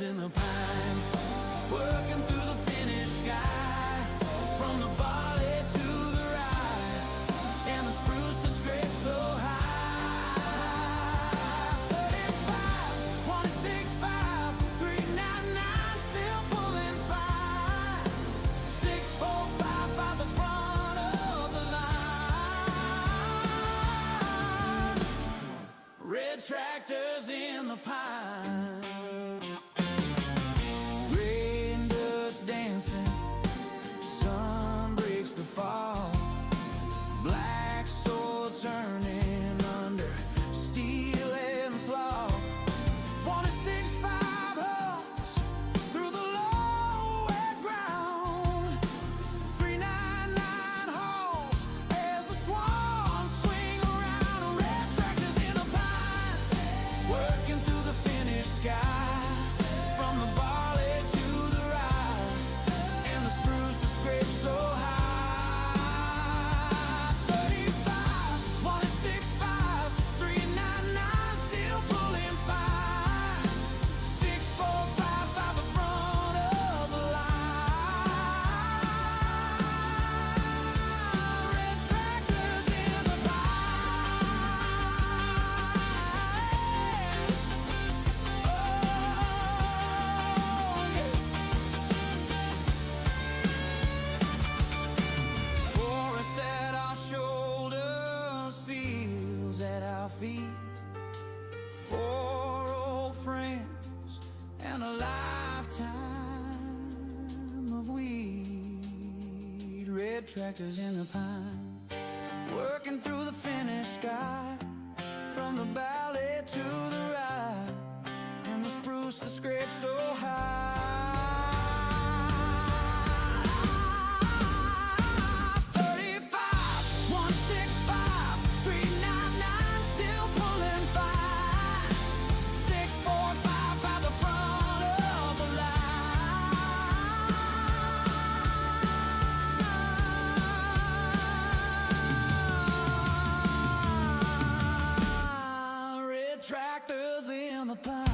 in the pines, working through the finished sky, from the barley to the rye, and the spruce that scrapes so high. 35, 165, 399, still pulling fire. 645 by the front of the line. Red tractors in the pine. Rain dust dancing, sun breaks the fall. Black soil turning under steel and slaw. 165 hums through the low wet ground. 399 hauls as the swans swing around. Red tractors in the pine, working through the finished sky, from the barley to the rye, and the spruce that scrapes so high. 35, 165, 399, still pulling fire. 645 by the front of the line. Red tractors in the pines. Oh, yeah. Forest at our shoulders, fields at our feet. 4 old friends and a lifetime of weed. Red tractors in the pine, working through the finished sky, from the valley to the rye, and the spruce that scrapes so high. 35, 165, 399, still pulling fire. 645 by the front of the line. Red tractors in the pine.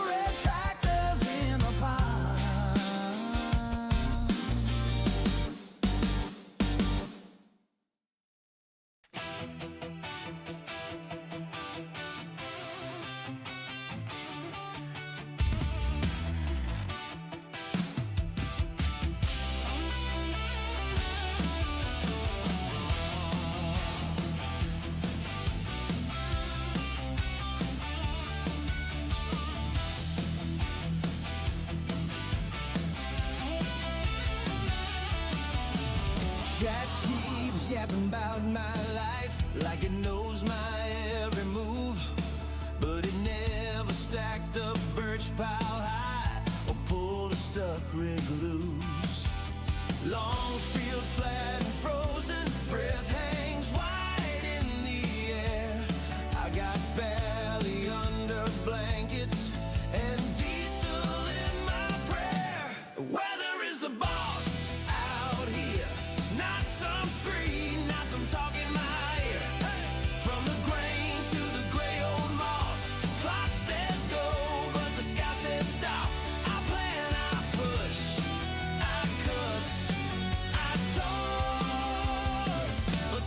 Red tractors in the pine. Jack keeps yapping about my life like it knows my every move, but it never stacked up birch pile high or pulled a stuck rig loose. Long field flat and frozen, breath hangs wide in the air. I got belly under blankets and diesel in my prayer. Weather is the boss out here, not some screen, not some talking my ear. From the grain to the gray old moss, clock says go, but the sky says stop. I plan, I push, I cuss, I toss, but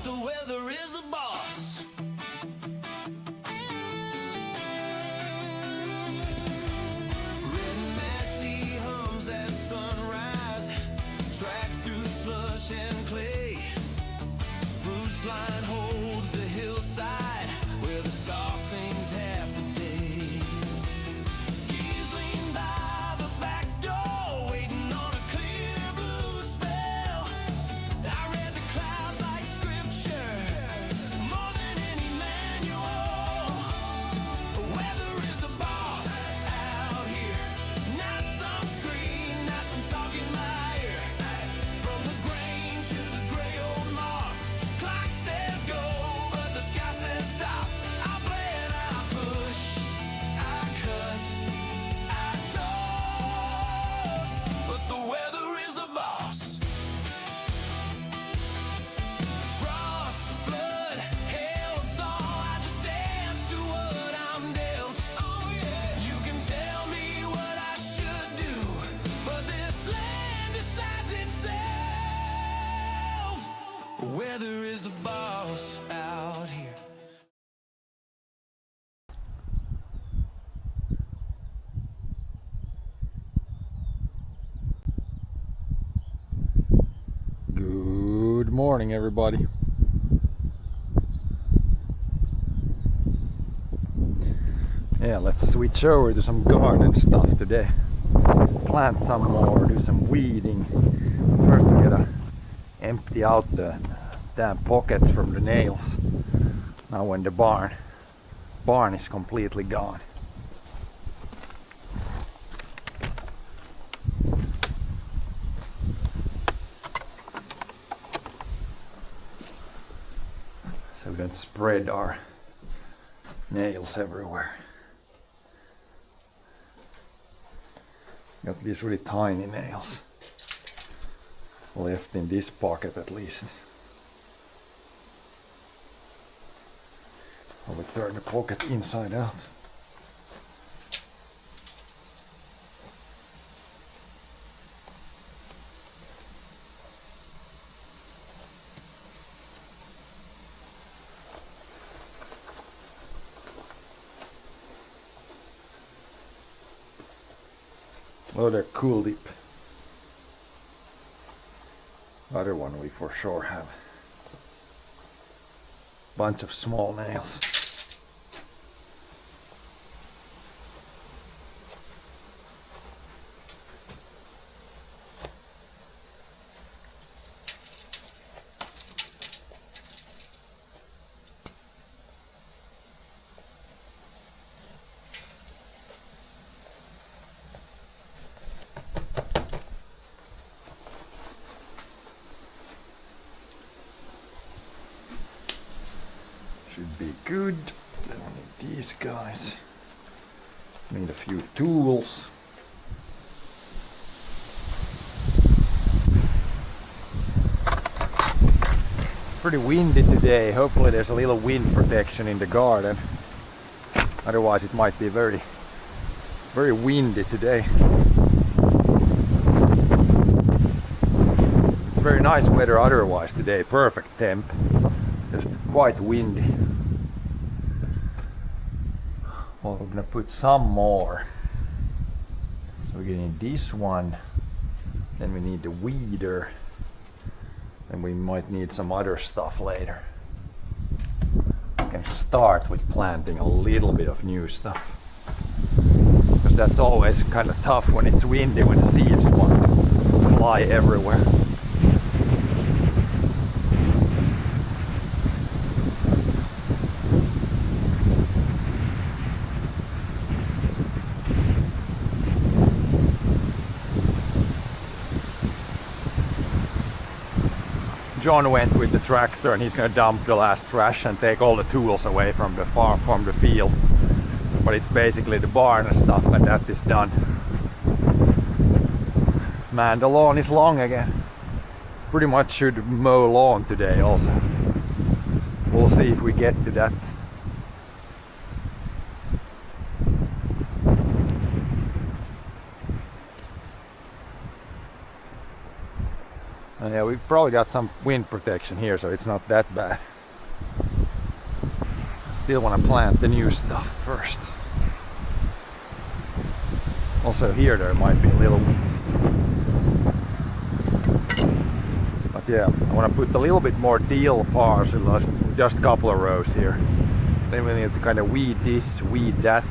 morning, everybody. Yeah, let's switch over to some garden stuff today. Plant some more, do some weeding. First we gotta empty out the damn pockets from the nails. Now when the barn is completely gone. So we don't spread our nails everywhere. Got these really tiny nails left in this pocket at least. I will turn the pocket inside out. Oh, they're cool deep. Other one we for sure have. Bunch of small nails. Should be good. Then we need these guys. Need a few tools. Pretty windy today. Hopefully there's a little wind protection in the garden. Otherwise it might be very windy today. It's very nice weather otherwise today. Perfect temp. Just quite windy. Well, we're gonna put some more. So we're getting this one. Then we need the weeder. And we might need some other stuff later. We can start with planting a little bit of new stuff. Because that's always kind of tough when it's windy, when the seeds want to fly everywhere. John went with the tractor and he's going to dump the last trash and take all the tools away from the farm, from the field. But it's basically the barn and stuff, and that is done. Man, the lawn is long again. Pretty much should mow lawn today also. We'll see if we get to that. Yeah, we've probably got some wind protection here, so it's not that bad. Still want to plant the new stuff first. Also here there might be a little wind. But yeah, I want to put a little bit more deal parsley, just a couple of rows here. Then we need to kind of weed this, weed that,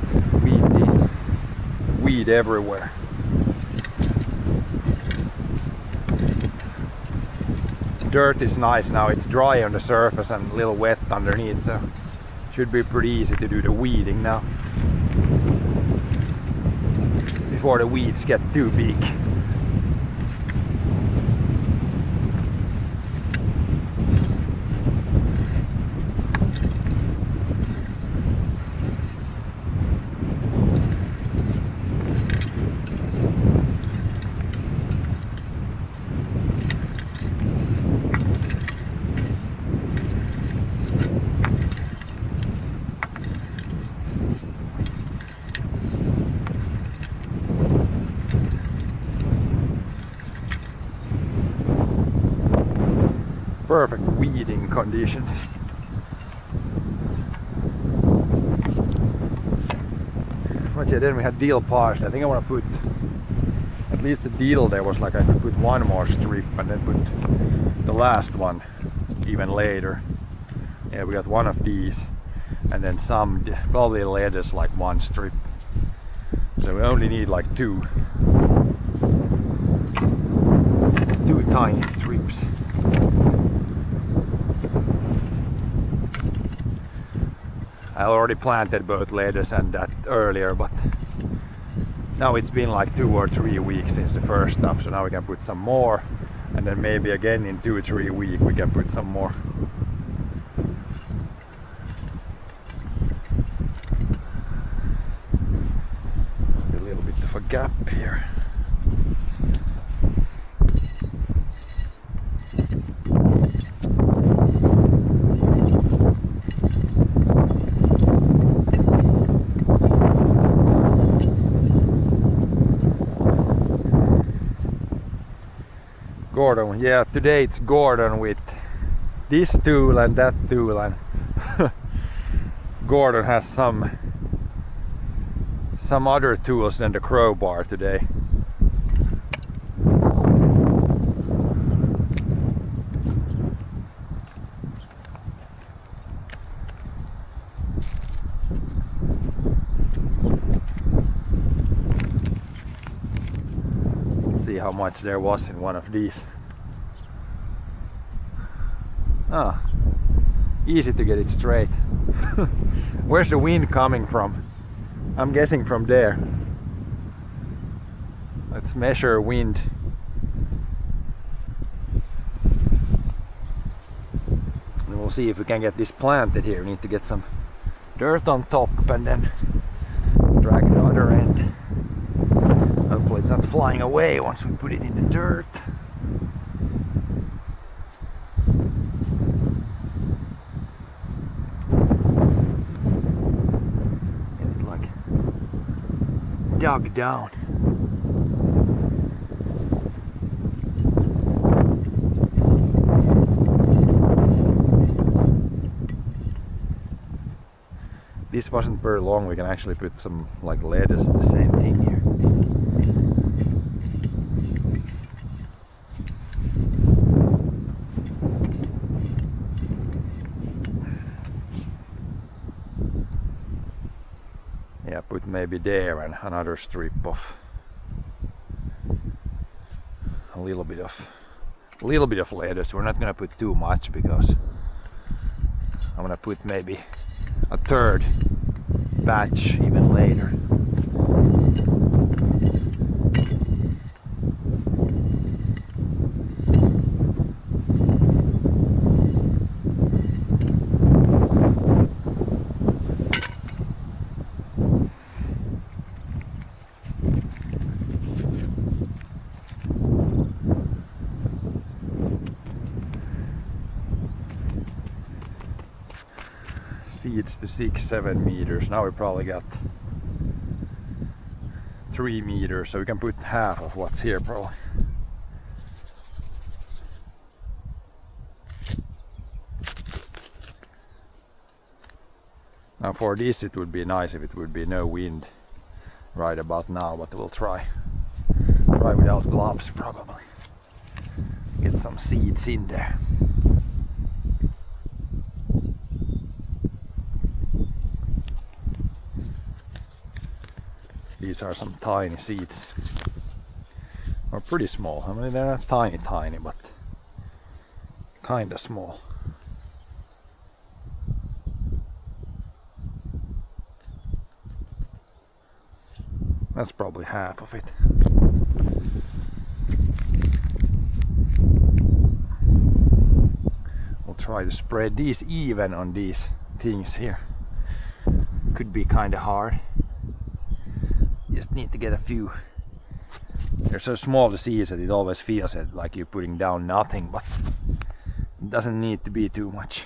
weed this, weed everywhere. Dirt is nice now, it's dry on the surface and a little wet underneath, so it should be pretty easy to do the weeding now before the weeds get too big. Perfect weeding conditions. But yeah, then we had deal parsley. I think I want to put at least the deal there was like I could put one more strip and then put the last one even later. Yeah, we got one of these, and then some probably lettuce, like one strip. So we only need like two tiny strips. I already planted both lettuce and that earlier, but now it's been like 2 or 3 weeks since the first stuff, so now we can put some more, and then maybe again in 2 or 3 weeks we can put some more. A little bit of a gap here. Gordon, yeah, today it's Gordon with this tool and that tool, and Gordon has some other tools than the crowbar today. Let's see how much there was in one of these. Ah, easy to get it straight. Where's the wind coming from? I'm guessing from there. Let's measure wind. And we'll see if we can get this planted here. We need to get some dirt on top and then drag the other end. Hopefully it's not flying away once we put it in the dirt. Dug down. This wasn't very long. We can actually put some like lettuce in the same thing here. Yeah, put maybe there and another strip of a little bit of lettuce. We're not gonna put too much because I'm gonna put maybe a third batch even later. Seeds to 6-7 meters. Now we probably got 3 meters, so we can put half of what's here probably. Now for this it would be nice if it would be no wind right about now, but we'll try without gloves probably. Get some seeds in there. These are some tiny seeds, or pretty small. I mean, they're not tiny, but kinda small. That's probably half of it. We'll try to spread these even on these things here. Could be kinda hard. Just need to get a few. They're so small the seeds that it always feels like you're putting down nothing, but it doesn't need to be too much.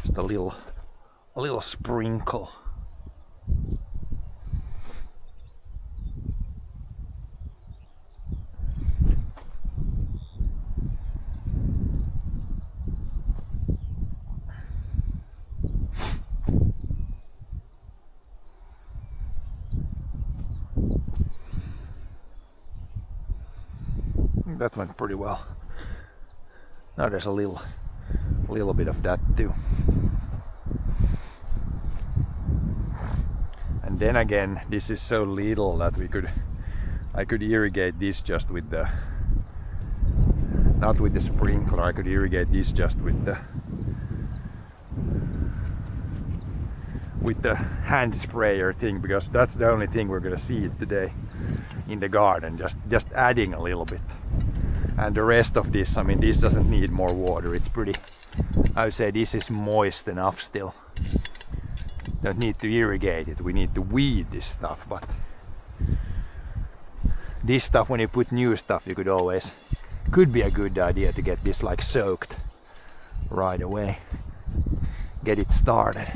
Just a little sprinkle. that went pretty well. Now there's a little bit of that too. And then again, this is so little that I could irrigate this just with the, not with the sprinkler. I could irrigate this just with the hand sprayer thing, because that's the only thing we're gonna see today in the garden, just adding a little bit. And the rest of this, I mean, this doesn't need more water. It's pretty, I would say this is moist enough still. Don't need to irrigate it, we need to weed this stuff. But this stuff, when you put new stuff, you could be a good idea to get this like soaked right away, get it started.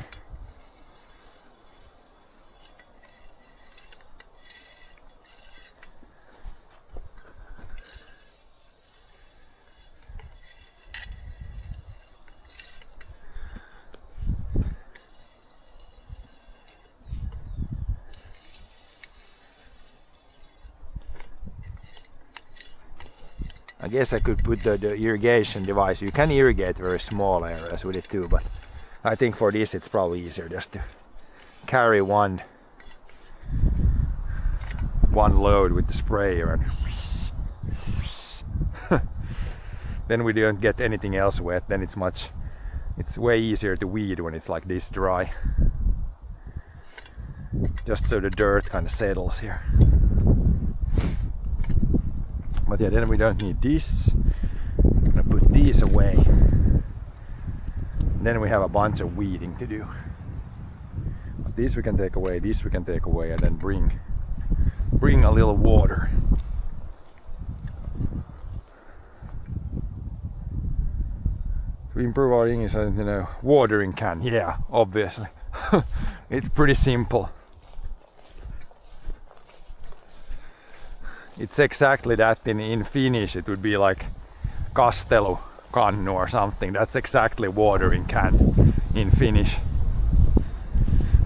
I guess I could put the irrigation device. You can irrigate very small areas with it too, but I think for this it's probably easier just to carry one load with the sprayer and then we don't get anything else wet. Then it's way easier to weed when it's like this dry, just so the dirt kind of settles here. But yeah, then we don't need this. I'm gonna put these away. And then we have a bunch of weeding to do. But these we can take away, this we can take away, and then bring a little water. To improve our English, watering can. Yeah, obviously. It's pretty simple. It's exactly that. In Finnish it would be like kastelukannu or something. That's exactly watering can in Finnish.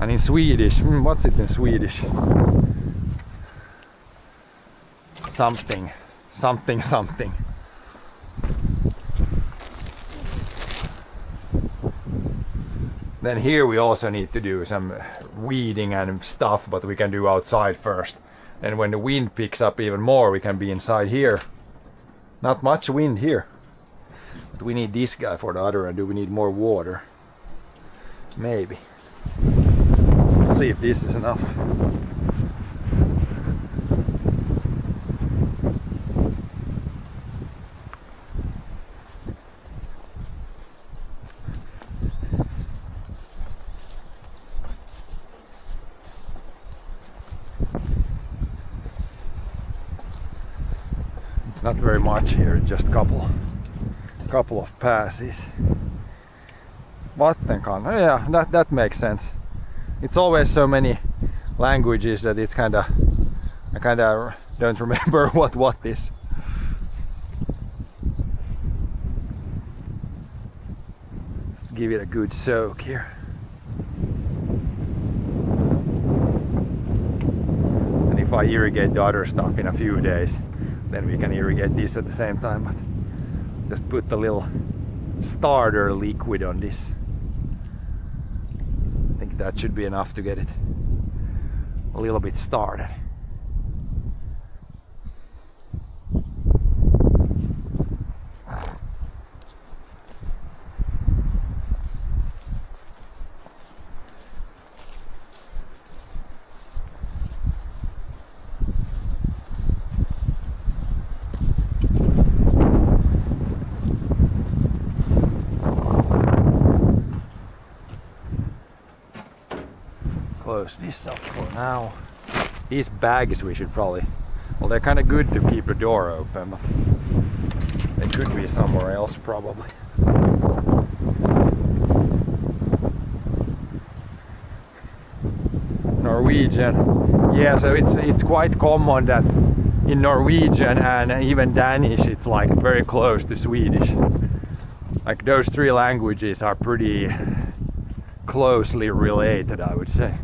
And in Swedish, what's it in Swedish? Something. Then here we also need to do some weeding and stuff, but we can do outside first. And when the wind picks up even more, we can be inside here. Not much wind here. But we need this guy for the other end. Do we need more water? Maybe. Let's see if this is enough. It's not very much here, just a couple of passes. Vattenkanna, yeah, that makes sense. It's always so many languages that it's I kinda don't remember what is. Let's give it a good soak here. And if I irrigate the other stuff in a few days, then we can irrigate this at the same time, but just put a little starter liquid on this. I think that should be enough to get it a little bit started. Close this up for now. These bags we should probably, well, they're kind of good to keep the door open, but they could be somewhere else probably. Norwegian, yeah, so it's quite common that in Norwegian and even Danish it's like very close to Swedish. Like those three languages are pretty closely related, I would say.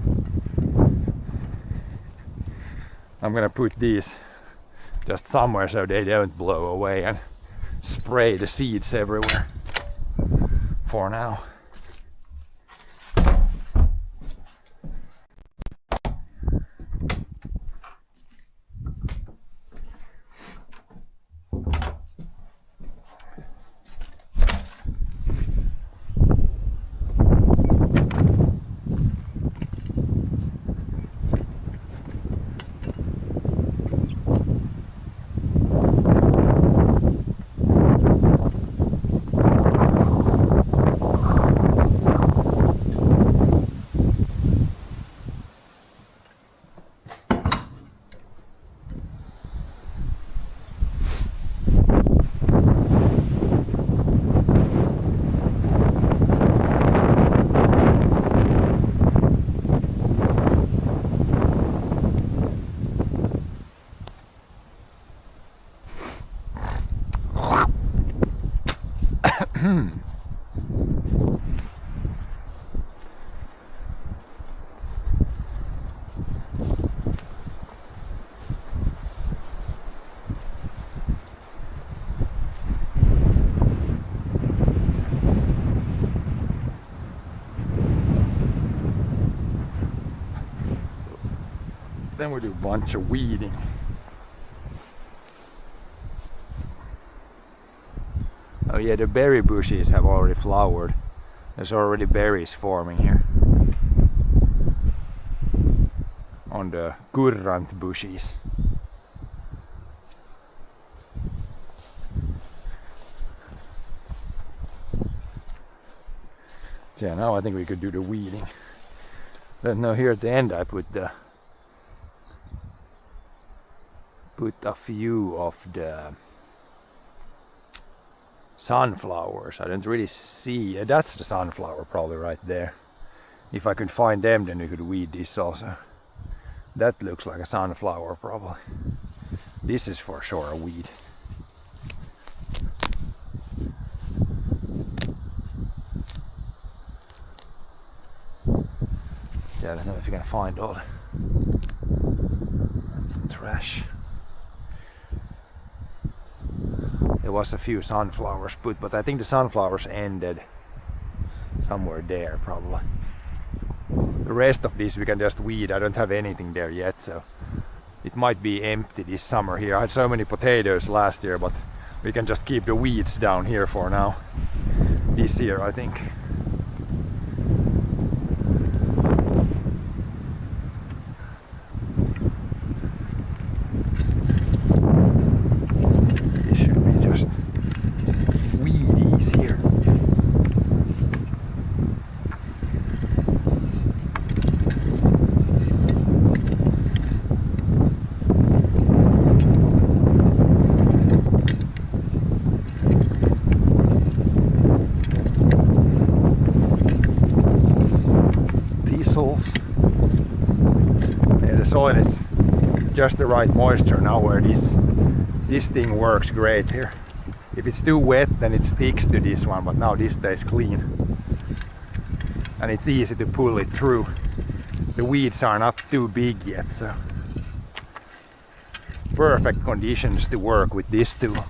I'm gonna put these just somewhere so they don't blow away and spray the seeds everywhere for now. Then we do a bunch of weeding. Oh yeah, the berry bushes have already flowered. There's already berries forming here on the gurrant bushes. So yeah, now I think we could do the weeding. But now here at the end I put a few of the sunflowers. I don't really see. That's the sunflower probably right there. If I could find them, then we could weed this also. That looks like a sunflower probably. This is for sure a weed. Yeah, I don't know if you're gonna find all. That's some trash. There was a few sunflowers put, but I think the sunflowers ended somewhere there probably. The rest of this we can just weed. I don't have anything there yet, so it might be empty this summer here. I had so many potatoes last year, but we can just keep the weeds down here for now. This year, I think. Yeah, the soil is just the right moisture now where this thing works great here. If it's too wet, then it sticks to this one, but now this stays clean and it's easy to pull it through. The weeds are not too big yet, so perfect conditions to work with this tool.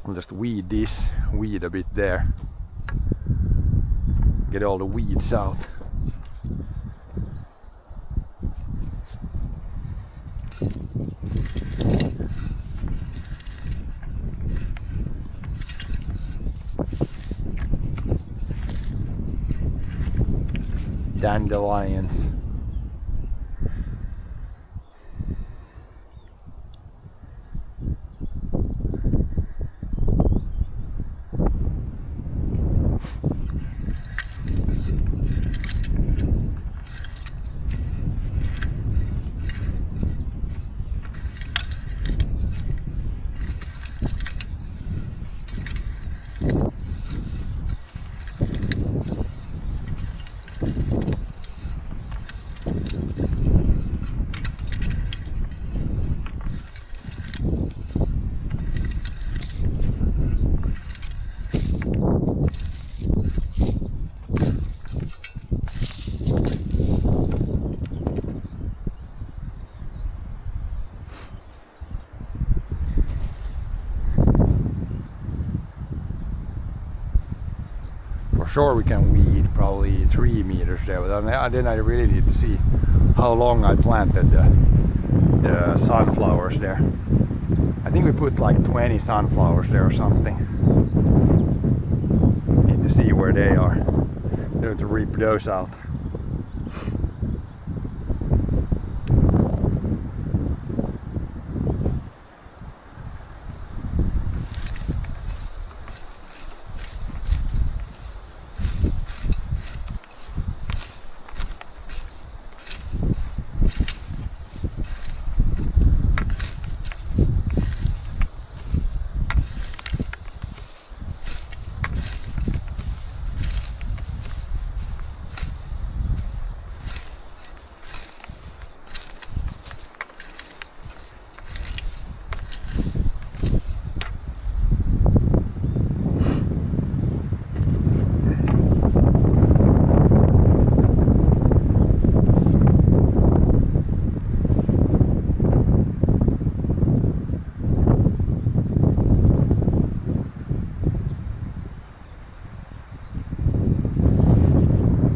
I'll just weed this, weed a bit there, get all the weeds out. Dandelions. sure we can weed probably 3 meters there, but then I really need to see how long I planted the sunflowers there. I think we put like 20 sunflowers there or something. Need to see where they are. Need to reap those out.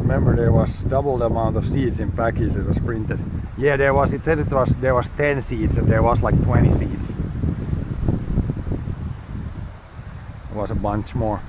Remember, there was double the amount of seeds in package that was printed. Yeah, there was. It said there was 10 seeds and there was like 20 seeds. There was a bunch more.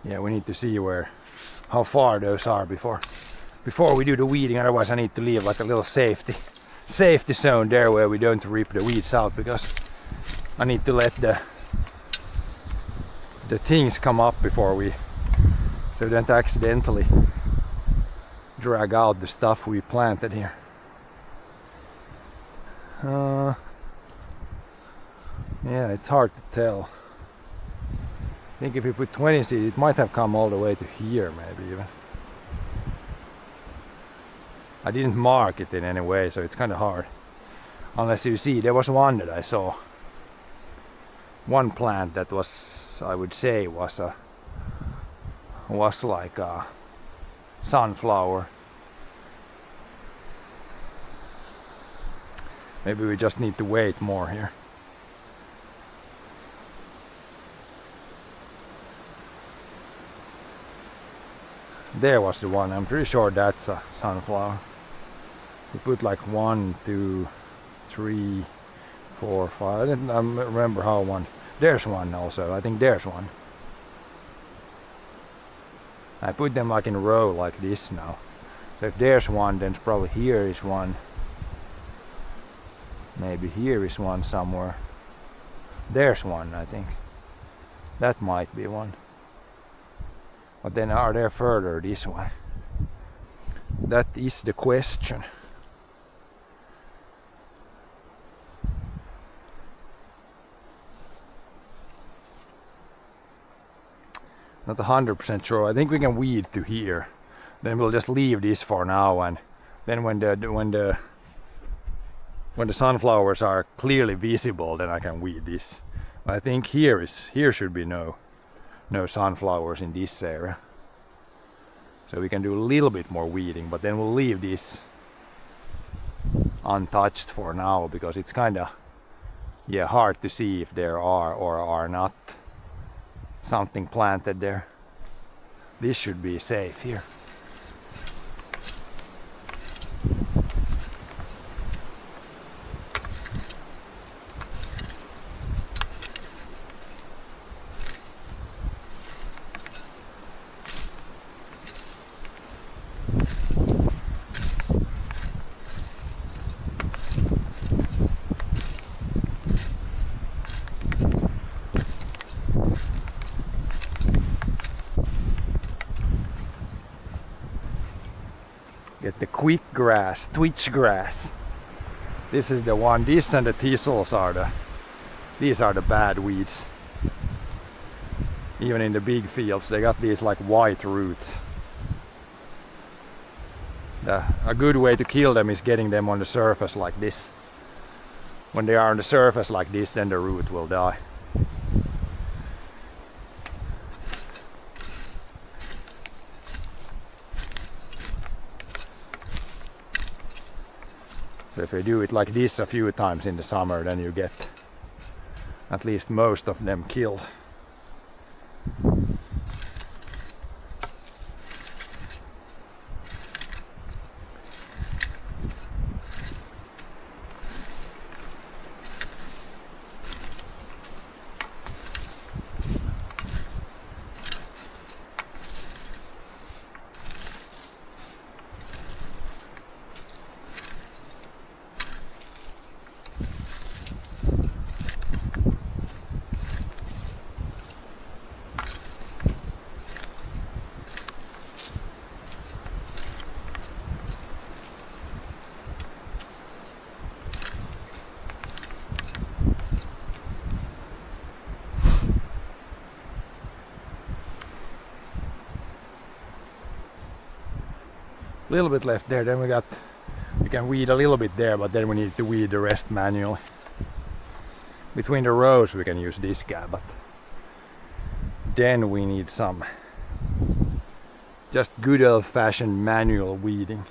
Yeah, we need to see how far those are before we do the weeding. Otherwise I need to leave like a little safety zone there where we don't reap the weeds out, because I need to let the things come up before so we don't accidentally drag out the stuff we planted here. Yeah, it's hard to tell. I think if you put 20 seeds, it might have come all the way to here, maybe even. I didn't mark it in any way, so it's kind of hard. Unless you see, there was one that I saw. One plant that was, I would say, was like a sunflower. Maybe we just need to wait more here. There was the one. I'm pretty sure that's a sunflower. We put like 1, 2, 3, 4, 5. I didn't remember how one. There's one also. I think there's one. I put them like in a row like this now. So if there's one, then probably here is one. Maybe here is one somewhere. There's one, I think. That might be one. But then are there further this way? That is the question. Not 100% sure. I think we can weed to here. Then we'll just leave this for now, and then when the sunflowers are clearly visible, then I can weed this. But I think here should be no sunflowers in this area. So we can do a little bit more weeding, but then we'll leave this untouched for now, because it's kind of hard to see if there are or are not something planted there. This should be safe here. Get the quick grass, twitch grass. This is the one. This and the thistles are these are the bad weeds. Even in the big fields, they got these like white roots. A good way to kill them is getting them on the surface like this. When they are on the surface like this, then the root will die. So if you do it like this a few times in the summer, then you get at least most of them killed. Little bit left there, then we can weed a little bit there, but then we need to weed the rest manually. Between the rows we can use this guy, but then we need some just good old-fashioned manual weeding.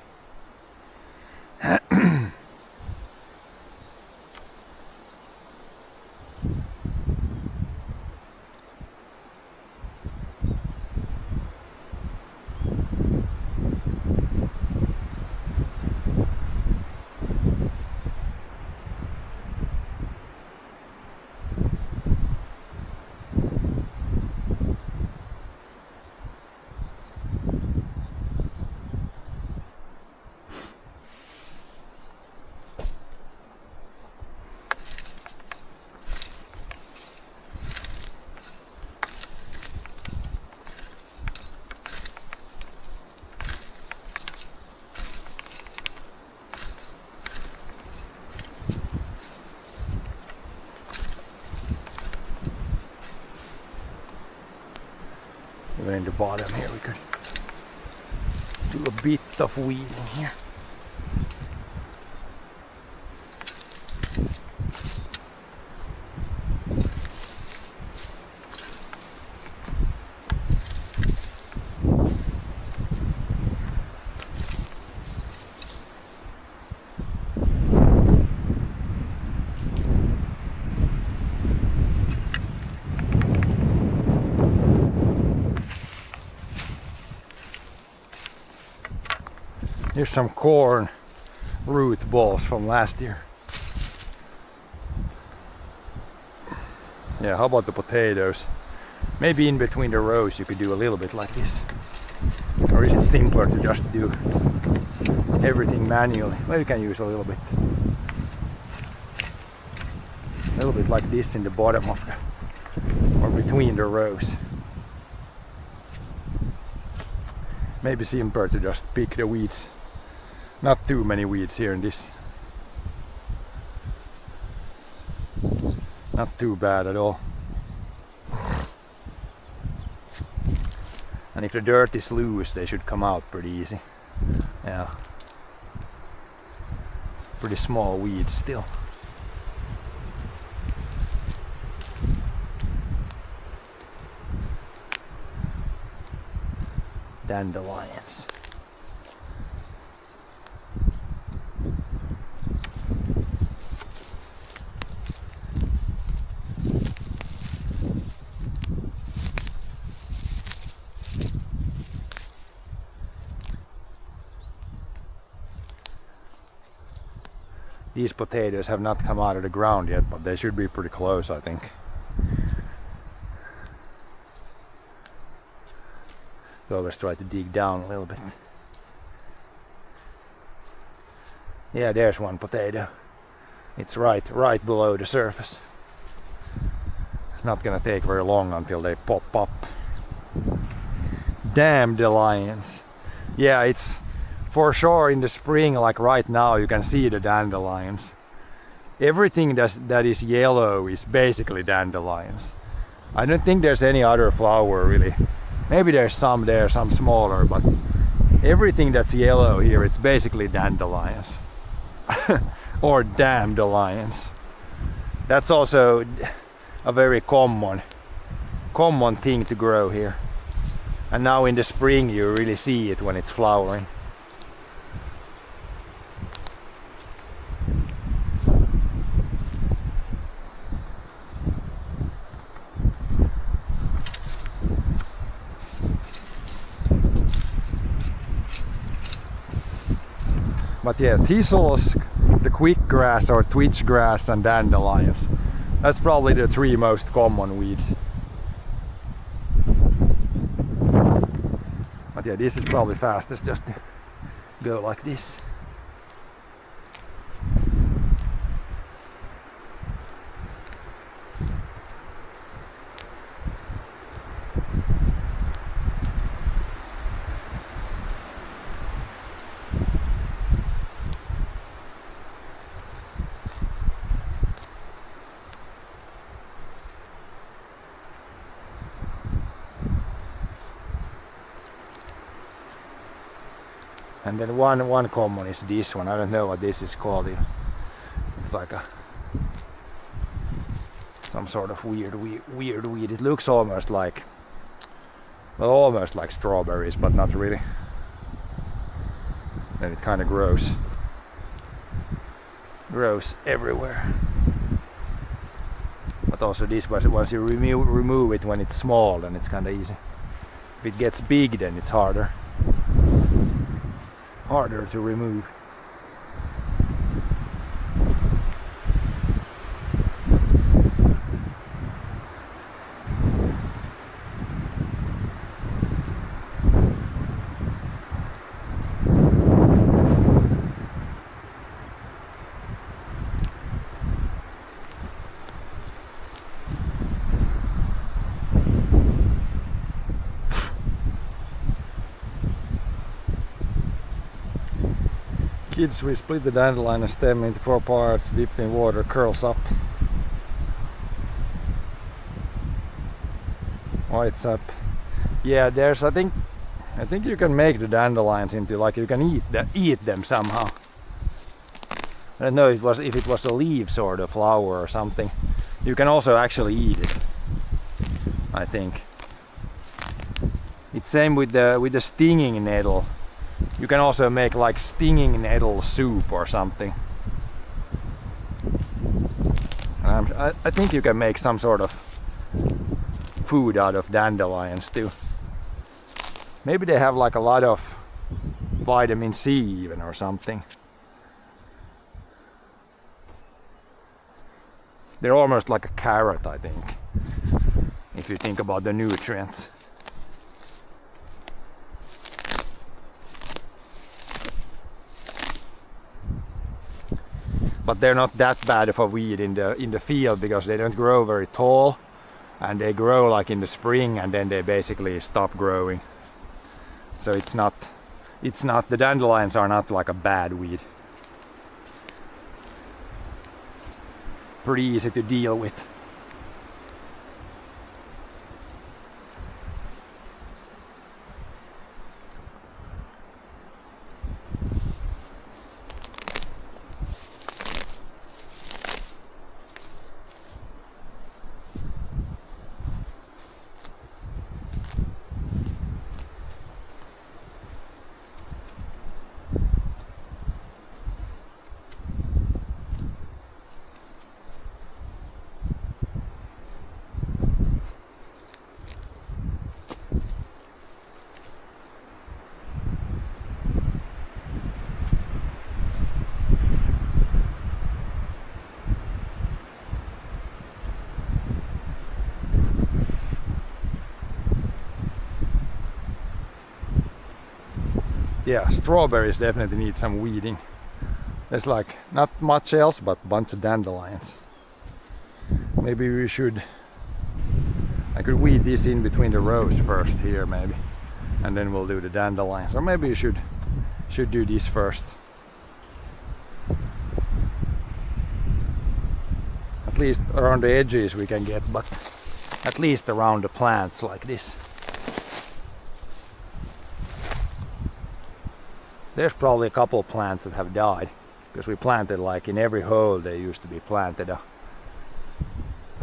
Even in the bottom here we could do a bit of weeding here. Here's some corn root balls from last year. Yeah, how about the potatoes? Maybe in between the rows you could do a little bit like this. Or is it simpler to just do everything manually? Well, you can use a little bit. A little bit like this in the bottom of the, or between the rows. Maybe simpler to just pick the weeds. Not too many weeds here in this. Not too bad at all. And if the dirt is loose, they should come out pretty easy. Yeah. Pretty small weeds still. Dandelions. These potatoes have not come out of the ground yet, but they should be pretty close, I think. So let's try to dig down a little bit. Yeah, there's one potato. It's right below the surface. It's not gonna take very long until they pop up. Dandelions. Yeah, it's for sure in the spring, like right now, you can see the dandelions. Everything that is yellow is basically dandelions. I don't think there's any other flower really. Maybe there's some there, some smaller, but everything that's yellow here, it's basically dandelions. Or dandelions. That's also a very common thing to grow here. And now in the spring you really see it when it's flowering. But yeah, thistles, the quick grass or twitch grass, and dandelions. That's probably the 3 most common weeds. But yeah, this is probably fastest just to go like this. And then one common is this one. I don't know what this is called. It's like some sort of weird weed. It looks almost like, well, almost like strawberries, but not really. And it kind of grows everywhere. But also this, once you remove it when it's small, then it's kind of easy. If it gets big, then it's harder to remove. Kids, we split the dandelion stem into 4 parts, dipped in water, curls up. Whites up. Yeah, there's, I think you can make the dandelions into, like, you can eat them somehow. I don't know if it was a leaf or the flower or something. You can also actually eat it, I think. It's same with the stinging nettle. You can also make like stinging nettle soup or something. I think you can make some sort of food out of dandelions too. Maybe they have like a lot of vitamin C even or something. They're almost like a carrot, I think, if you think about the nutrients. But they're not that bad of a weed in the field because they don't grow very tall, and they grow like in the spring and then they basically stop growing. So it's not the dandelions are not like a bad weed. Pretty easy to deal with. yeah, strawberries definitely need some weeding. There's like not much else but a bunch of dandelions. Maybe we should, I could weed this in between the rows first here maybe, and then we'll do the dandelions, or maybe you should do this first. At least around the edges we can get, but at least around the plants like this. There's probably a couple of plants that have died, because we planted like in every hole there used to be planted a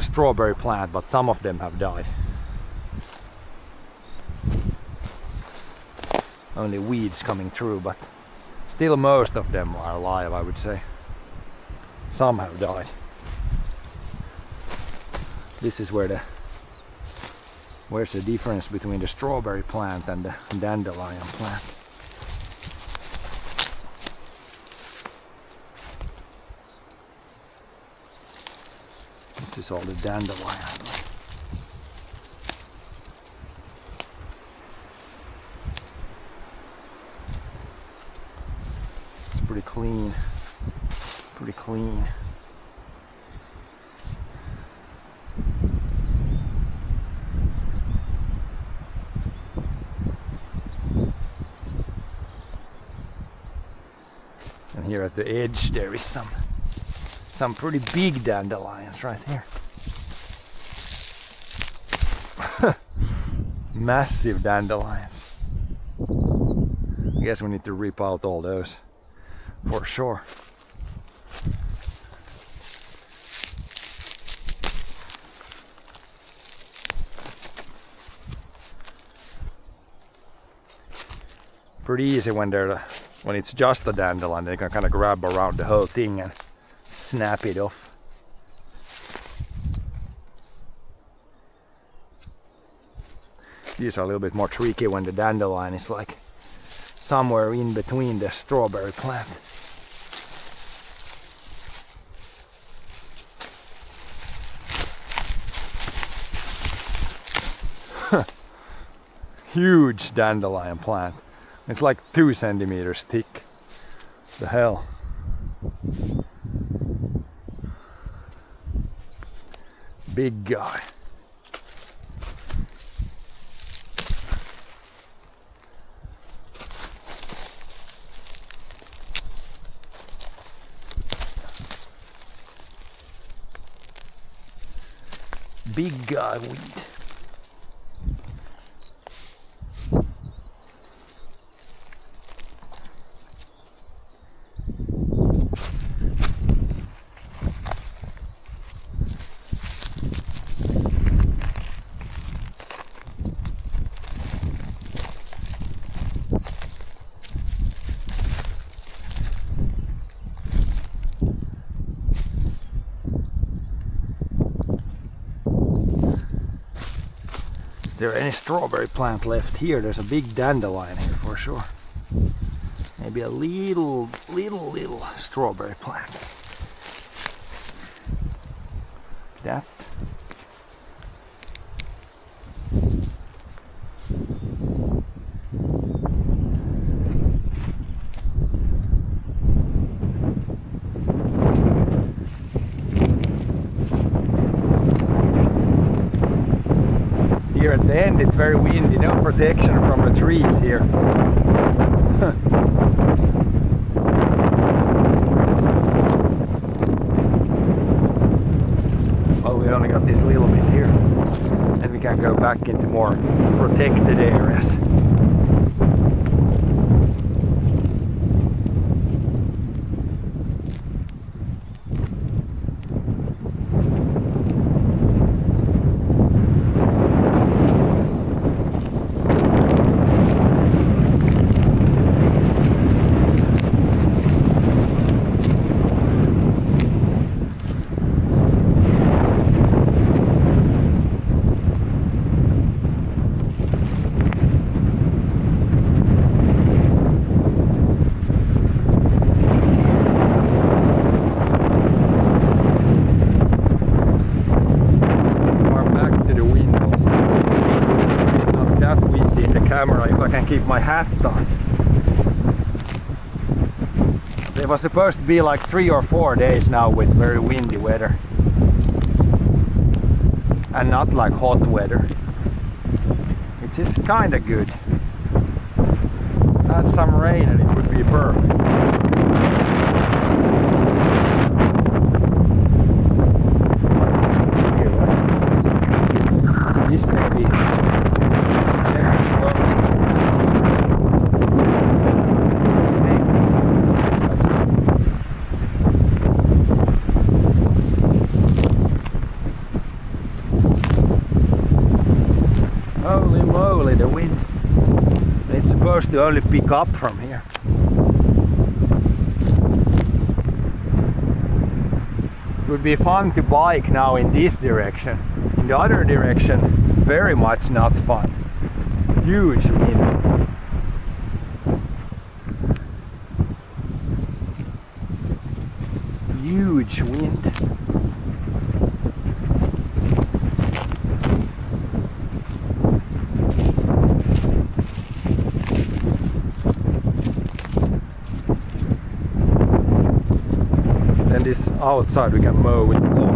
strawberry plant, but some of them have died. Only weeds coming through, but still most of them are alive, I would say. Some have died. This is where's the difference between the strawberry plant and the dandelion plant. This is all the dandelion. It's pretty clean. Pretty clean. And here at the edge there is some pretty big dandelions right here. Massive dandelions. I guess we need to rip out all those for sure. Pretty easy when it's just a dandelion, they can kind of grab around the whole thing and snap it off. These are a little bit more tricky when the dandelion is like somewhere in between the strawberry plant. Huge dandelion plant. It's like 2 centimeters thick. The hell. Big guy. Big guy weed. Is there any strawberry plant left here? There's a big dandelion here for sure. Maybe a little strawberry plant. That. Here at the end it's very windy, no protection from the trees here. Well, we only got this little bit here, and we can go back into more protected areas. Camera if I can keep my hat on. It was supposed to be like 3 or 4 days now with very windy weather. And not like hot weather. Which is kinda good. Add some rain and it would be perfect. This may be holy moly, the wind. It's supposed to only pick up from here. It would be fun to bike now in this direction. In the other direction, very much not fun. Huge wind. Huge wind. Then this outside we can mow with lawn.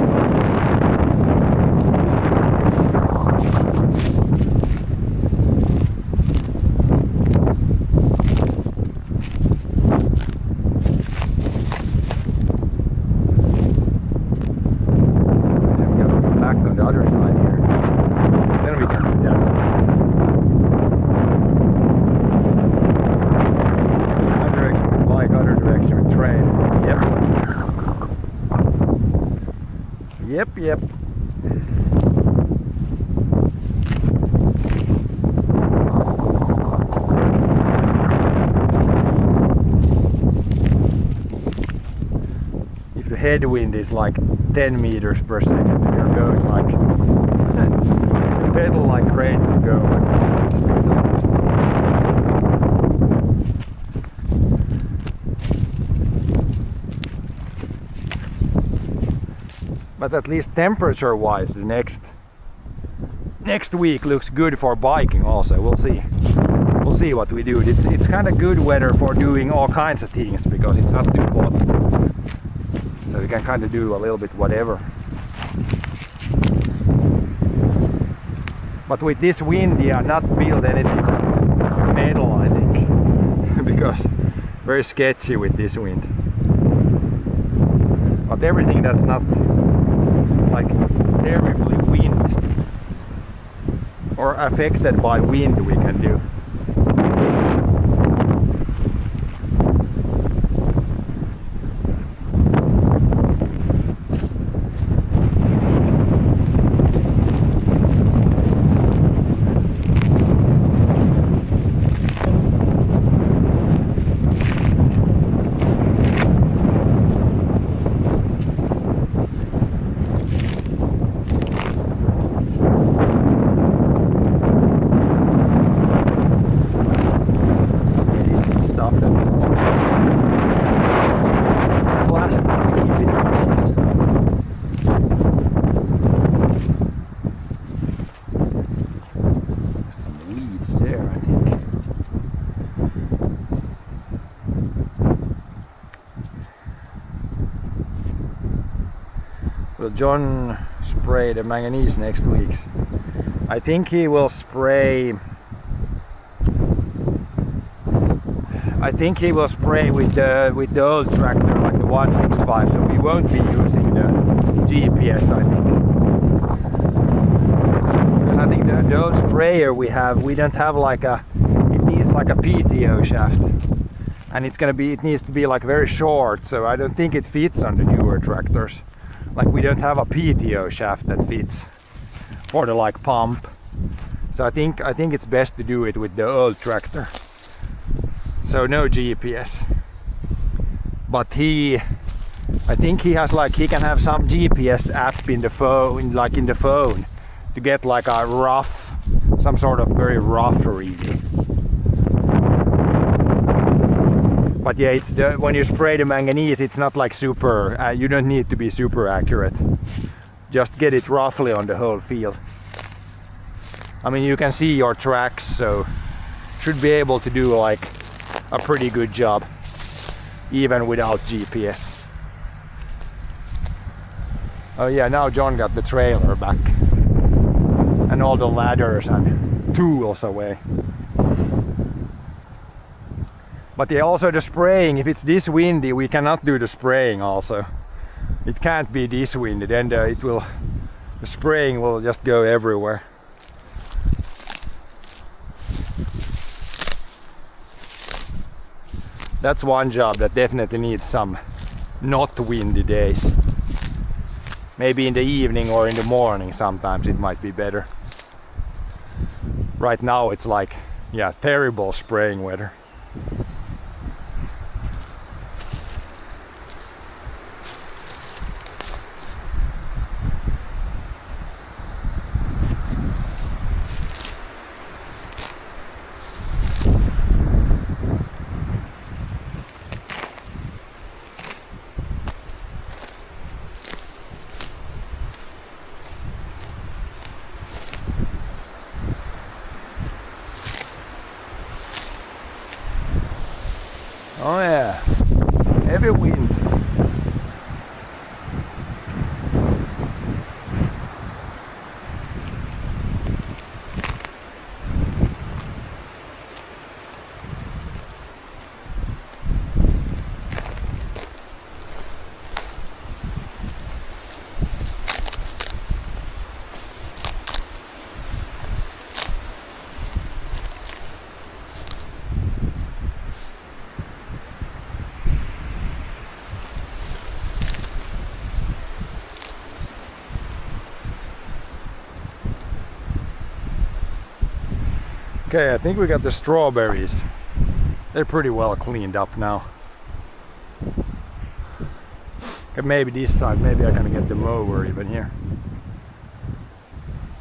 On the other side here. Then we can do that stuff. One direction with bike, other direction with train. Yep. If the headwind is like 10 meters per second, you're going like pedal like crazy to go like speed almost. But at least temperature wise the next week looks good for biking also. We'll see what we do. It's kind of good weather for doing all kinds of things because it's not too hot. So you can kind of do a little bit whatever. But with this wind, yeah, not build anything metal, I think, because very sketchy with this wind. But everything that's not like terribly wind or affected by wind we can do. Will John spray the manganese next week? I think he will spray. I think he will spray with the old tractor, like the 165. So we won't be using the GPS, I think, because I think the old sprayer we don't have like a. It needs like a PTO shaft, and it needs to be like very short. So I don't think it fits on the newer tractors. Like we don't have a PTO shaft that fits for the like pump. So I think it's best to do it with the old tractor. So no GPS. But I think he has like, he can have some GPS app in the phone, like in the phone, to get like a rough, some sort of very rough reading. But yeah, it's when you spray the manganese, it's not like super, you don't need to be super accurate. Just get it roughly on the whole field. I mean, you can see your tracks, so should be able to do like a pretty good job. even without GPS. Oh yeah, now John got the trailer back and all the ladders and tools away. But yeah, also the spraying, if it's this windy we cannot do the spraying also. It can't be this windy, then the spraying will just go everywhere. That's one job that definitely needs some not windy days. Maybe in the evening or in the morning sometimes it might be better. Right now it's like, yeah, terrible spraying weather. Oh yeah, heavy winds. Okay, I think we got the strawberries. They're pretty well cleaned up now. Okay, maybe this side, maybe I can get the mower even here.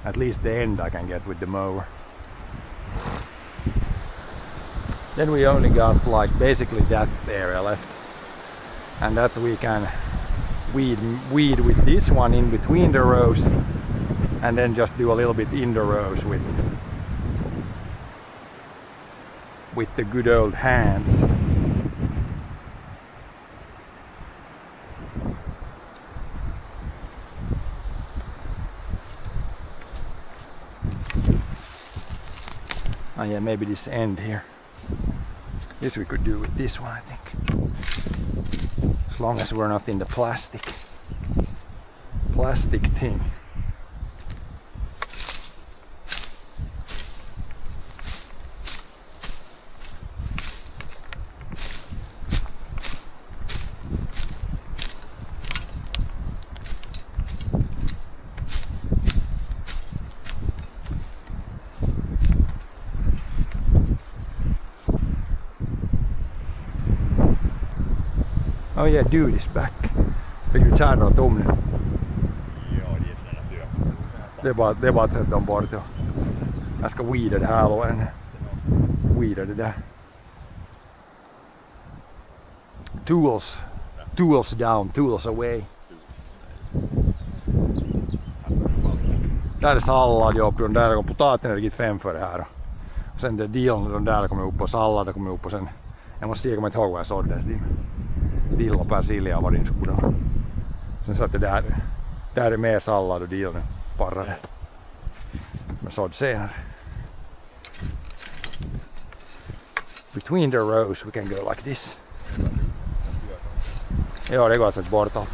At least the end I can get with the mower. Then we only got like basically that area left. And that we can weed with this one in between the rows. And then just do a little bit in the rows with the good old hands. Oh yeah, maybe this end here. This we could do with this one, I think. As long as we're not in the plastic thing. Oh yeah, dude is back. Fick du kärrat om nu? Ja, det är sådana död. Det är bara att sätta dem bort. Ja. Jag ska weeda det här låren. Weeda det där. Tools down, tools away. Där är sallad jobb, de där kom potatisen riktigt 5 för det här. Och sen det dill, de där kommer upp och sallad kommer upp och sen jag måste se, jag kommer inte ihåg vad jag sådde. Dill och persilja var din skoda. Sen satt det där är mer sallad och dill nu parrade. Men sådd senare. Between the rows we can go like this. Ja, det går att sätta bort allt.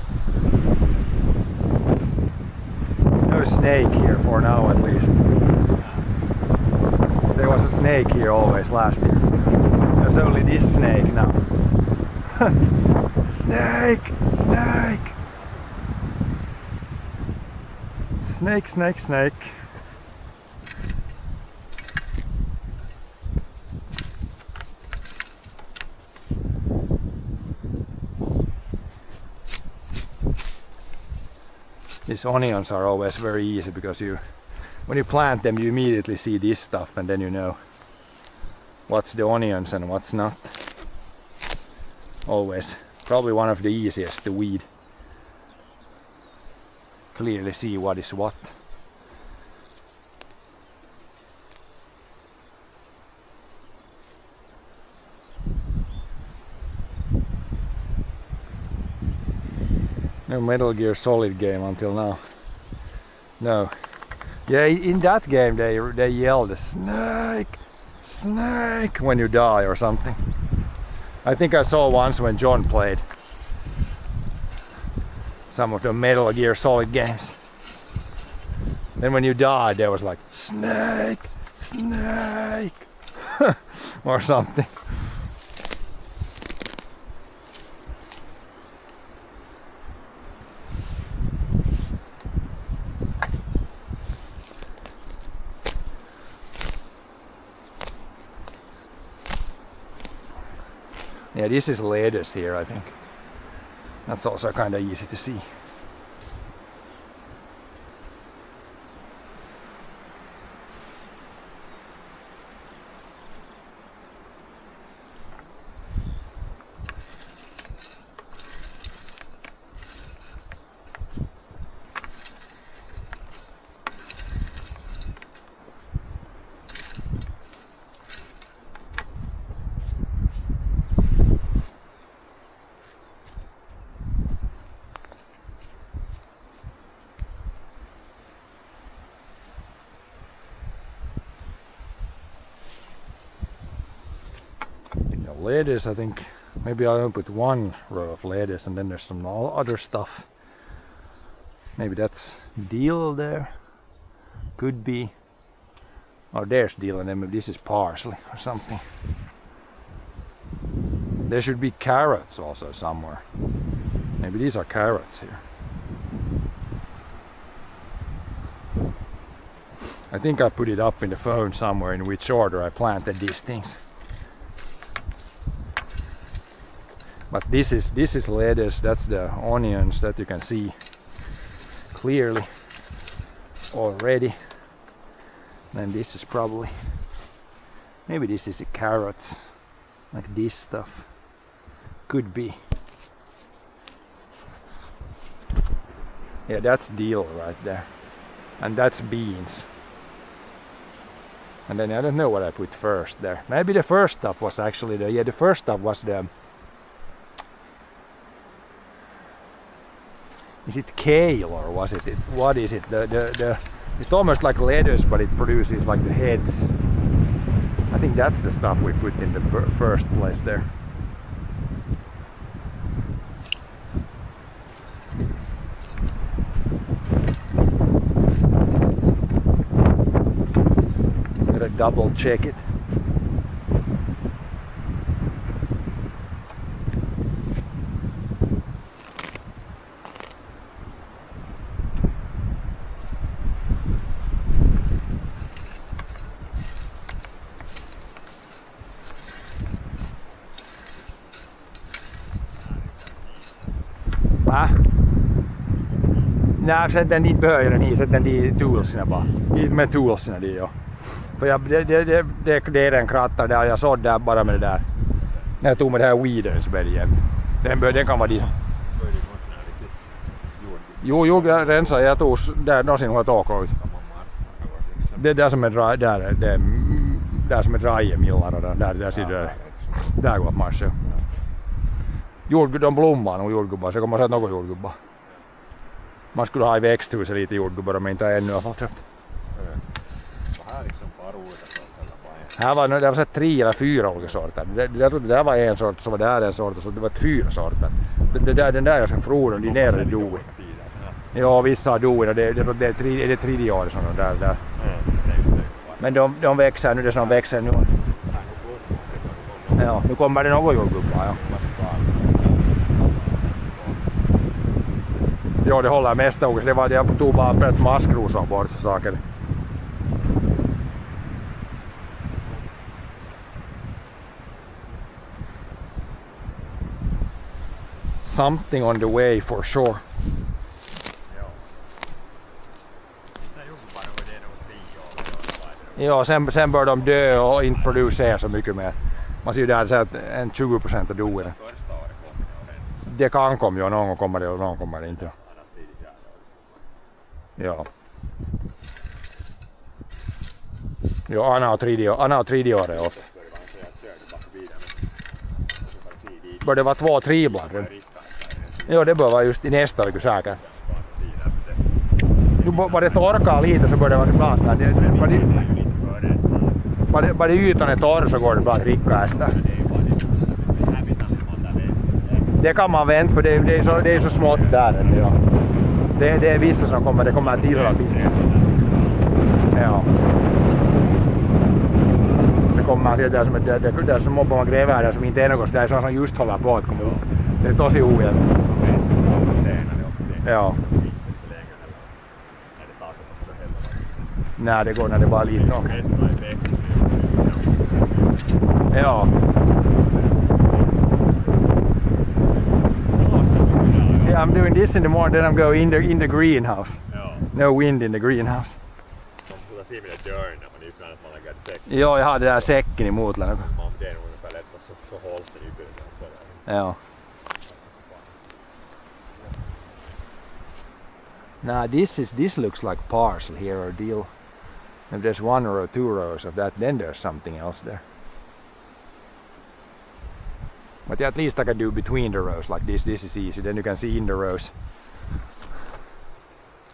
No snake here for now at least. There was a snake here always last year. There's only this snake now. Snake! Snake! Snake, snake, snake. These onions are always very easy because when you plant them you immediately see this stuff and then you know what's the onions and what's not. Always probably one of the easiest to weed. Clearly see what is what. No Metal Gear Solid game until now. No. Yeah, in that game they yelled "Snake! Snake!" when you die or something. I think I saw once when John played some of the Metal Gear Solid games. Then when you died, there was like "Snake! Snake!" or something. Yeah, this is lettuce here, I think. That's also kind of easy to see. Lettuce, I think maybe I'll put one row of lettuce and then there's some other stuff. Maybe that's dill there. Could be. Oh, there's dill and then maybe this is parsley or something. There should be carrots also somewhere. Maybe these are carrots here. I think I put it up in the phone somewhere in which order I planted these things. But this is lettuce, that's the onions that you can see clearly already. And this is probably, maybe this is the carrots, like this stuff. Could be. Yeah, that's dill right there. And that's beans. And then I don't know what I put first there. Maybe the first stuff was actually the first stuff was the, is it kale or was it, what is it? It's almost like lettuce, but it produces like the heads. I think that's the stuff we put in the first place there. Gotta double check it. Va? Nej, sätter dit böjen i, sätter dit toolsina bara. Med toolsina dit, ja. För det är en kratta där, jag såg där bara med det där. När jag tog med det här weedern så blev det jämnt. Den kan vara dit. Jo, jag rensade, jag tog där någonsin hon tåg ut. Det är där som är där som är rajemillar där ser du. Där går marscha. De blommar nog jordgubbar, så kommer att säga något jordgubbar. Man skulle ha i växthuset lite jordgubbar om inte ännu har fått köpt. Här var det var 3 eller 4 olika sorter. Jag trodde det var en sort, så var det här en sort och så det var 4 sorter. Den där jag ska fråga, de nere är doi. Ja, vissa har doi och det är det 3 år som där. Men de växer nu, det som växer nu. Ja, nu kommer det något jordgubbar, ja. Jo, det håller mest också. Det var att jag tog bara plats maskrosor bort så saker. Something on the way for sure. Ja, sen bör de dö och inte producera så mycket mer. Man ser ju där att en 20% av doer. Det kan komma ju, någon kommer det och någon kommer det inte. Ja. Jo, Anna har 3 år åt. Bör det vara 2 triblar? Jo, det bör vara just i nästa säkert. Baksidan. Det Nu var det torkar lite så går det vara bra. är ju lite före. Bara ytan är torr så går det bra att dricka hästar. Det är ju bara det hävitan. Det kan man vänta för det är så smått där än, ja. Det är vissa som kommer, det kommer till hela tiden. Ja. Det kommer man se där som där som mobbar man gräver där som inte är något, där är sånt som just håller på att komma upp. Det är tosi ojämnt. Ja. Nej, det går när det bara är lite nog. Ja. Yeah, I'm doing this in the morning, then I'm going in the greenhouse. No wind in the greenhouse. Ja, jag har det där säcken i motland. Ja. Now this looks like parsley here or deal. If there's 1 row, 2 rows of that, then there's something else there. But at least I can do between the rows like this. This is easy. Then you can see in the rows.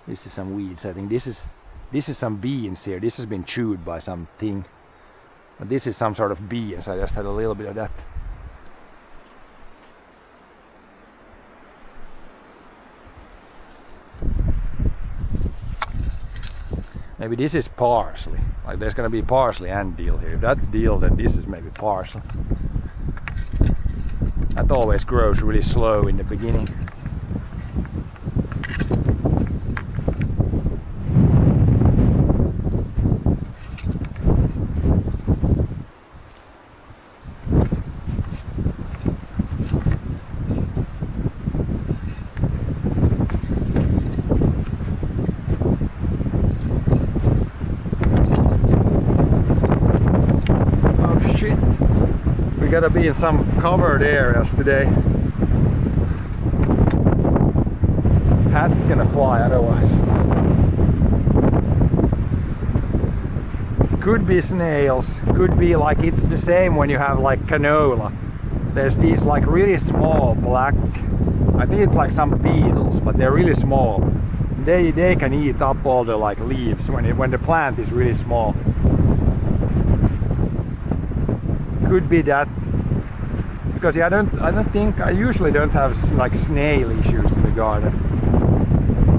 This is some weeds. I think this is some beans here. This has been chewed by something. But this is some sort of beans. I just had a little bit of that. Maybe this is parsley. Like there's gonna be parsley and dill here. If that's dill, then this is maybe parsley. That always grows really slow in the beginning. We gotta be in some covered areas today. Hat's gonna fly otherwise. Could be snails, could be like it's the same when you have like canola. There's these like really small black, I think it's like some beetles, but they're really small. They can eat up all the like leaves when the plant is really small. Could be that, because yeah, I usually don't have like snail issues in the garden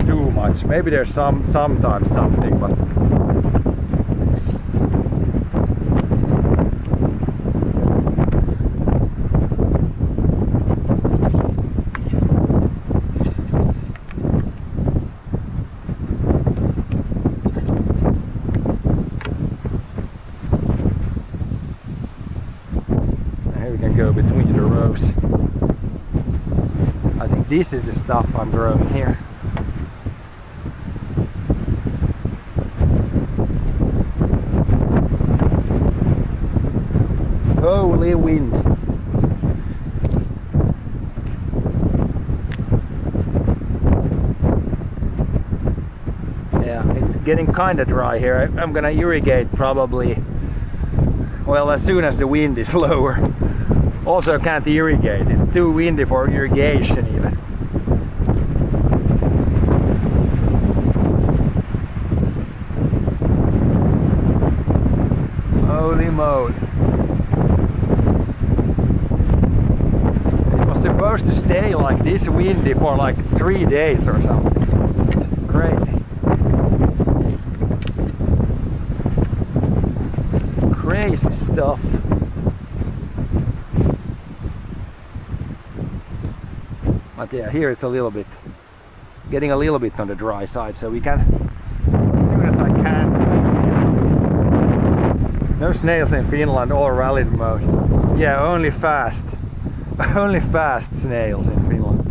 too much. Maybe there's sometimes something, but go between the rows. I think this is the stuff I'm growing here. Holy wind. Yeah, it's getting kind of dry here. I'm gonna irrigate probably, well, as soon as the wind is lower. Also can't irrigate, it's too windy for irrigation even. Holy moly. It was supposed to stay like this windy for like 3 days or something. Crazy. Crazy stuff. But yeah, here it's a little bit, getting a little bit on the dry side, so we can, as soon as I can. No snails in Finland, all rallied mode. Yeah, only fast snails in Finland.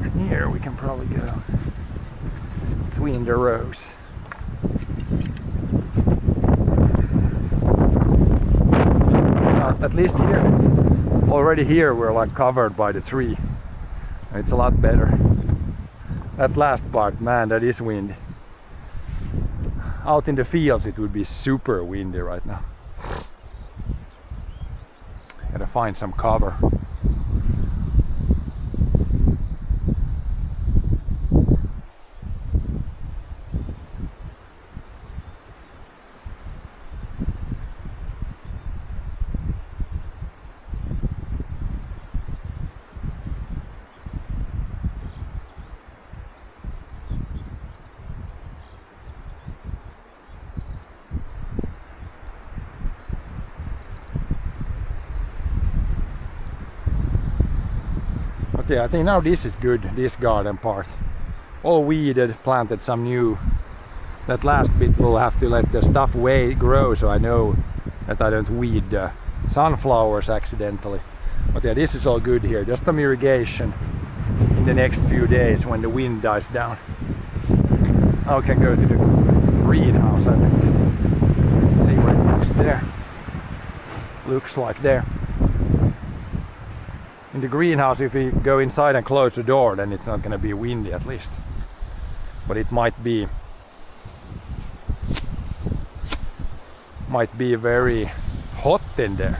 And here we can probably go between the rows. At least here, it's already here we're like covered by the tree. It's a lot better. That last part, man, that is windy. out in the fields it would be super windy right now. Gotta find some cover. Yeah, I think now this is good, this garden part. All weeded, planted some new. That last bit will have to let the stuff grow so I know that I don't weed sunflowers accidentally. But yeah, this is all good here. Just some irrigation in the next few days when the wind dies down. Now we can go to the greenhouse, I think. See what it looks there. Looks like there. In the greenhouse, if we go inside and close the door, then it's not going to be windy at least. But it might be very hot in there.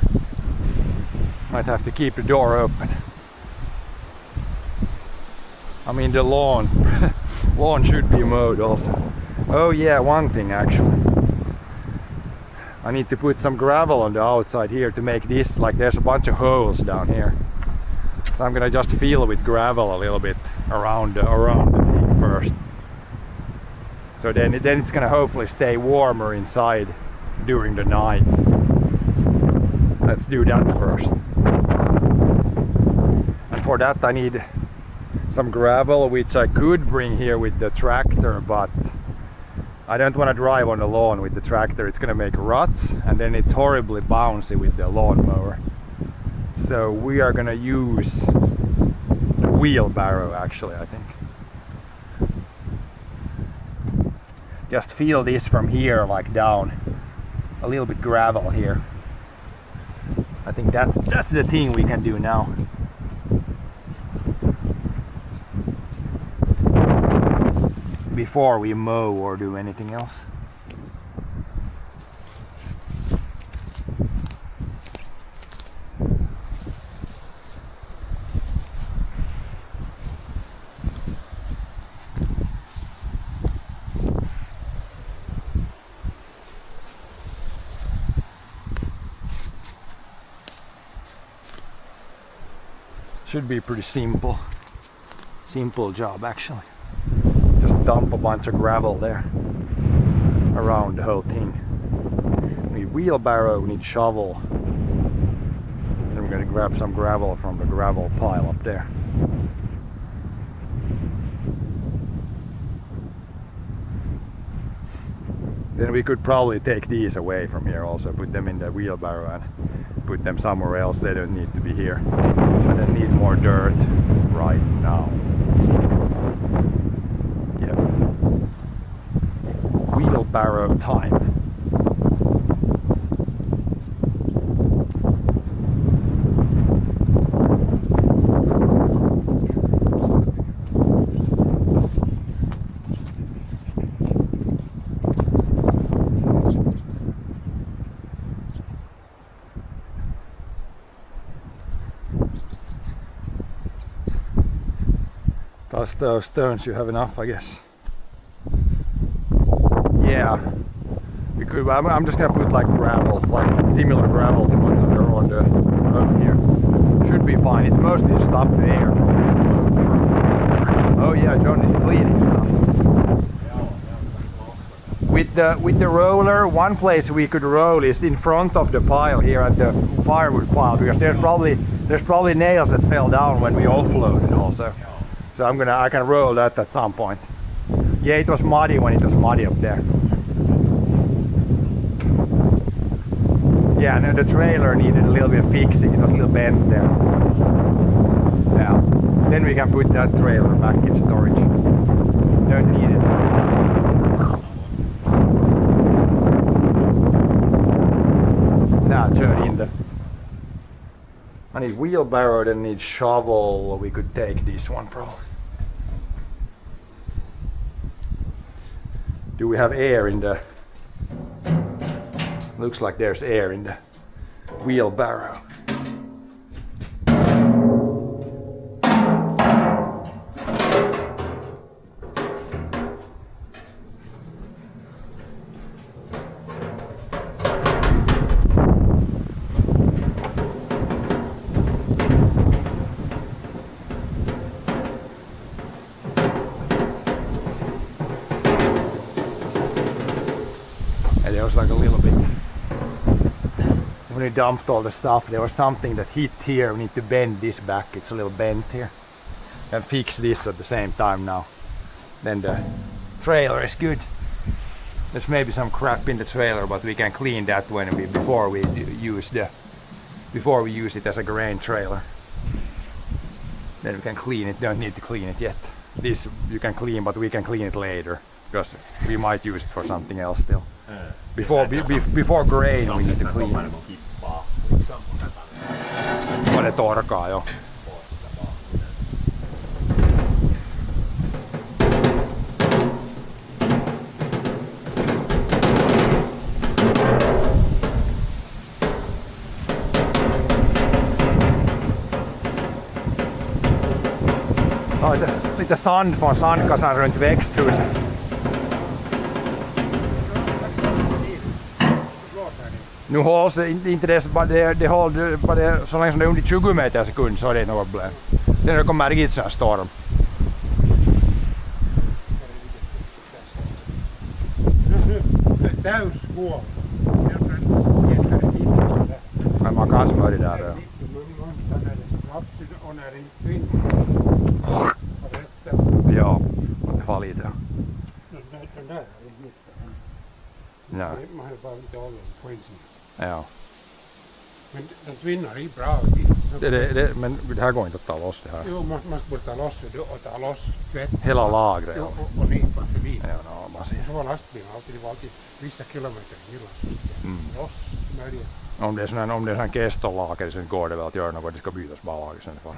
Might have to keep the door open. I mean the lawn should be mowed also. Oh yeah, one thing actually. I need to put some gravel on the outside here to make this, like there's a bunch of holes down here. So I'm gonna just fill with gravel a little bit around the thing first. So then it's gonna hopefully stay warmer inside during the night. Let's do that first. And for that I need some gravel, which I could bring here with the tractor, but I don't want to drive on the lawn with the tractor. It's gonna make ruts and then it's horribly bouncy with the lawnmower. So we are gonna use the wheelbarrow actually, I think. Just feel this from here like down. A little bit gravel here. I think that's the thing we can do now. Before we mow or do anything else. Should be pretty simple job actually. Just dump a bunch of gravel there around the whole thing. We need wheelbarrow, we need shovel. Then we're gonna grab some gravel from the gravel pile up there. Then we could probably take these away from here also, put them in the wheelbarrow and put them somewhere else. They don't need to be here. I don't need more dirt right now. Yeah. Wheelbarrow time. Plus those stones you have enough, I guess. Yeah, we could. I'm just gonna put like gravel, like similar gravel to what's on the road here. Should be fine. It's mostly just up the air. Oh yeah, John is cleaning stuff. With the roller, one place we could roll is in front of the pile here at the firewood pile, because there's probably nails that fell down when we offloaded also. So I can roll that at some point. Yeah, it was muddy when it was muddy up there. Yeah, no, the trailer needed a little bit of fixing. It was a little bent there. Yeah. Then we can put that trailer back in storage. Don't need it. Now turn in the. I need wheelbarrow, then I need shovel. We could take this one probably. Do we have air in the Looks like there's air in the wheelbarrow. And there was like a little bit, when we dumped all the stuff, there was something that hit here. We need to bend this back, it's a little bent here. And fix this at the same time now. Then the trailer is good. There's maybe some crap in the trailer, but we can clean that before we use it as a grain trailer. Then we can clean it, don't need to clean it yet. This you can clean, but we can clean it later, because we might use it for something else still. Before grain we need to clean. Vaan ne torkaa jo. Lite sand från sandkassan runt växthuset. Nu hålls det inte det, det håller bara så länge som det är under 20 meter i sekund, så är det något problem. När det kommer riktigt sån här storm. Täyskuo. Men man kan smörja där. Ja. Ja, det var lite. Ja. Ja. Men den tvinnar i bra. Men det här går inte att ta loss det här. Jo, man borde ta loss det och ta loss tvätt. Hela lagret. Ja. Och nypa sig vid. Ja, no, man ser. Så var lastbilen alltid, det var alltid vissa kilometer hyllan. Loss, smörja. Om det är sån kestolager så går det väl att göra något, det ska bytas bara lager sen för.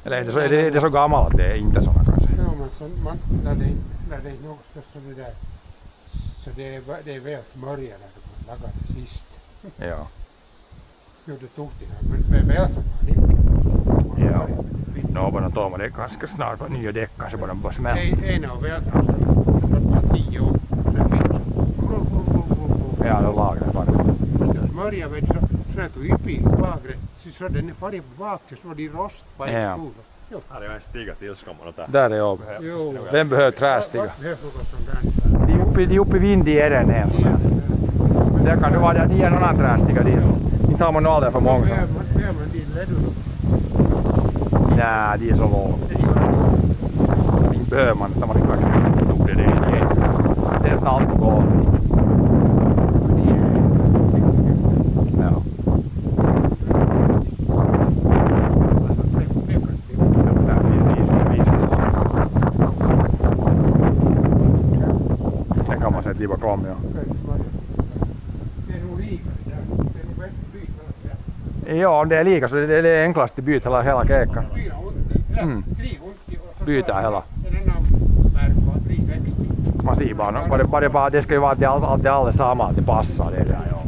Eller är det så gammalt att det är inte såna kanske? Ja, men så när det är något så det där. Så det är väl smörja när du lagar det sist. Ja. Jo, det tog det här, men väl som var det. Ja. No, bara tuomaan det ganska snart nya däck kanske bara de smäller. Ei ne on väl som så 10 år. Sen finns det. Ja, det lagret bara. Fast jos smörja vet så är du ypi lagret. Siis så den är färdig på bak så var det rost på Ja. Här är en stiga till Skammarna där. Där är jobb. Jo. Vem behöver trästiga? Det är frågan som där. De uppe vid i eden här. Där kan du vara där, de är någon annan trästiga dit. Inte har man nog aldrig för många. Behöver din ledun. Nej, de är så låga. Inte behöver man nästan, man är kvar stod det inte. Det är snart på golvet. Ja. Den kan man sätta i bakom, ja. Det är nog lika det där. Det är nog bäst att byta. Ja, om det är lika så det är enklast att byta hela kekan. 4 hunti. 3 hunti. Byta hela. Den är märkbar 360. Man ser bara, det ska ju vara att det är alldeles samma, att det passar det där. Ja.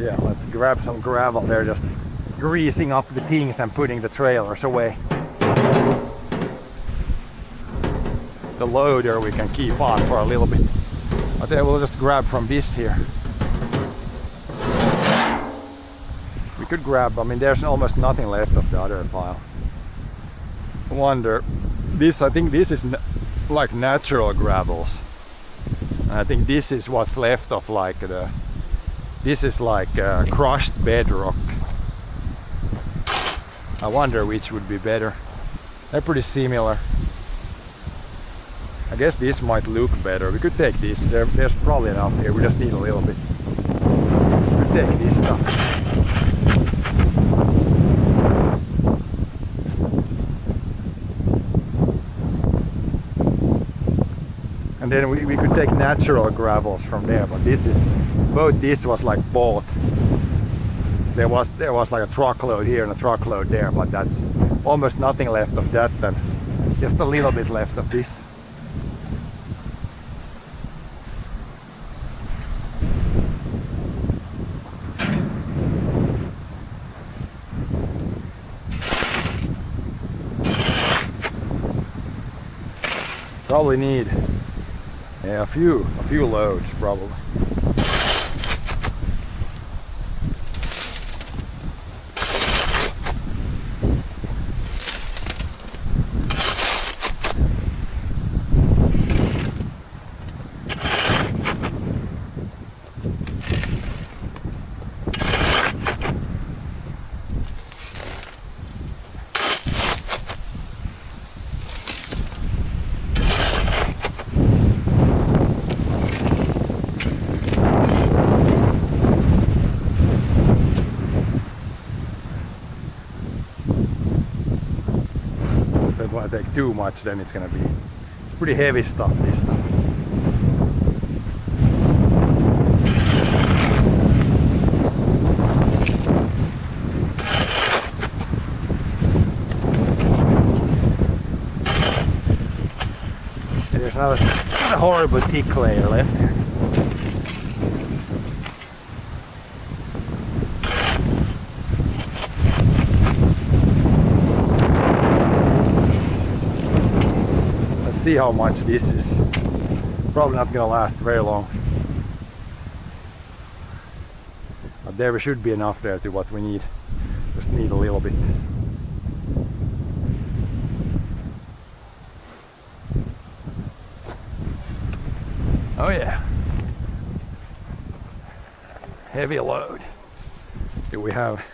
Yeah, let's grab some gravel there, just greasing up the things and putting the trailers away. The loader we can keep on for a little bit. But then we'll just grab from this here. We could grab, I mean there's almost nothing left of the other pile. I wonder, I think this is like natural gravels. And I think this is what's left of like this is like crushed bedrock. I wonder which would be better. They're pretty similar. I guess this might look better. We could take this. There's probably enough here. We just need a little bit. We could take this stuff. And then we could take natural gravels from there, but both this was like bought. There was like a truckload here and a truckload there, but that's almost nothing left of that, and just a little bit left of this. Probably need a few loads probably. If I take too much, then it's gonna be pretty heavy stuff, this stuff. There's another horrible thick layer left here. See how much this is. Probably not gonna last very long. But there should be enough there to what we need. Just need a little bit. Oh yeah. Heavy load. Do we have?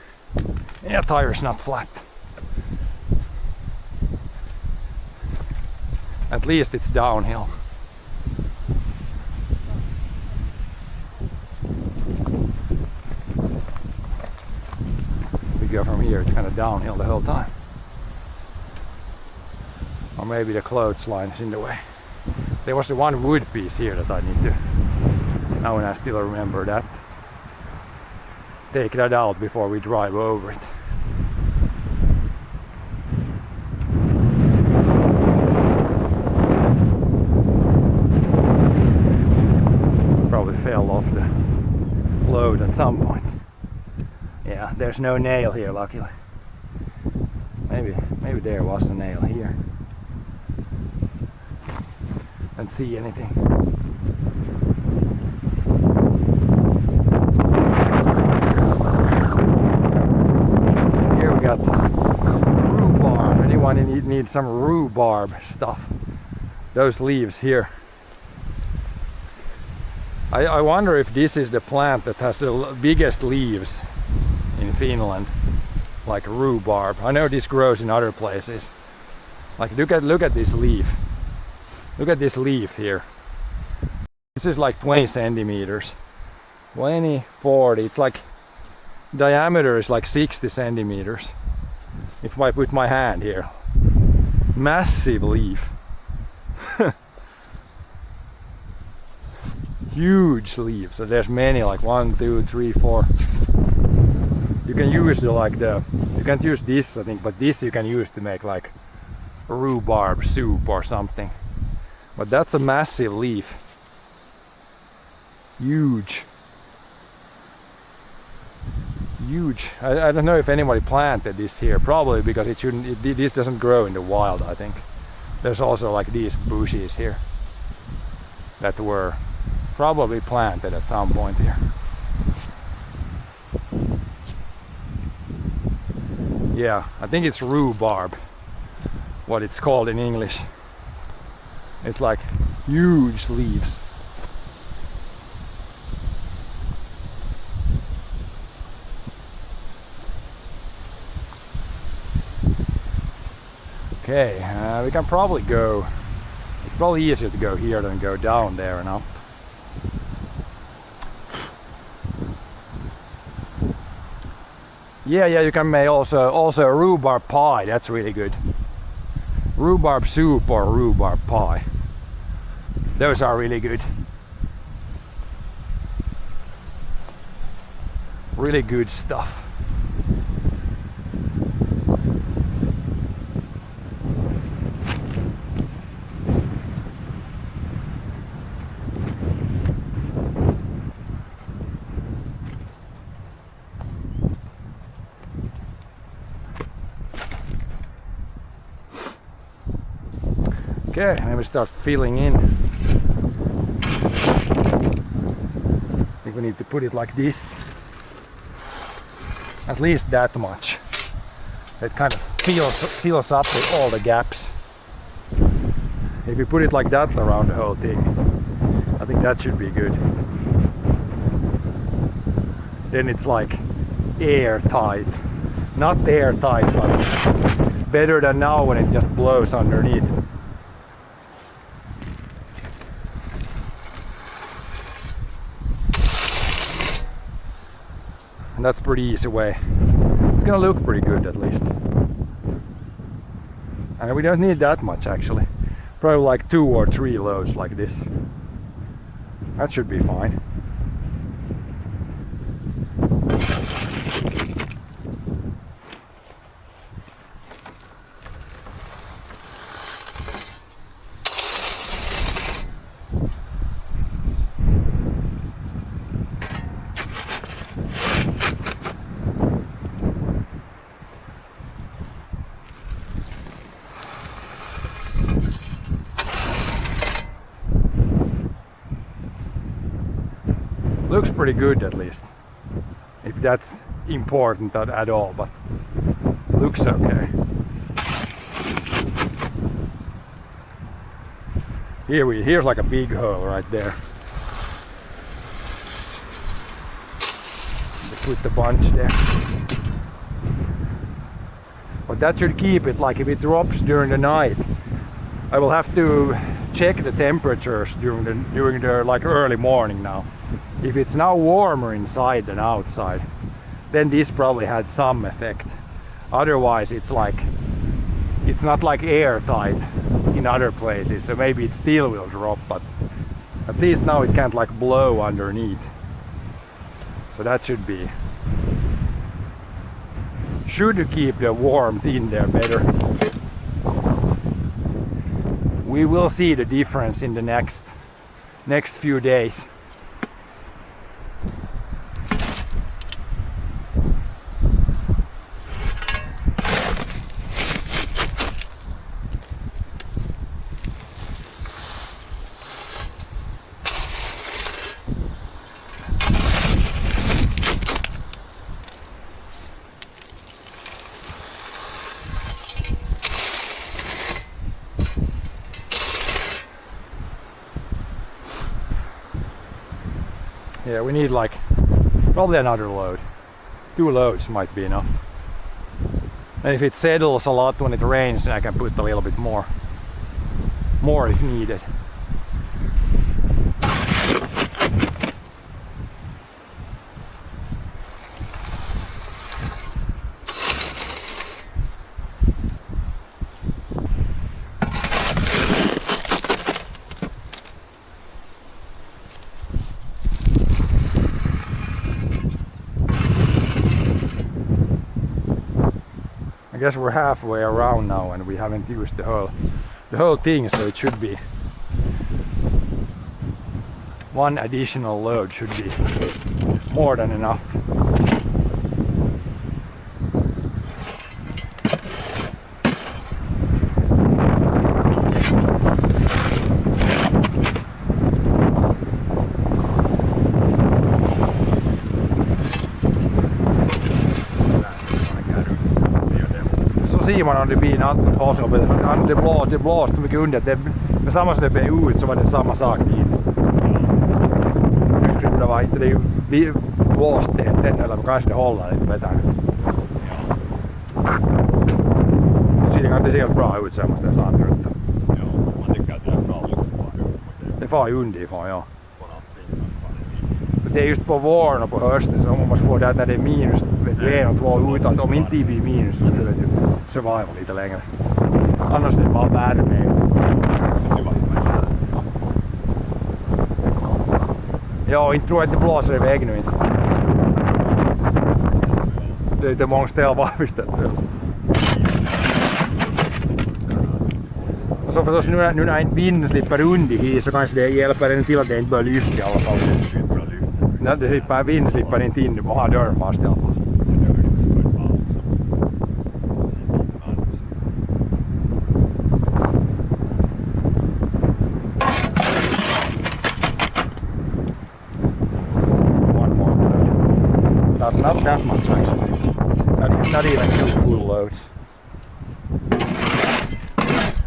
Yeah, tire's not flat. At least it's downhill. If we go from here, it's kind of downhill the whole time. Or maybe the clothesline is in the way. There was the one wood piece here that I need to, now when I still remember that, take that out before we drive over it. Fell off the load at some point. Yeah, there's no nail here, luckily. Maybe there was a nail here. Don't see anything. And here we got rhubarb. Anyone need some rhubarb stuff? Those leaves here. I wonder if this is the plant that has the biggest leaves in Finland, like rhubarb. I know this grows in other places. Like look at this leaf. Look at this leaf here. This is like 20 centimeters. 20, 40. It's like diameter is like 60 centimeters. If I put my hand here. Massive leaf. Huge leaves. So there's many, like 1, 2, 3, 4. You can use you can't use this, I think, but this you can use to make like rhubarb soup or something. But that's a massive leaf. Huge. Huge. I don't know if anybody planted this here. Probably because this doesn't grow in the wild, I think. There's also like these bushes here that were probably planted at some point here. Yeah, I think it's rhubarb, what it's called in English. It's like huge leaves. Okay, we can probably go. It's probably easier to go here than go down there and up. Yeah, you can make also a rhubarb pie. That's really good. Rhubarb soup or rhubarb pie. Those are really good. Really good stuff. Okay, and we start filling in. I think we need to put it like this. At least that much. It kind of fills up with all the gaps. If you put it like that around the whole thing, I think that should be good. Then it's like airtight. Not airtight, but better than now when it just blows underneath. And that's pretty easy way. It's gonna look pretty good at least. And we don't need that much actually. Probably like 2 or 3 loads like this. That should be fine. Looks pretty good at least, if that's important at all, but looks okay. Here's like a big hole right there. Put the bunch there. But that should keep it, like if it drops during the night, I will have to check the temperatures during the like early morning now. If it's now warmer inside than outside, then this probably had some effect. Otherwise it's not like airtight in other places, so maybe it still will drop, but at least now it can't like blow underneath. So that should keep the warmth in there better. We will see the difference in the next few days. Yeah, we need like probably another load. 2 loads might be enough. And if it settles a lot when it rains, then I can put a little bit more if needed. I guess we're halfway around now and we haven't used the whole thing, so it should be 1 additional load should be more than enough. Simon hade bilen avsloppet, det blåste mycket under, med samma som det blev ut så var det samma sak dit. Nu skulle det vara inte det blåst det eller kanske det håller lite bättre. Det ser helt bra ut så måste jag säga. Ja, man tycker att det är bra liksom. Det far ju underifrån, ja. Det är just på våren och på hösten, så om man får det när det är minus 1 och 2 utan, om inte det blir minus så skulle det surviva lite längre. Annars är det bara värme. Ja, inte tror jag att det blåser iväg nu inte. Det är lite många ställen varviställt. Och så förstås nu när inte vinden slipper under hit så kanske det hjälper en till att det inte börjar lyfta i alla fall. När det slipper, vind slipper inte in, du måste ha dörren fast i alla fall. Not that much actually. Not even 2 full loads.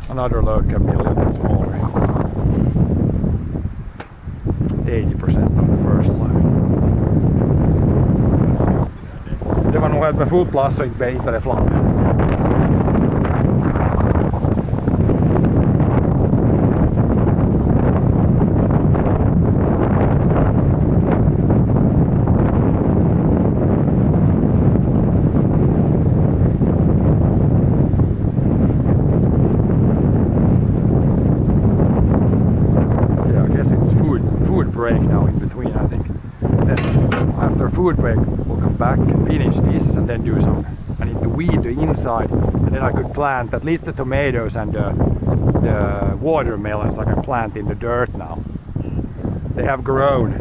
Another load can be a little bit smaller. 80% on the first load. Det var nog helt med fullt last så inte det flammade. Break now in between, I think. Then after food break we'll come back, finish this and then do some. I need to weed the inside and then I could plant at least the tomatoes and the watermelons I can plant in the dirt now. They have grown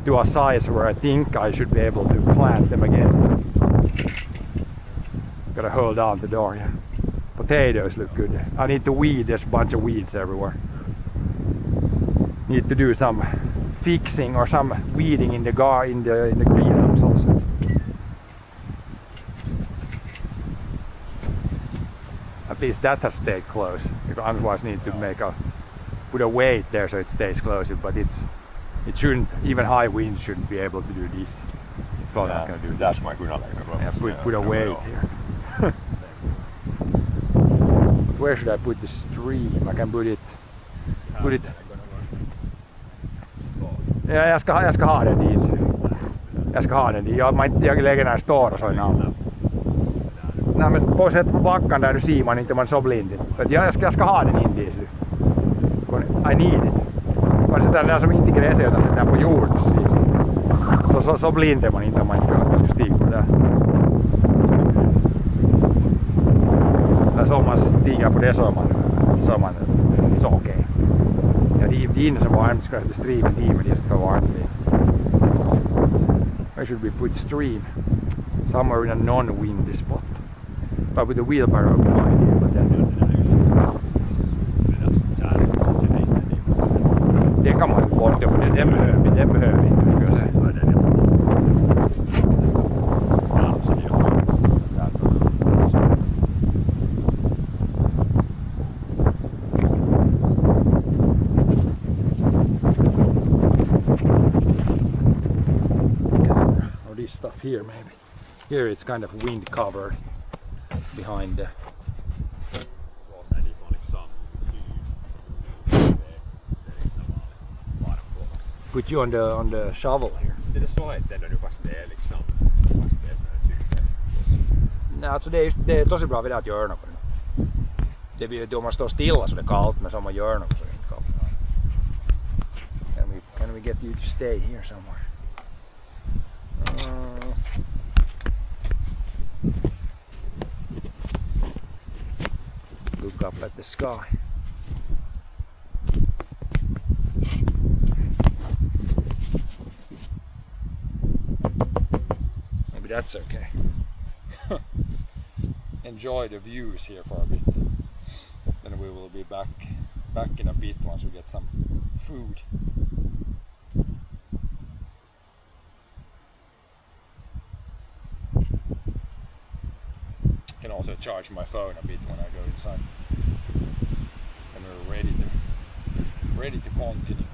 to a size where I think I should be able to plant them again. Gotta hold on the door, yeah. Potatoes look good. I need to weed, there's a bunch of weeds everywhere. Need to do some fixing or some weeding in the greenhouse also. At least that has stayed close. Otherwise need to put a weight there so it stays close. But it shouldn't, even high winds shouldn't be able to do this. It's probably not going to do That's this. my kunnanläggning. Yeah, put a weight here. Where should I put the stream? I can put it. Ja, jag ska ha den dit. Jag ska ha den dit. Jag lägger den här stora så innan. Nej men på sätt på backen där du ser man inte man så blind. Jag ska ha den in dit. I need it. Man sätter den där som inte gräser utan sätter den på jorden så blind är man inte om man inte ska stiga på det. Så om man stiger på det så är man så okej. Det är inne så varmt ska det streamen i men det ska vara varmt. Where should we put stream? Somewhere in a non-windy spot. But with the wheelbarrow behind here. But then det kan man sätta bort, för den behöver vi inte ska jag säga. Stuff here maybe. Here it's kind of wind covered behind the put you on the shovel here. Det är så att det nu fast det är liksom fast det är sån här cykeltest. Nej, alltså det är tosi bra vid att göra något. Det blir ju om man står stilla så det är kallt men om man gör något så är det inte kallt. Can we get you to stay here somewhere? Look up at the sky. Maybe that's okay. Enjoy the views here for a bit. Then we will be back in a bit once we get some food. Can also charge my phone a bit when I go inside. And we're ready to continue.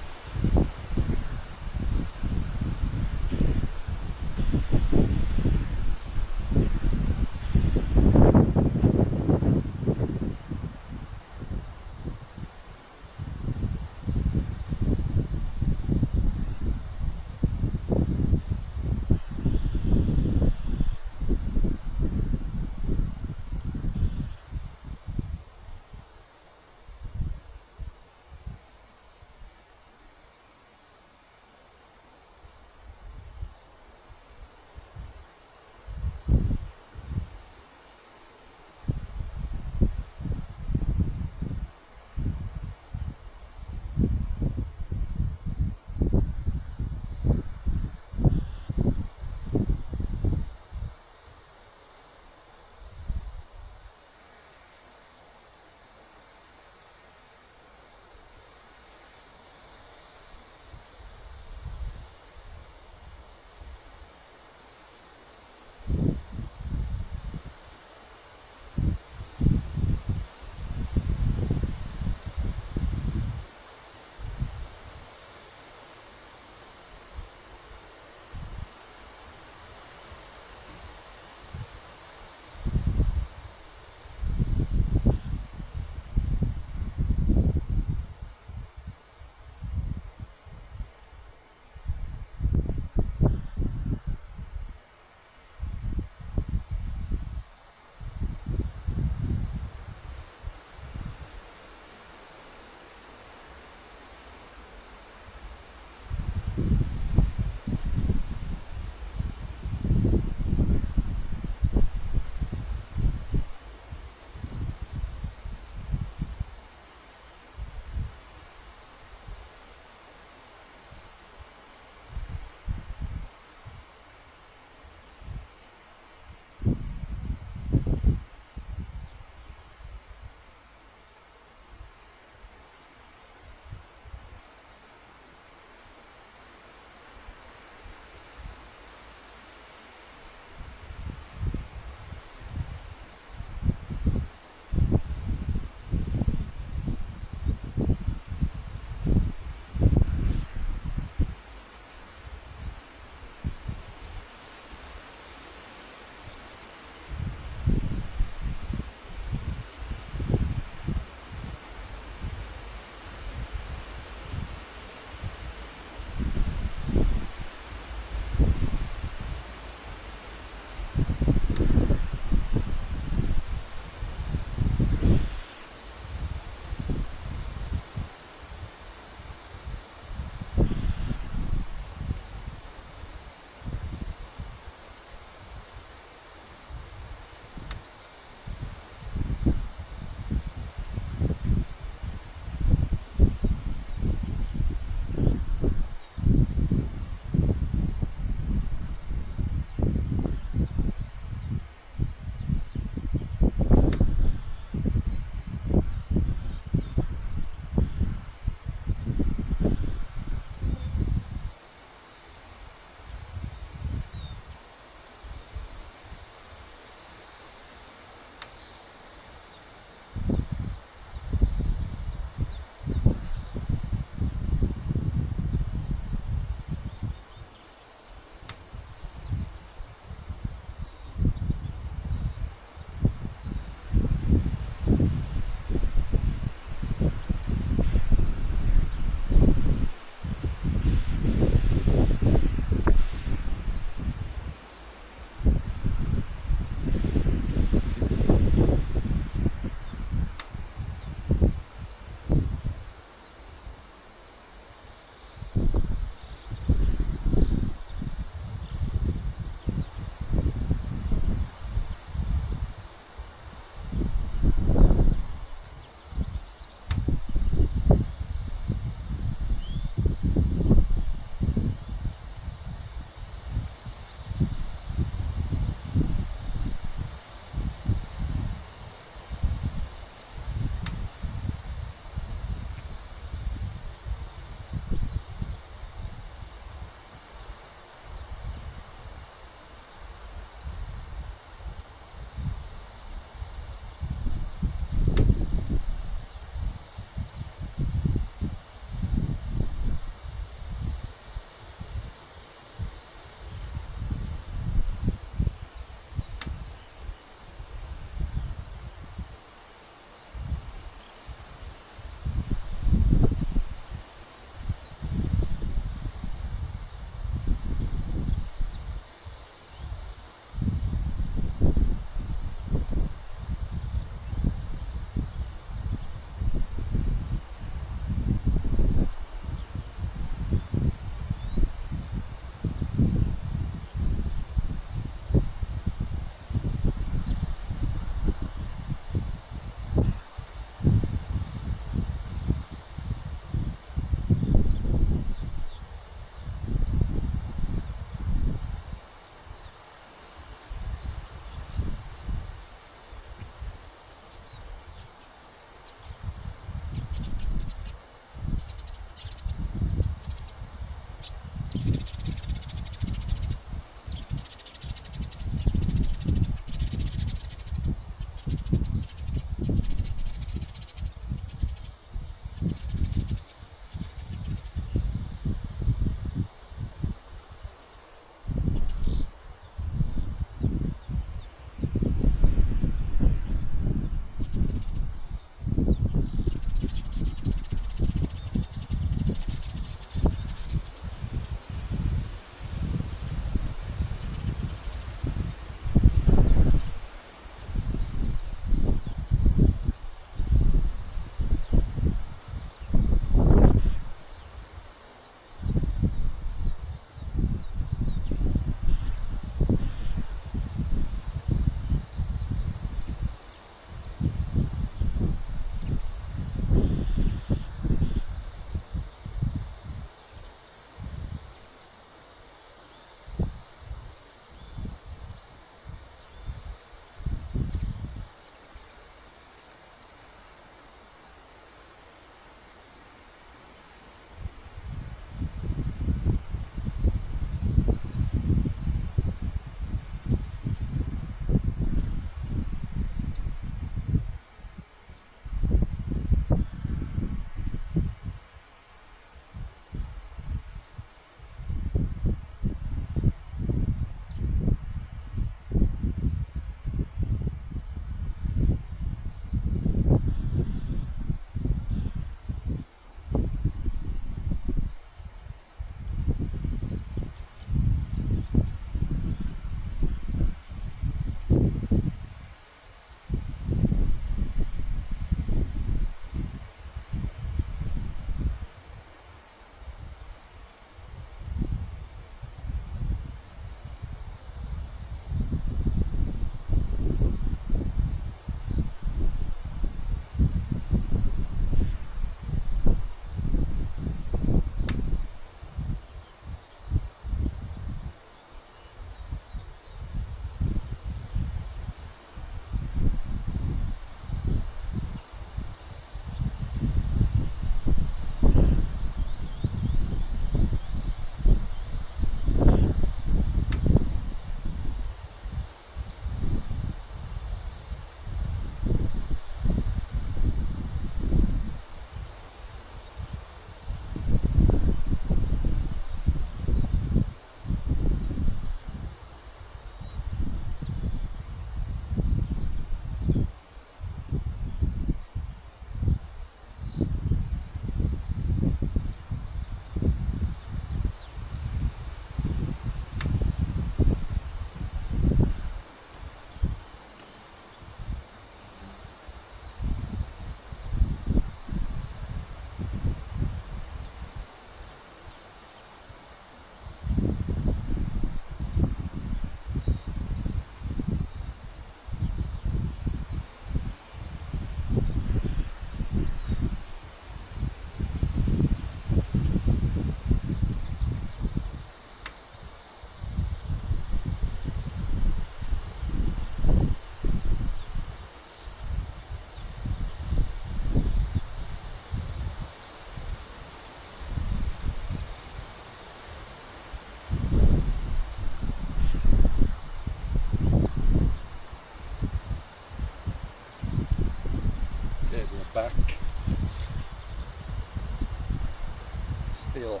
still.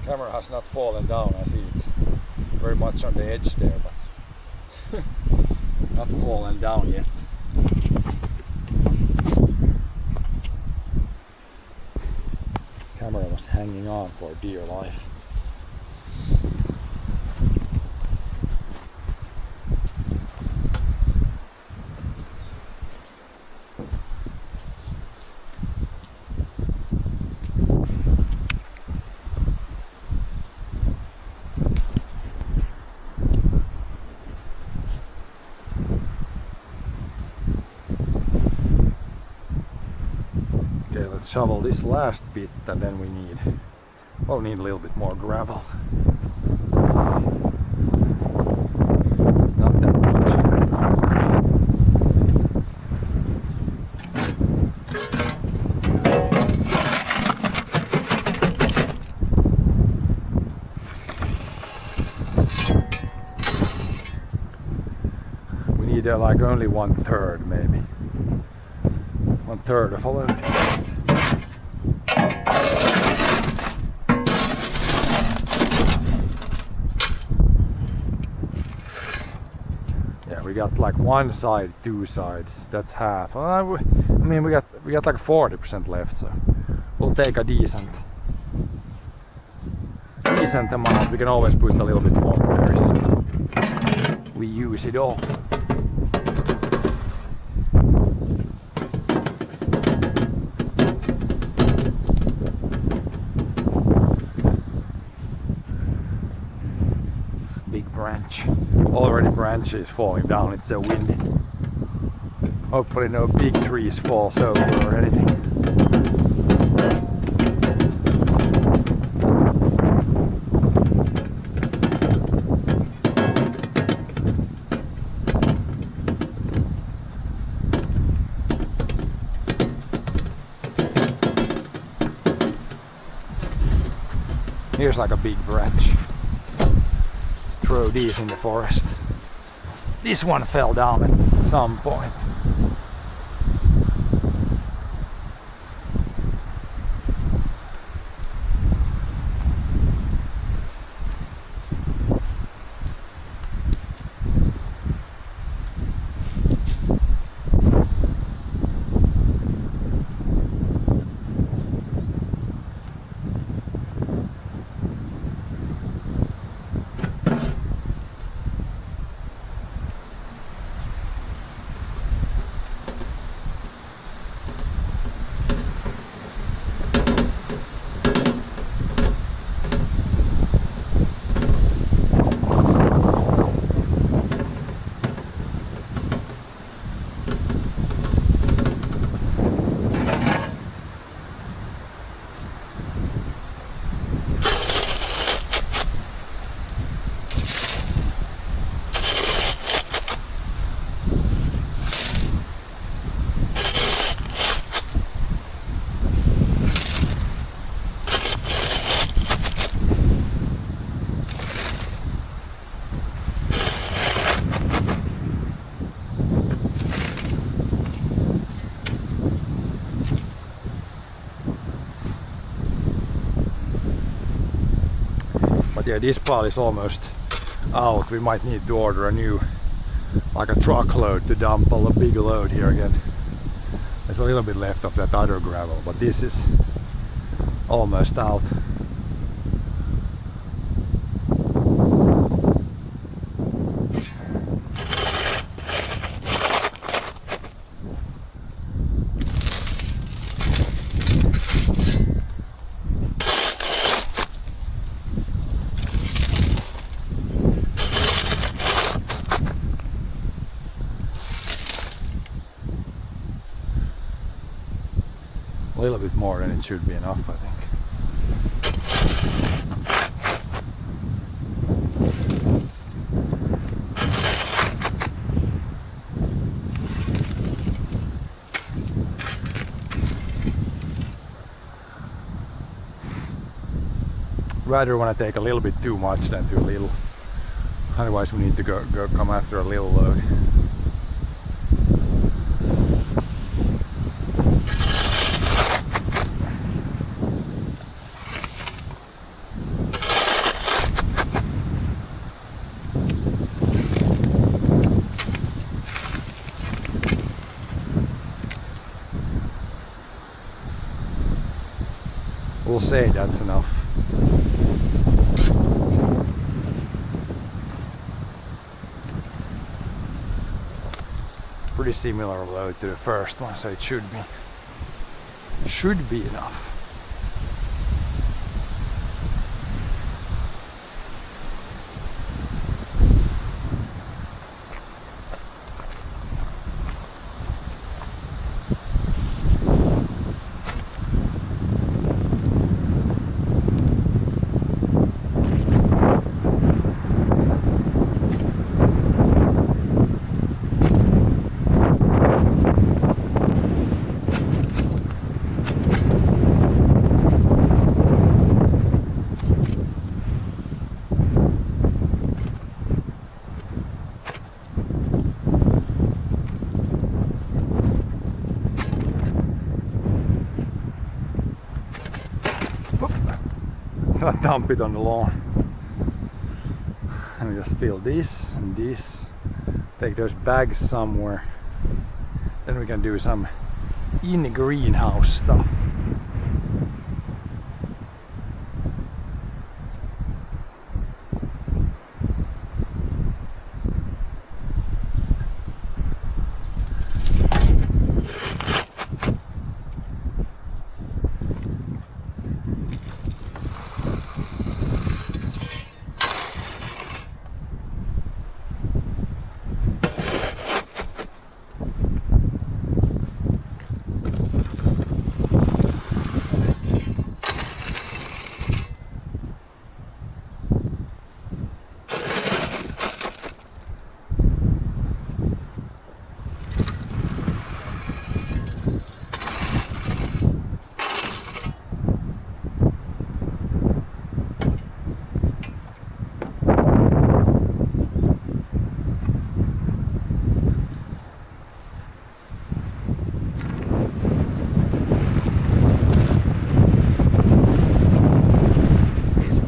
Camera has not fallen down. I see it's very much on the edge there, but not fallen down yet. Camera was hanging on for dear life. Okay, let's shovel this last bit and then we need a little bit more gravel. Not that much. We need like only 1/3 maybe. 1/3 of a load. We got like one side, two sides. That's half. I mean, we got like 40% left, so we'll take a decent amount. We can always put a little bit more there, so we use it all. Branch. Already branches falling down, it's so windy. Hopefully no big trees falls over or anything. Here's like a big branch. Throw these in the forest. This one fell down at some point. Yeah, this pile is almost out. We might need to order a new, like a truckload to dump a big load here again. There's a little bit left of that other gravel, but this is almost out. A little bit more and it should be enough, I think. Rather want to take a little bit too much than too little. Otherwise we need to go come after a little load. will say that's enough. Pretty similar load to the first one, so it should be enough. So I dump it on the lawn. And we just fill this and this. Take those bags somewhere. Then we can do some in greenhouse stuff.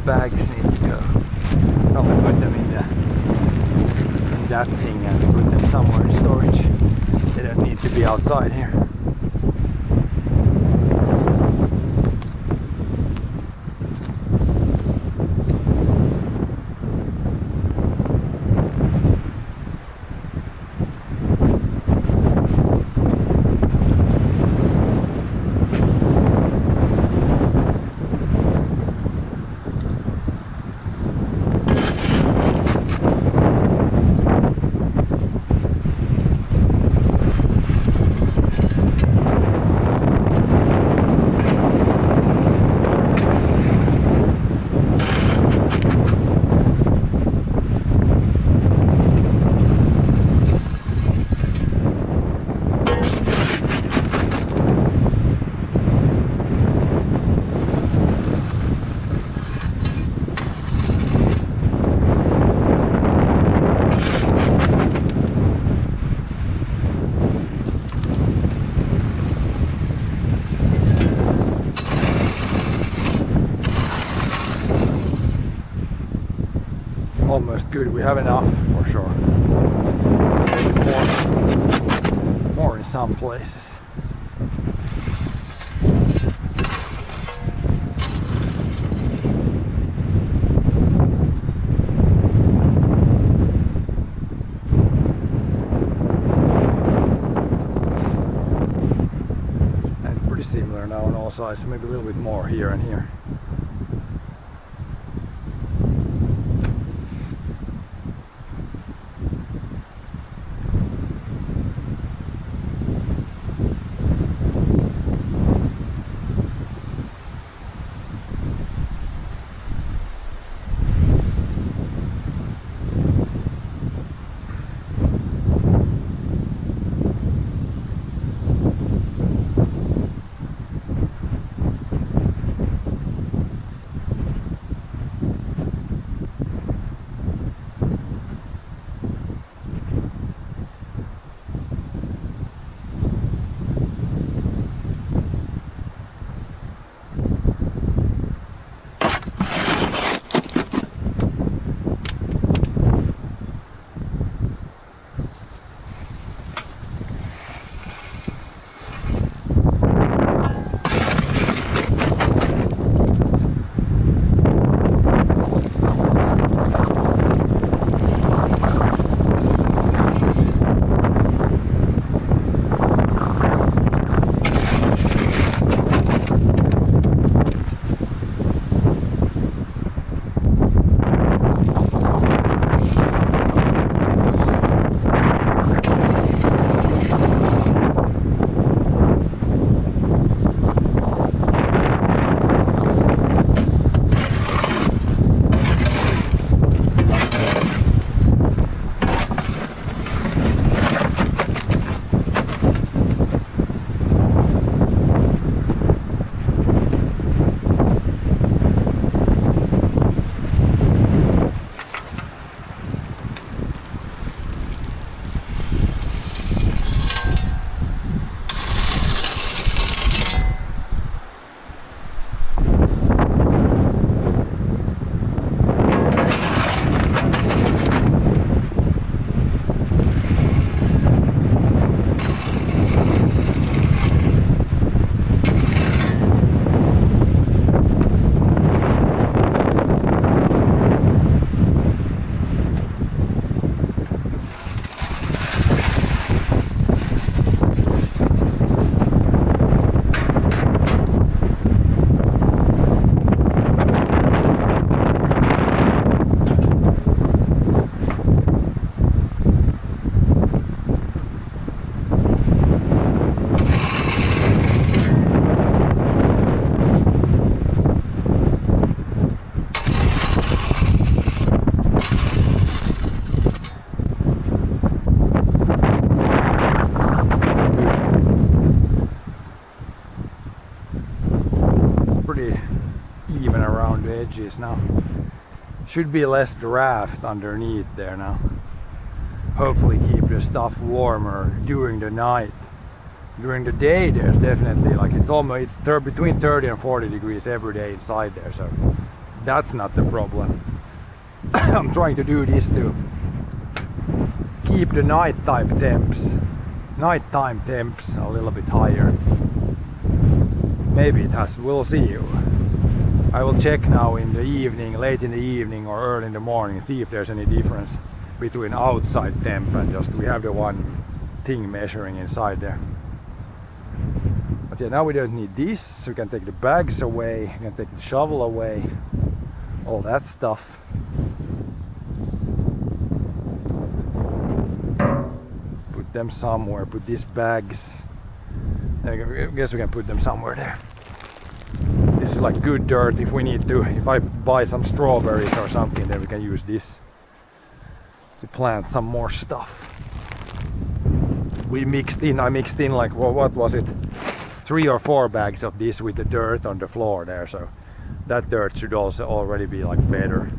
Bags need to go. Probably put them in that thing and put them somewhere in storage. They don't need to be outside here. Almost good, we have enough for sure. More in some places. And it's pretty similar now on all sides, maybe a little bit more here and here. the edges now. Should be less draft underneath there now. Hopefully keep the stuff warmer during the night. During the day there's definitely like it's between 30 and 40 degrees every day inside there, so that's not the problem. I'm trying to do this to keep the nighttime temps a little bit higher. Maybe it has, we'll see. I will check now in the evening, late in the evening or early in the morning, see if there's any difference between outside temp and just we have the one thing measuring inside there. But yeah, now we don't need this, so we can take the bags away, we can take the shovel away, all that stuff. Put them somewhere, put these bags, I guess we can put them somewhere there. This is like good dirt if we need to, if I buy some strawberries or something, then we can use this to plant some more stuff. I mixed in like, well, what was it, 3 or 4 bags of this with the dirt on the floor there, so that dirt should also already be like better.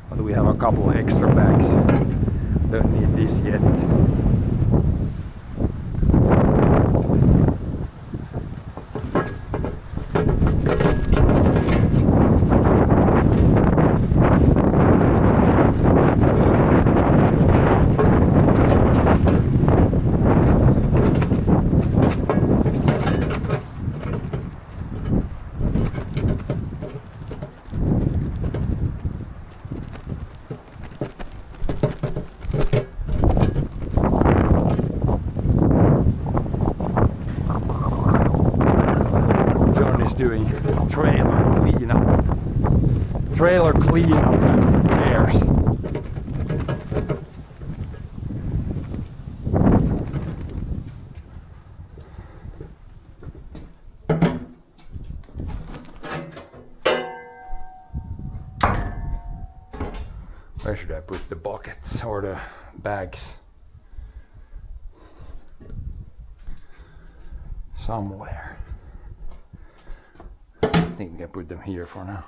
But we have a couple of extra bags, don't need this yet. Doing trailer cleanup repairs. Where should I put the buckets or the bags? Somewhere. I think we can put them here for now.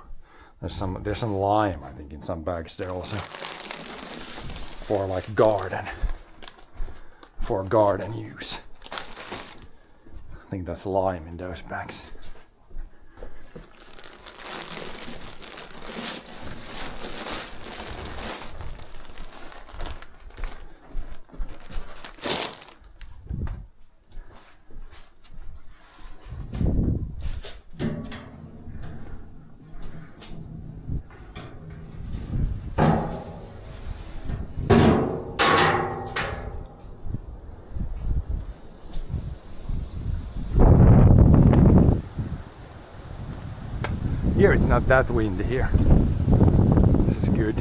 There's some lime, I think, in some bags there also. For like garden use. I think that's lime in those bags. Here it's not that windy here. This is good.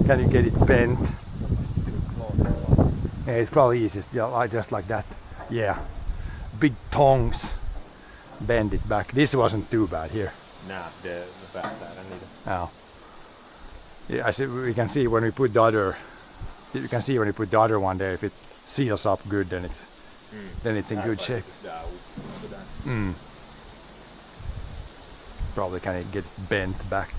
Can you get it bent? Yeah, it's probably easiest just like that. Yeah. Big tongs bend it back. This wasn't too bad here. Nah, the back side I need it. Oh. Yeah, I see, we can see when we put the other. You can see when you put the other one there, if it seals up good, then it's in good shape. Probably can get bent back.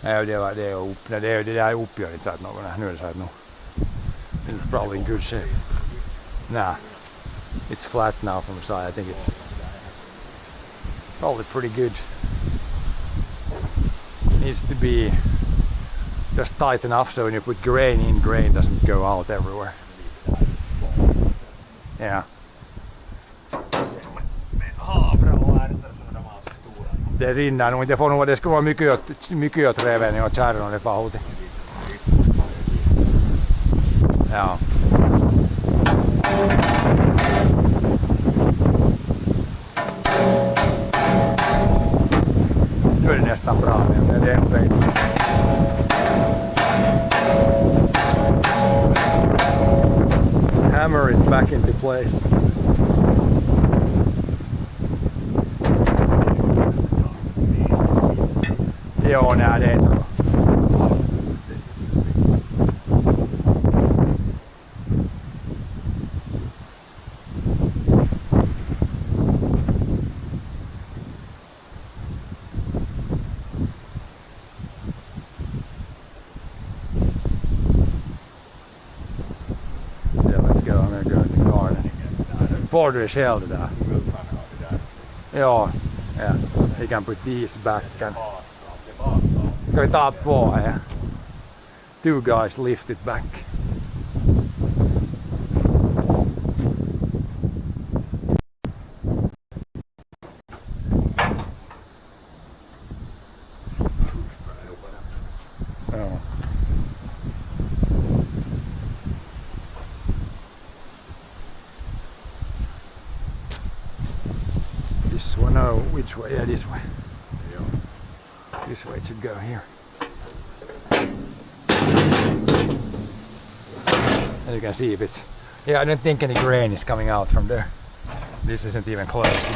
Ja, det är upp. Det där är uppgöret så att någon nu är det så att nu. It's probably in good shape. Nah, it's flat now from the side. I think it's probably pretty good. Needs to be just tight enough so when you put grain in, grain doesn't go out everywhere. Yeah. Det rinner nog inte, får nog det skulle vara mycket trevligt och kärran det pahuti. Ja. Nu är det nästan bra, men det är en fej. Hammer it back into place. Joo, nää det. får du det själv det där. Gulkan har det där. Ja, ja. Vi kan put these back and Det är basstav. ska vi ta på ja. 2 guys lift it back. Ja. This one, no, which way? Yeah, this way. This way it should go here. And you can see if it's... Yeah, I don't think any grain is coming out from there. This isn't even close.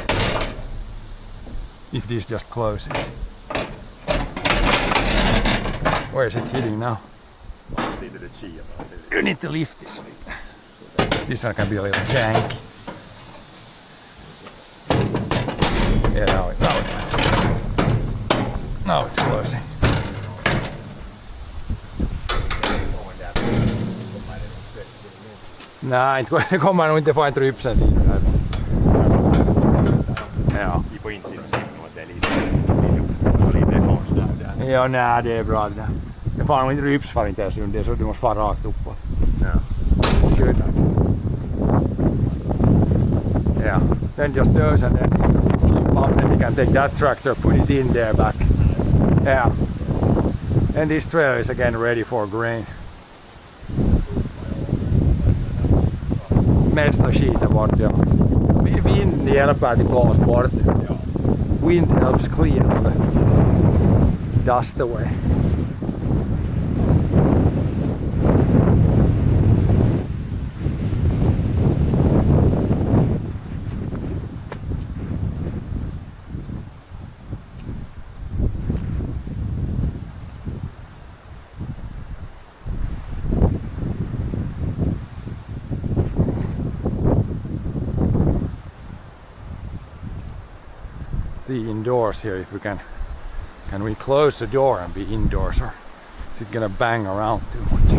If this just closes. Where is it hitting now? Lite det kia. You need to lift this a bit. This one can be a little janky. Yeah, now it's closing. Nej, det kommer nog inte få en trypsen sidan. Ja. På insidan ser man att det är lite konst där. Ja, nej, det är bra det där. Det får nog inte ryps för inte ens under, så du måste fara rakt uppåt. Ja. It's good. Yeah, then just those and then up and you can take that tractor, put it in there back. Yeah. And this trail is again ready for grain. Mesta skiter bort, ja. Vind hjälper till blås bort. Wind helps clean all the dust away. See indoors here if we can we close the door and be indoors, or is it gonna bang around too much?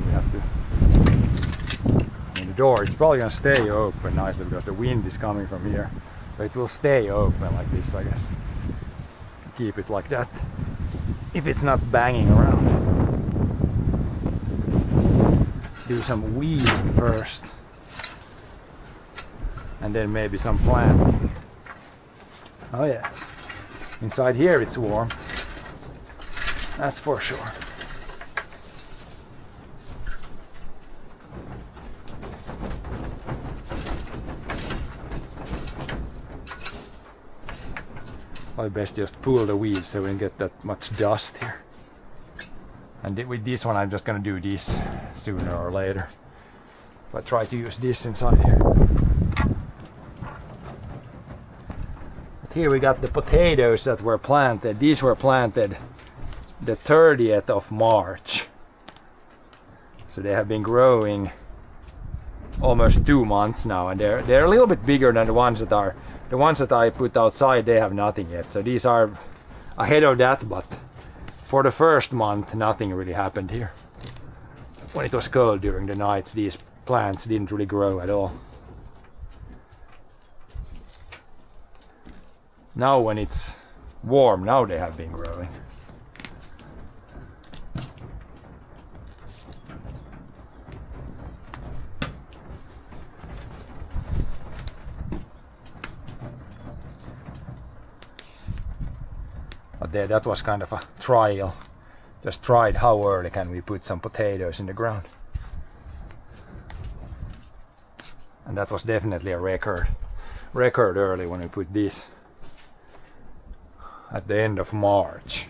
We have to, I mean, the door, it's probably gonna stay open nicely because the wind is coming from here, so it will stay open like this, I guess. Keep it like that if it's not banging around. Do some weeding first. And then maybe some planting. Oh yeah, inside here it's warm, that's for sure. Probably best just pull the weeds so we don't get that much dust here. And with this one I'm just gonna do this sooner or later, but try to use this inside here. Here we got the potatoes that were planted. These were planted the 30th of March. So they have been growing almost 2 months now, and they're a little bit bigger than the ones that I put outside. They have nothing yet. So these are ahead of that, but for the first month nothing really happened here. When it was cold during the nights, these plants didn't really grow at all. Now when it's warm, now they have been growing. But there, that was kind of a trial. Just tried how early can we put some potatoes in the ground. And that was definitely a record early when we put these at the end of March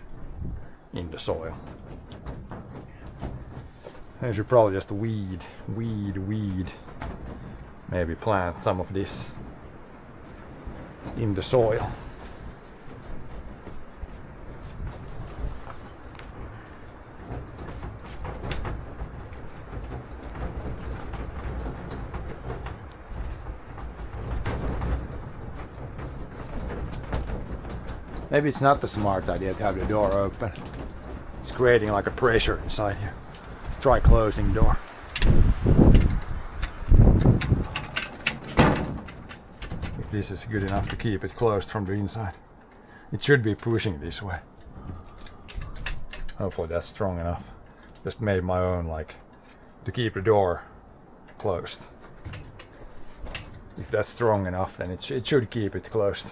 in the soil. I should probably just weed. Maybe plant some of this in the soil. Maybe it's not a smart idea to have the door open. It's creating like a pressure inside here. Let's try closing the door. if this is good enough to keep it closed from the inside. It should be pushing this way. Hopefully that's strong enough. Just made my own, like, to keep the door closed. If that's strong enough, then it should keep it closed.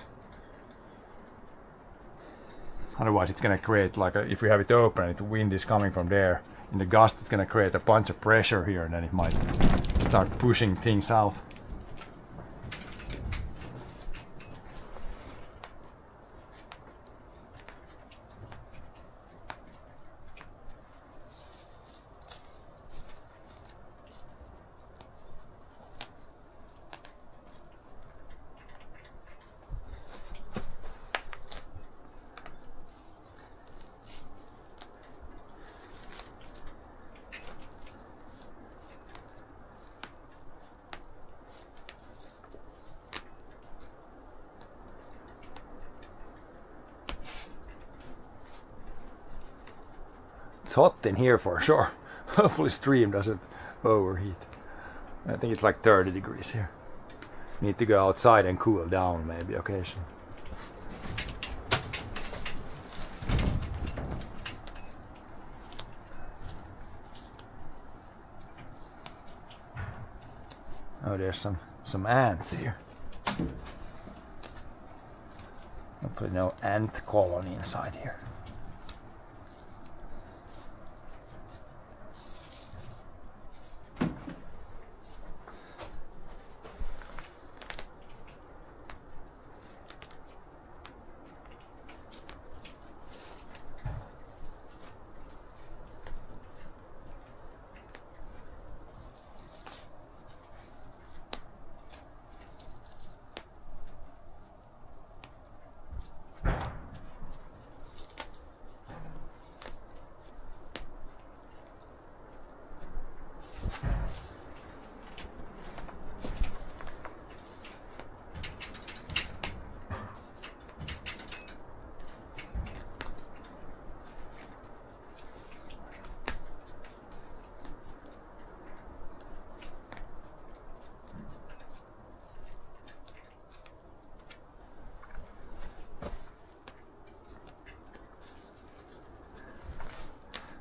Otherwise it's gonna create, like, if we have it open and the wind is coming from there, in the gust it's gonna create a bunch of pressure here, and then it might start pushing things out. It's hot in here for sure. Hopefully stream doesn't overheat. I think it's like 30 degrees here. Need to go outside and cool down maybe occasionally. Oh, there's some ants here. Hopefully no ant colony inside here.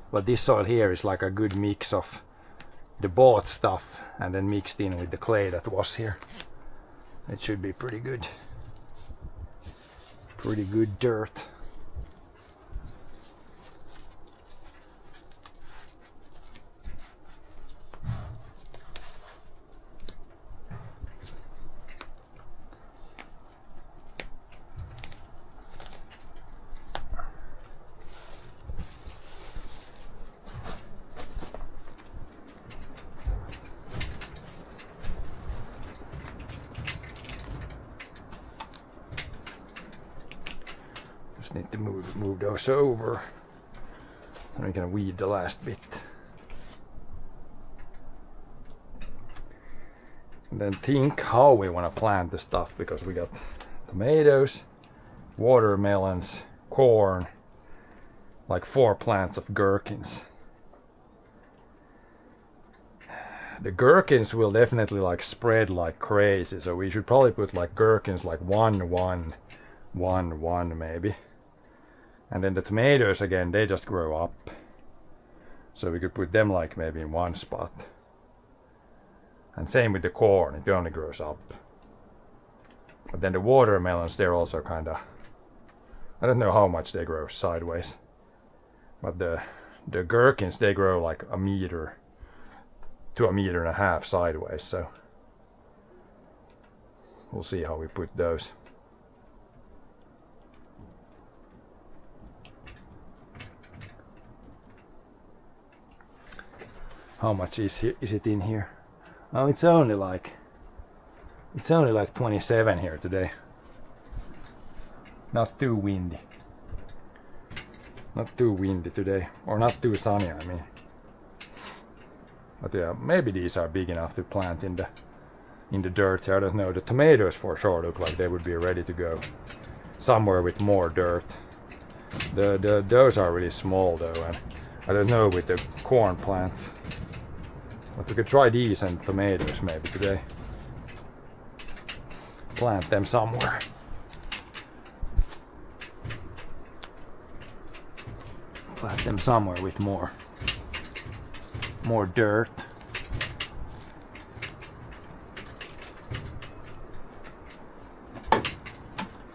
But this soil here is like a good mix of the bought stuff and then mixed in with the clay that was here. It should be pretty good. Pretty good dirt. Just need to move those over, and we can weed the last bit. And then think how we want to plant the stuff, because we got tomatoes, watermelons, corn, like 4 plants of gherkins. The gherkins will definitely like spread like crazy, so we should probably put like gherkins like 1, 1, 1, 1 maybe. And then the tomatoes again, they just grow up. So we could put them like maybe in one spot. And same with the corn, it only grows up. But then the watermelons, they're also kinda, I don't know how much they grow sideways. But the gherkins, they grow like 1 meter to 1.5 meters sideways, so we'll see how we put those. How much is it in here? Oh, it's only like 27 here today. Not too windy. Not too windy today, or not too sunny, I mean. But yeah, maybe these are big enough to plant in the dirt here. I don't know. The tomatoes for sure look like they would be ready to go somewhere with more dirt. Those are really small though, and I don't know with the corn plants. But we could try these and tomatoes maybe today. plant them somewhere. Plant them somewhere with more dirt.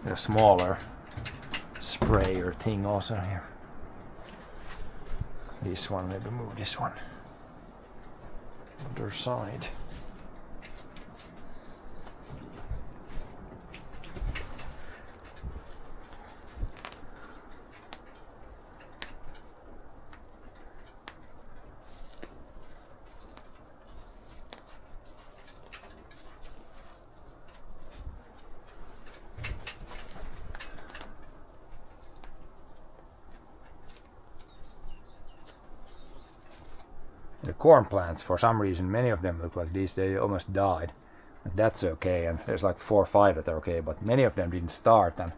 A smaller sprayer thing also here. This one, maybe move this one. Other side. The corn plants, for some reason, many of them look like this. They almost died. But that's okay, and there's like 4 or 5 that are okay, but many of them didn't start. And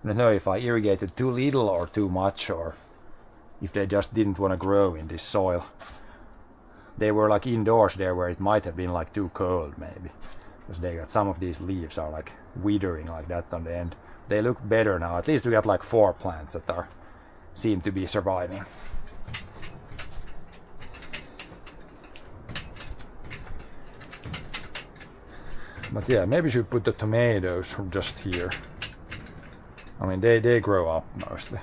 I don't know if I irrigated too little or too much, or if they just didn't want to grow in this soil. They were like indoors there where it might have been like too cold maybe. Because they got some of these leaves are like withering like that on the end. They look better now. At least we got like 4 plants that are seem to be surviving. But yeah, maybe we should put the tomatoes just here. I mean, they grow up mostly.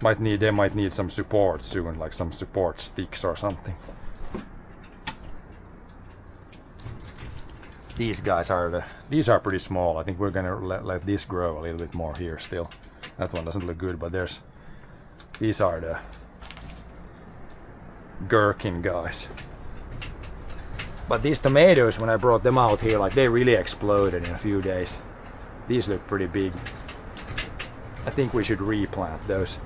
They might need some support soon, like some support sticks or something. These guys these are pretty small. I think we're gonna let this grow a little bit more here still. That one doesn't look good, but these are the gherkin guys. But these tomatoes, when I brought them out here, like they really exploded in a few days. These look pretty big. I think we should replant those.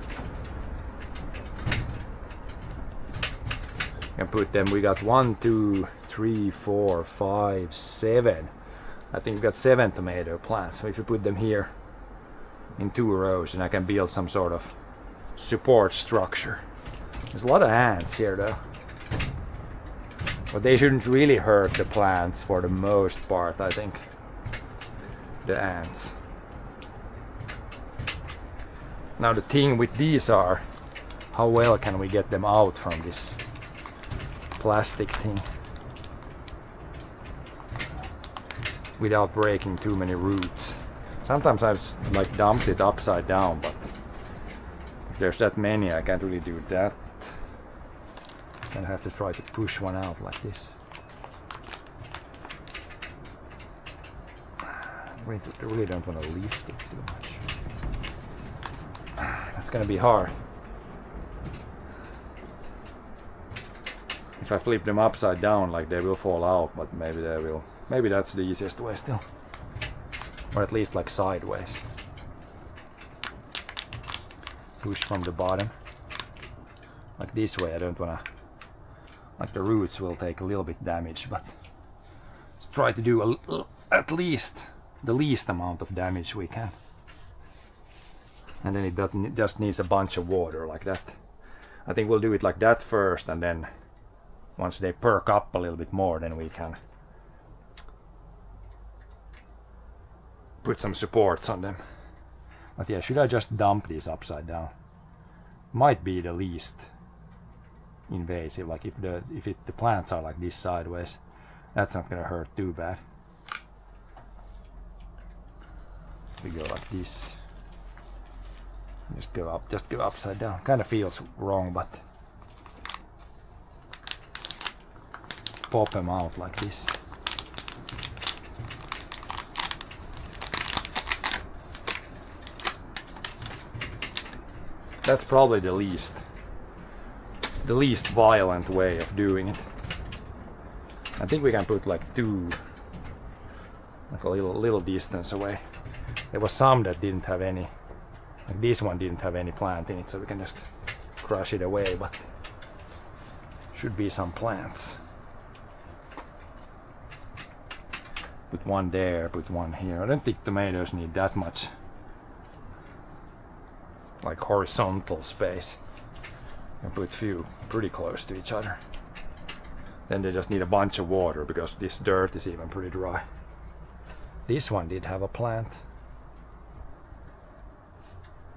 And put them, we got 1, 2, 3, 4, 5, 7. I think we got 7 tomato plants. So if you put them here in 2 rows, and I can build some sort of support structure. There's a lot of ants here though. But they shouldn't really hurt the plants for the most part, I think. The ants. Now the thing with these are, how well can we get them out from this plastic thing without breaking too many roots. Sometimes I've like dumped it upside down, but if there's that many I can't really do that. I have to try to push one out like this. I really don't want to lift it too much. That's gonna be hard. If I flip them upside down, like they will fall out, but maybe they will. Maybe that's the easiest way still. Or at least like sideways. Push from the bottom. Like this way, I don't wanna. Like the roots will take a little bit damage, but let's try to do at least the least amount of damage we can. And then it just needs a bunch of water like that. I think we'll do it like that first, and then once they perk up a little bit more, then we can put some supports on them. But yeah, should I just dump these upside down? Might be the least invasive. Like if the plants are like this sideways, that's not gonna hurt too bad. We go like this. Just go upside down. Kind of feels wrong, but pop them out like this. That's probably the least violent way of doing it. I think we can put like 2, like a little distance away. There was some that didn't have any, like this one didn't have any plant in it, so we can just crush it away, but should be some plants. Put one there, put one here. I don't think tomatoes need that much like horizontal space. And put few pretty close to each other. Then they just need a bunch of water because this dirt is even pretty dry. this one did have a plant.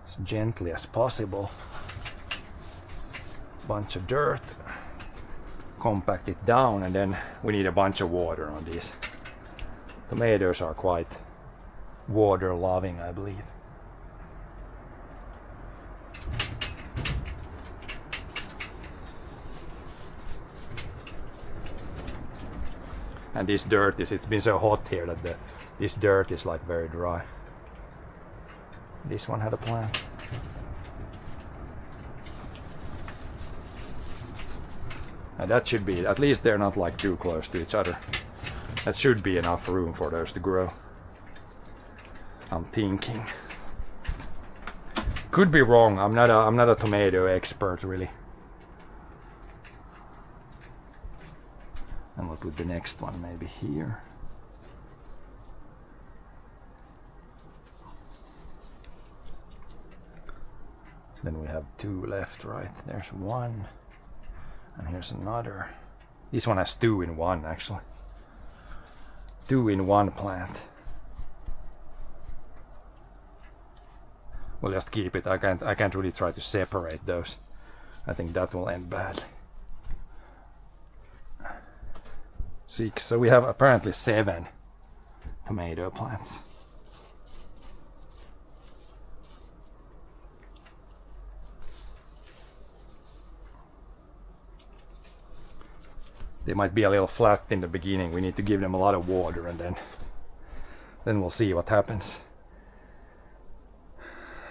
As gently as possible. Bunch of dirt. Compact it down, and then we need a bunch of water on these. Tomatoes are quite water loving, I believe. And this dirt it's been so hot here that this dirt is like very dry. This one had a plant. And that should be, at least they're not like too close to each other. That should be enough room for those to grow. I'm thinking. Could be wrong. I'm not a tomato expert really. And we'll put the next one maybe here. Then we have two left, right? There's one. And here's another. This one has 2 in 1 actually. 2 in 1 plant. We'll just keep it. I can't really try to separate those. I think that will end badly. 6. So we have apparently 7 tomato plants. They might be a little flat in the beginning. We need to give them a lot of water, and then we'll see what happens.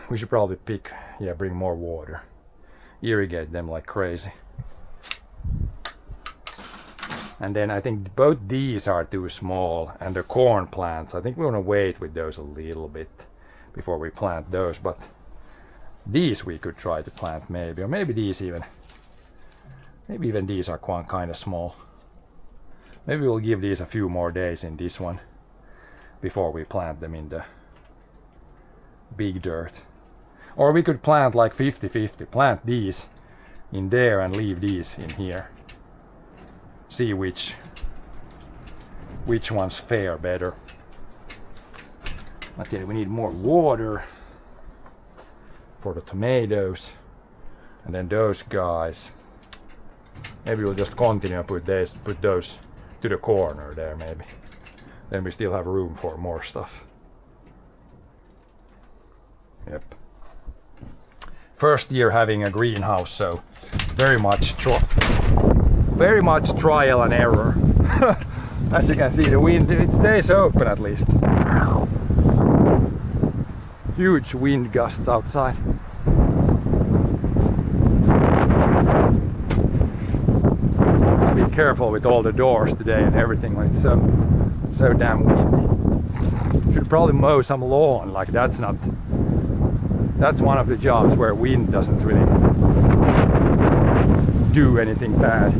We should probably bring more water. Irrigate them like crazy. And then I think both these are too small, and the corn plants, I think we're gonna wait with those a little bit before we plant those, but these we could try to plant maybe, or maybe these even. Maybe even these are kind of small. Maybe we'll give these a few more days in this one before we plant them in the big dirt. Or we could plant like 50-50. Plant these in there and leave these in here. See which ones fare better. But yeah, we need more water for the tomatoes. And then those guys. Maybe we'll just continue and put those to the corner there maybe. Then we still have room for more stuff. Yep. First year having a greenhouse, so very much trial and error. As you can see, the wind, it stays open at least. Huge wind gusts outside. Be careful with all the doors today and everything when it's so damn windy. Should probably mow some lawn. Like that's one of the jobs where wind doesn't really do anything bad.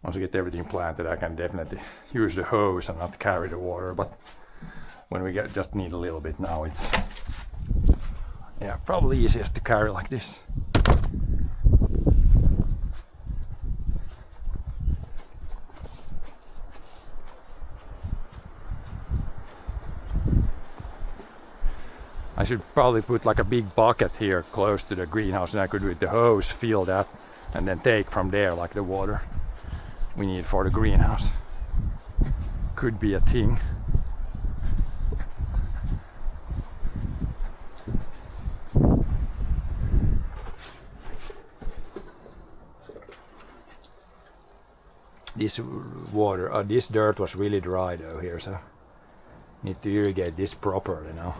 Once I get everything planted, I can definitely use the hose and not carry the water, but when we just need a little bit now, it's probably easiest to carry like this. I should probably put like a big bucket here close to the greenhouse, and I could with the hose fill that and then take from there like the water we need for the greenhouse. Could be a thing. This water, this dirt was really dry though here, so need to irrigate this properly now.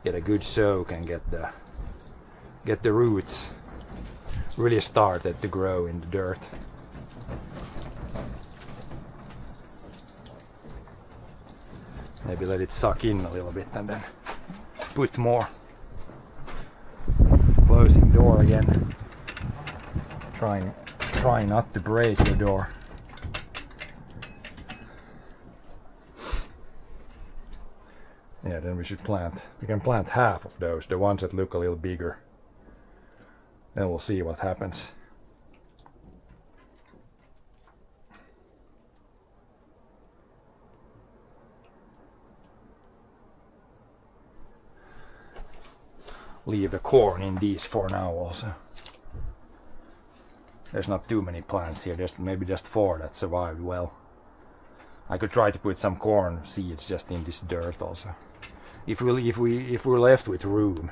Get a good soak and get the roots really started to grow in the dirt. Maybe let it suck in a little bit and then put more. Closing door again. Trying not to break the door. Yeah, then we should plant. We can plant half of those, the ones that look a little bigger. Then we'll see what happens. Leave the corn in these for now also. There's not too many plants here, there's maybe just 4 that survived well. I could try to put some corn seeds just in this dirt also. If we're left with room,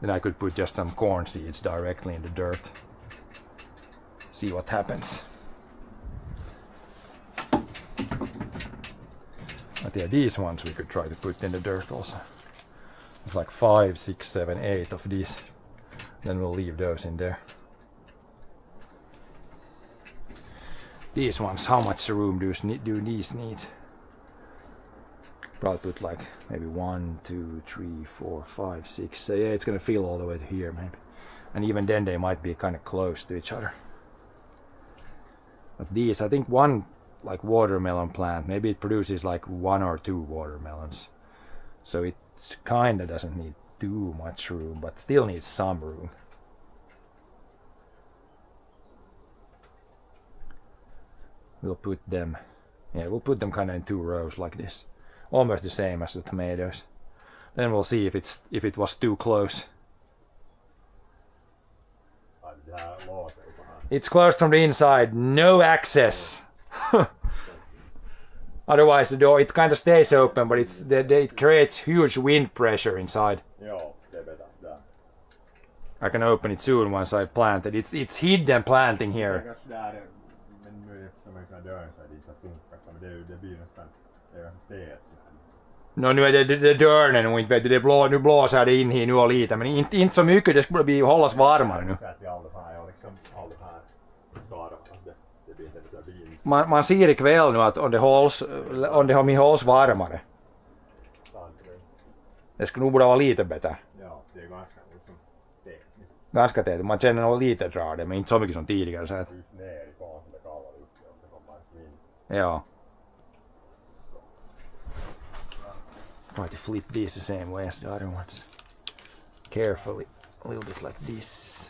then I could put just some corn seeds directly in the dirt. See what happens. But yeah, these ones we could try to put in the dirt also. There's like 5, 6, 7, 8 of these. Then we'll leave those in there. These ones, how much room do these need? Probably put like maybe 1, 2, 3, 4, 5, 6. So yeah, it's gonna fill all the way to here maybe. And even then they might be kind of close to each other. But these, I think one like watermelon plant, maybe it produces like 1 or 2 watermelons. So it kinda doesn't need too much room, but still needs some room. We'll put them, yeah, we'll put them kind of in 2 rows like this, almost the same as the tomatoes. Then we'll see if it was too close. It's closed from the inside, no access. Otherwise the door, it kind of stays open, but it creates huge wind pressure inside. I can open it soon once I plant it. It's hidden planting here. No, nu är det dörren och inte vet du, nu blåser det in här nu och lite, men inte så mycket, det skulle bli hållas varmare nu. Man ser ikväll nu att om det hålls varmare. Det skulle nog borde vara lite bättre. Ganska tätt, man känner nog lite drar det, men inte så mycket som tidigare. Så att... Ja. Try to flip these the same way as the other ones. Carefully, a little bit like this.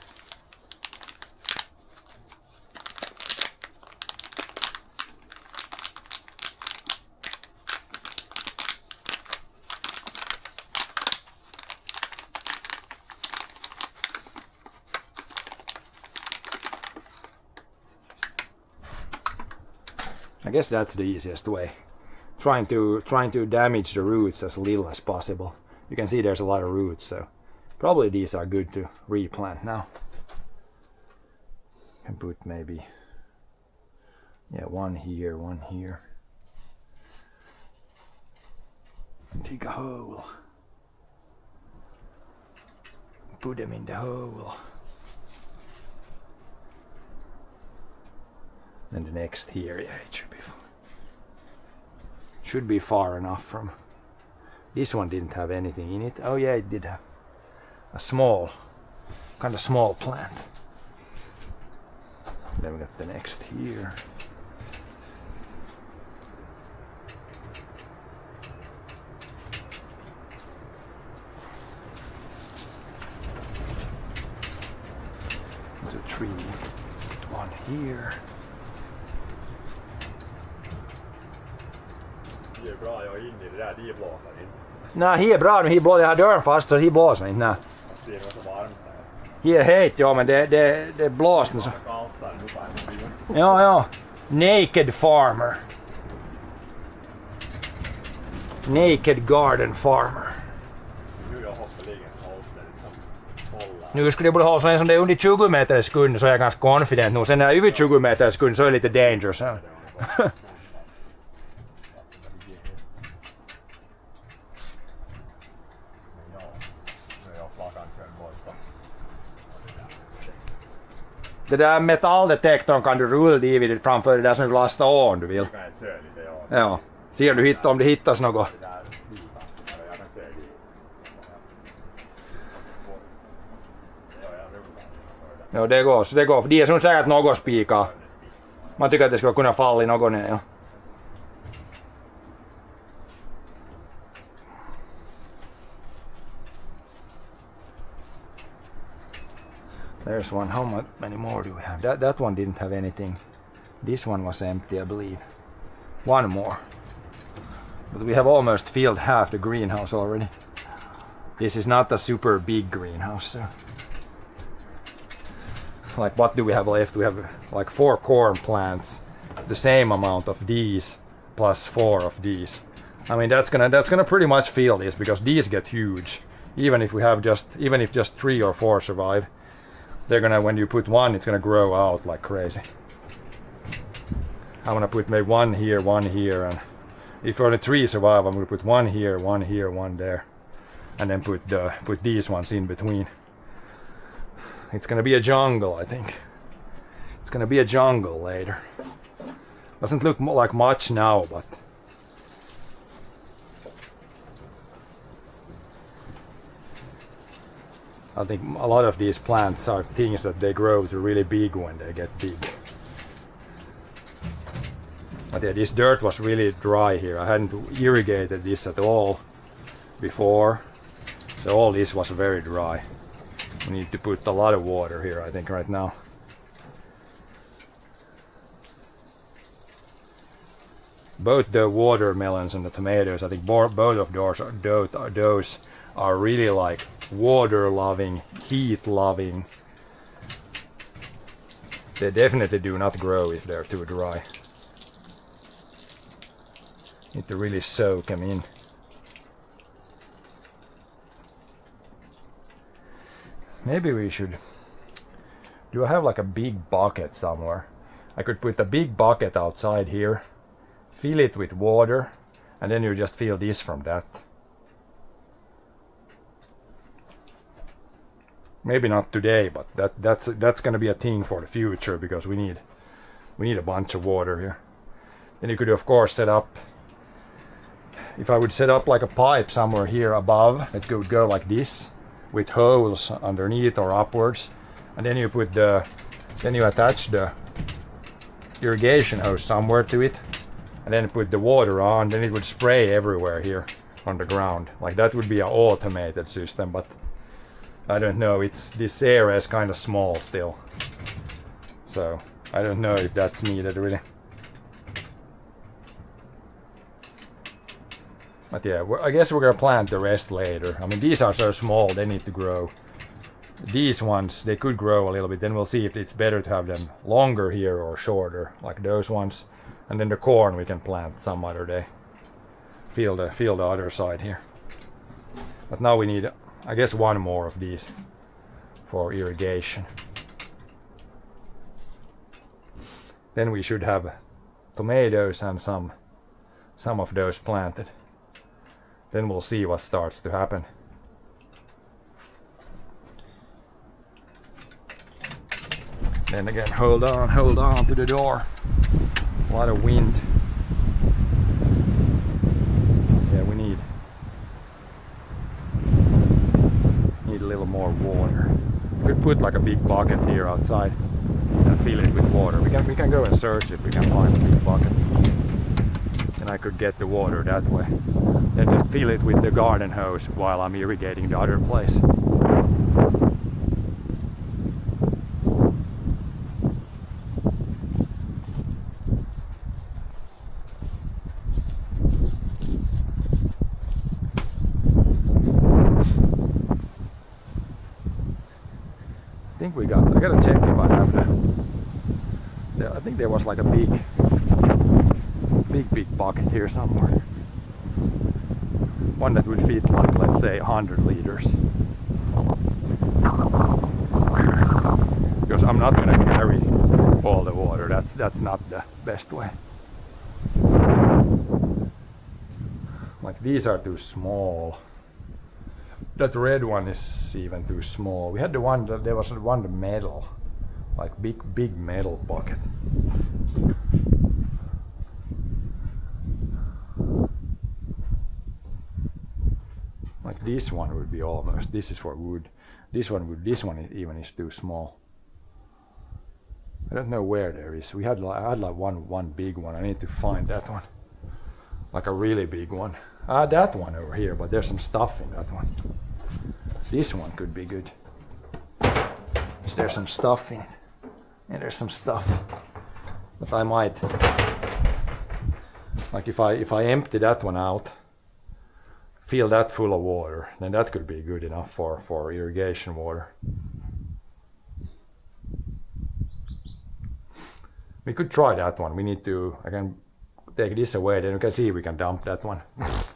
I guess that's the easiest way. Trying to damage the roots as little as possible. You can see there's a lot of roots, so probably these are good to replant now. Can put maybe, yeah, 1 here, 1 here. Dig a hole. Put them in the hole. Then the next here, yeah, it should be far enough from. This one didn't have anything in it. Oh yeah, it did have a small, kind of small plant. Then we got the next here. There's a tree. 1 here. Det är bra, jag är inne i det där, det blåser inte. Nej, här är bra, men här blåser jag dörren fast så här blåser inte. Nej. Det är så varmt här. Hier heter ja men det blåser så. Kalsar nu bara. Ja. Naked farmer. Naked garden farmer. Nu jag hoppeligen håller liksom hålla. Nu skulle jag borde ha så en som det är under 20 meter i sekund så är jag ganska confident nu. Sen när jag är över 20 meter i sekund så är det lite dangerous. Det där metalldetektorn kan du rulla dividet framför det där som du lastar om du vill. Kan jag köra lite ja. Ja. Ser du om det hittas något. Det där pipan. Jag kan köra dit. Ja, jag rullar. Ja det går, så det går. För det är som säkert något spika. Man tycker att det skulle kunna falla i något ner. Ja. There's one. How many more do we have? That one didn't have anything. This one was empty, I believe. One more. But we have almost filled half the greenhouse already. This is not a super big greenhouse. So. Like what do we have left? We have like 4 corn plants, the same amount of these plus 4 of these. I mean that's gonna pretty much fill this because these get huge. Even if just 3 or 4 survive. They're gonna, when you put one, it's gonna grow out like crazy. I'm gonna put maybe one here, and if only 3 survive, I'm gonna put one here, one there, and then put these ones in between. It's gonna be a jungle, I think. It's gonna be a jungle later. Doesn't look like much now, but I think a lot of these plants are things that they grow to really big when they get big. But yeah, this dirt was really dry here. I hadn't irrigated this at all before. So all this was very dry. We need to put a lot of water here, I think, right now. Both the watermelons and the tomatoes, I think both of those are really like water loving, heat loving. They definitely do not grow if they're too dry. Need to really soak them in. Maybe we should... Do I have like a big bucket somewhere? I could put a big bucket outside here, fill it with water, and then you just fill this from that. Maybe not today, but that's gonna be a thing for the future because we need a bunch of water here. Then you could of course set up, if I would set up like a pipe somewhere here above, it would go like this with holes underneath or upwards, and then you attach the irrigation hose somewhere to it, and then put the water on, then it would spray everywhere here on the ground. Like that would be an automated system, but I don't know, this area is kind of small still, so I don't know if that's needed really. But yeah, I guess we're gonna plant the rest later. I mean, these are so small, they need to grow. These ones, they could grow a little bit, then we'll see if it's better to have them longer here or shorter, like those ones. And then the corn we can plant some other day. Fill the other side here. But now we need, I guess, one more of these for irrigation. Then we should have tomatoes and some of those planted. Then we'll see what starts to happen. Then again, hold on to the door. A lot of wind. Yeah, we need a little more water. We could put like a big bucket here outside and fill it with water. We can go and search if we can find a big bucket. And I could get the water that way. Then just fill it with the garden hose while I'm irrigating the other place. think we got. I gotta check if I have I think there was like a big bucket here somewhere. One that would fit like, let's say, 100 liters. Because I'm not gonna carry all the water. That's not the best way. Like these are too small. That red one is even too small. We had the one that there was one metal, like big metal bucket. Like this one would be almost. This is for wood. This one even is too small. I don't know where there is. I had like one big one. I need to find that one. Like a really big one. That one over here, but there's some stuff in that one. This one could be good. Is there some stuff in it? Yeah, there's some stuff. But I might, like if I empty that one out, fill that full of water, then that could be good enough for irrigation water. We could try that one. We need to, I can take this away, then you can see if we can dump that one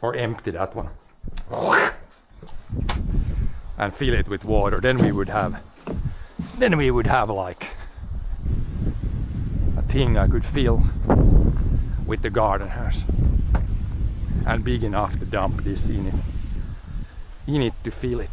or empty that one and fill it with water. Then we would have like a thing I could fill with the garden hose and big enough to dump this in it. You need to fill it.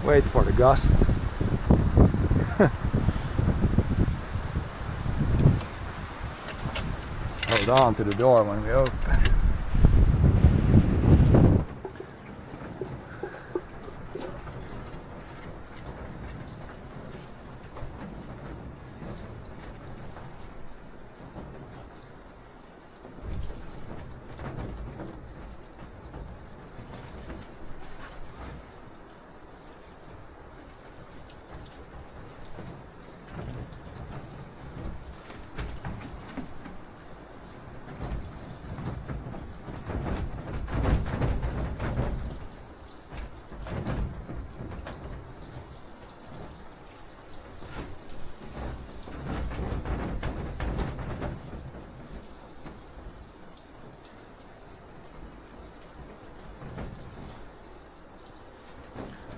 Wait for the gust. Hold on to the door when we open.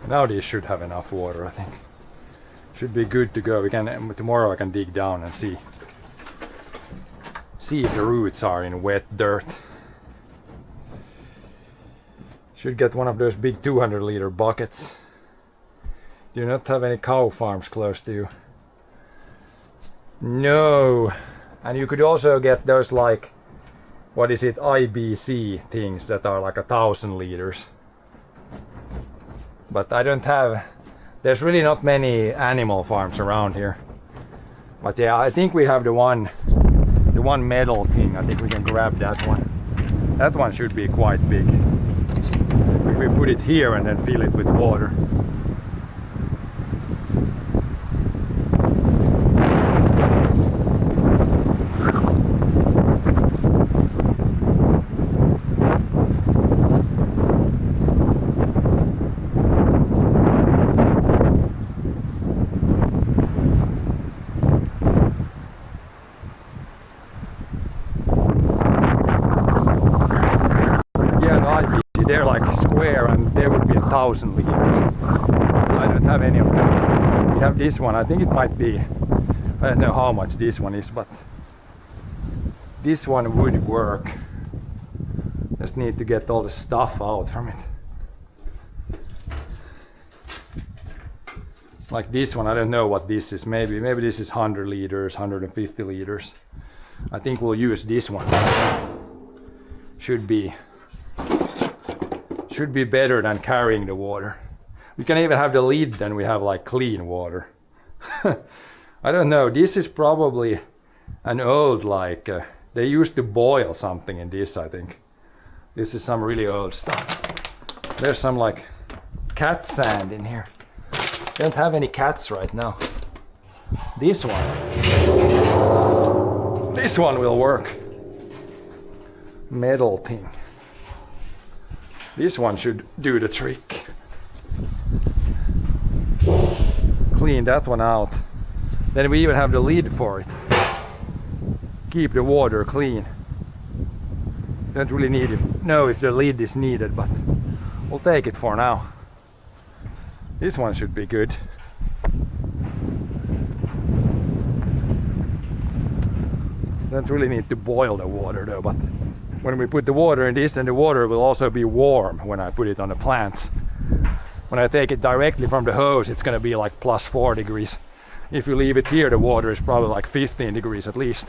Now these should have enough water, I think. Should be good to go. Tomorrow I can dig down and see if the roots are in wet dirt. Should get one of those big 200 liter buckets. Do you not have any cow farms close to you? No. And you could also get those, like, what is it, IBC things that are like 1,000 liters. But I don't have, there's really not many animal farms around here. But yeah, I think we have the one metal thing. I think we can grab that one. That one should be quite big. If we put it here and then fill it with water. They're like square and there would be 1,000 liters. I don't have any of those. We have this one. I think it might be, I don't know how much this one is, but this one would work. Just need to get all the stuff out from it. Like this one, I don't know what this is. Maybe this is 100 liters, 150 liters. I think we'll use this one. Should be better than carrying the water. We can even have the lid, then we have like clean water. I don't know, this is probably an old, like they used to boil something in this, I think. This is some really old stuff. There's some like cat sand in here. Don't have any cats right now. This one will work. Metal thing. This one should do the trick. Clean that one out. Then we even have the lid for it. Keep the water clean. Don't really know if the lid is needed, but we'll take it for now. This one should be good. Don't really need to boil the water though, but when we put the water in this, then the water will also be warm when I put it on the plants. When I take it directly from the hose, it's gonna be like +4 degrees. If you leave it here, the water is probably like 15 degrees at least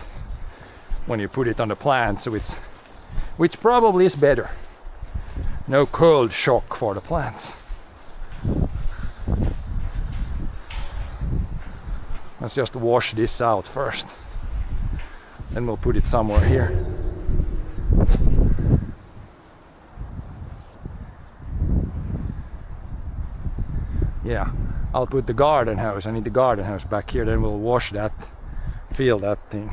when you put it on the plant, so which probably is better. No cold shock for the plants. Let's just wash this out first. Then we'll put it somewhere here. Yeah, I'll put the garden hose. I need the garden hose back here, then we'll wash that, fill that thing.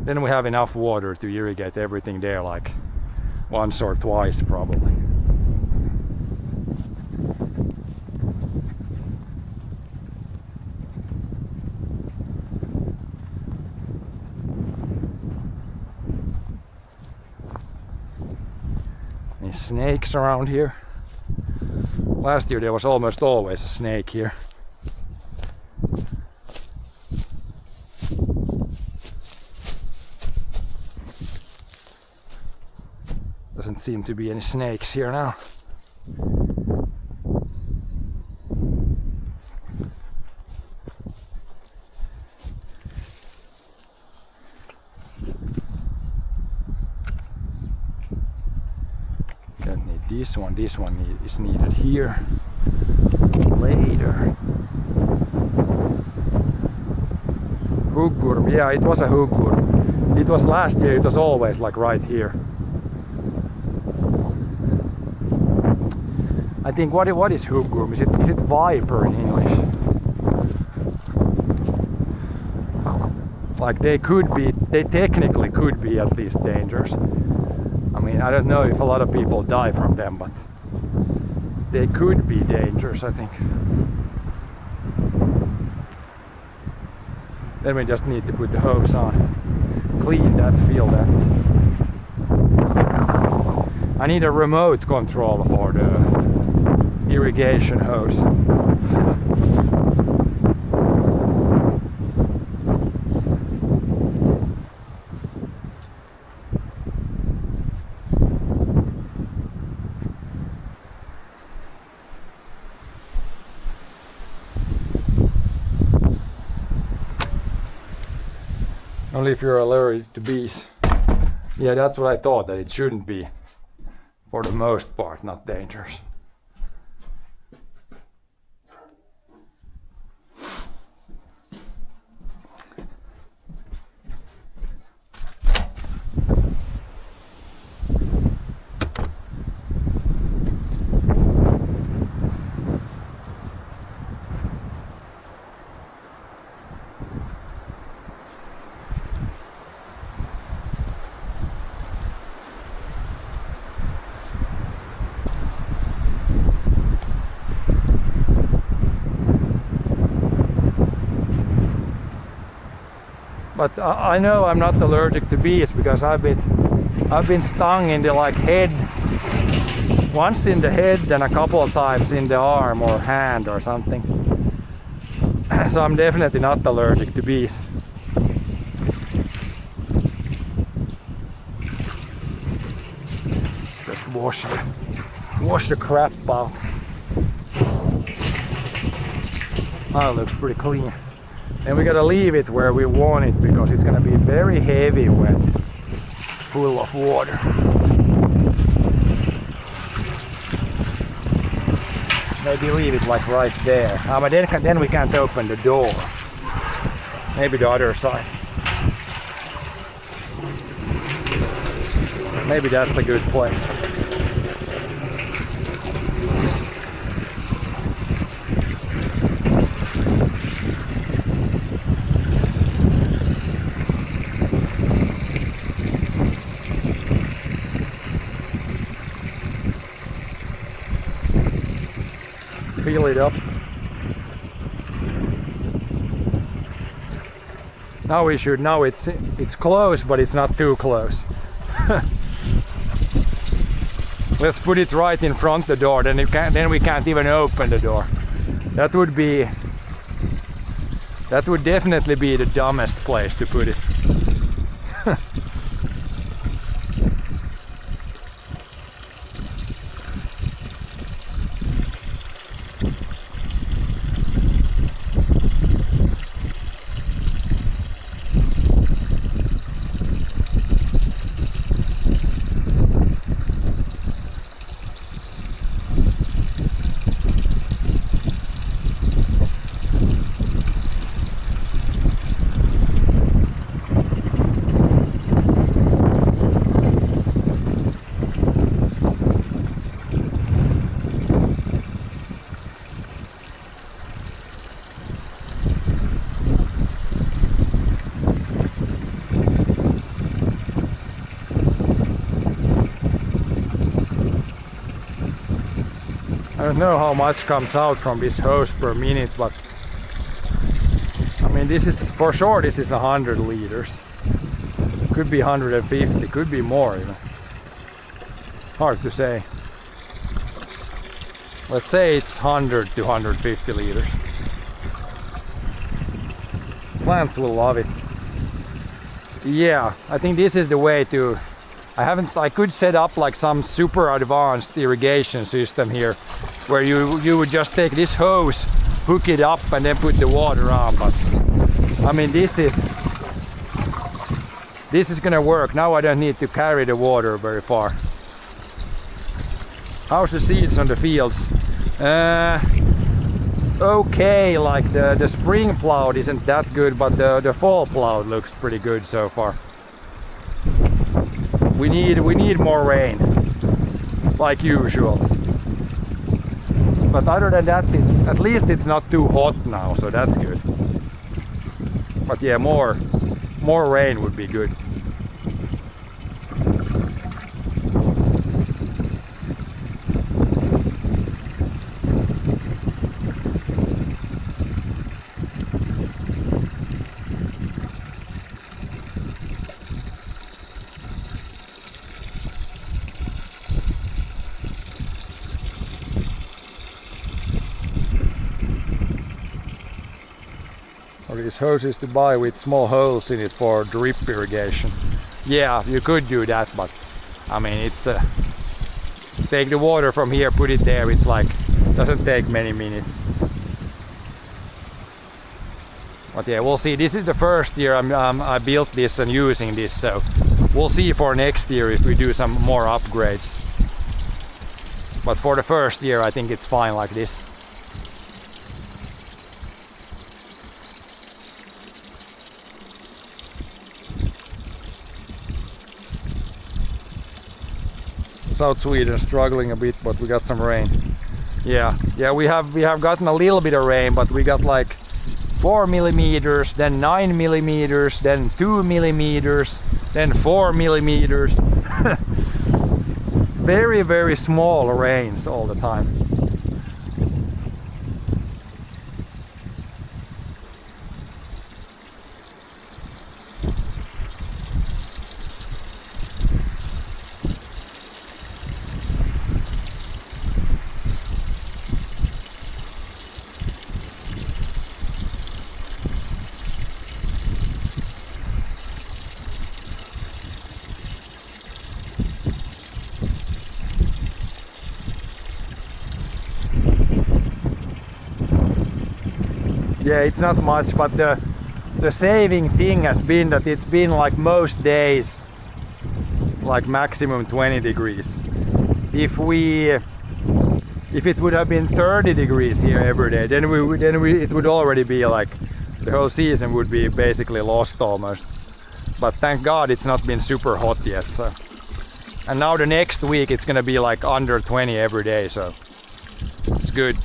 Then we have enough water to irrigate everything there, like once or twice probably. Any snakes around here? Last year there was almost always a snake here. Doesn't seem to be any snakes here now. Don't need this one. This one is needed here later. Huggorm, yeah, it was a huggorm. It was last year, it was always like right here. I think what is huggorm? Is it viper in English? Like they technically could be at least dangerous. I mean, I don't know if a lot of people die from them, but they could be dangerous, I think. Then we just need to put the hose on, clean that, fill that. I need a remote control for the irrigation hose. Only if you're allergic to bees. Yeah, that's what I thought, that it shouldn't be, for the most part, not dangerous. I know I'm not allergic to bees because I've been stung in the like head, once in the head, then a couple of times in the arm or hand or something. So I'm definitely not allergic to bees. Just wash the crap out. Oh, it looks pretty clean. And we gotta leave it where we want it because it's gonna be very heavy when full of water. Maybe leave it like right there. But then we can't open the door. Maybe the other side. Maybe that's a good place. Fill it up. Now we should know it's close, but it's not too close. Let's put it right in front of the door, then we can't even open the door. That would definitely be the dumbest place to put it. I don't know how much comes out from this hose per minute, but I mean this is for sure, this is 100 liters. Could be 150, could be more even. Hard to say. Let's say it's 100 to 150 liters. Plants will love it. Yeah, I think this is the way to... I could set up like some super advanced irrigation system here where you would just take this hose, hook it up and then put the water on, but I mean this is gonna work. Now I don't need to carry the water very far. How's the seeds on the fields? Okay, like the spring plow isn't that good, but the fall plow looks pretty good so far. We need more rain, like usual. But other than that, at least it's not too hot now, so that's good. But yeah, more rain would be good. Or these hoses to buy with small holes in it for drip irrigation. Yeah, you could do that, but I mean it's take the water from here, put it there, it's like doesn't take many minutes. But yeah, we'll see. This is the first year I built this and using this, so we'll see for next year if we do some more upgrades. But for the first year I think it's fine like this. South Sweden struggling a bit, but we got some rain. Yeah, we have gotten a little bit of rain, but we got like 4 millimeters, then 9 millimeters, then 2 millimeters, then 4 millimeters. Very, very small rains all the time. Yeah, it's not much, but the saving thing has been that it's been like most days like maximum 20 degrees. If it would have been 30 degrees here every day, then it would already be like the whole season would be basically lost almost. But thank God it's not been super hot yet. So, and now the next week it's gonna be like under 20 every day, so it's good.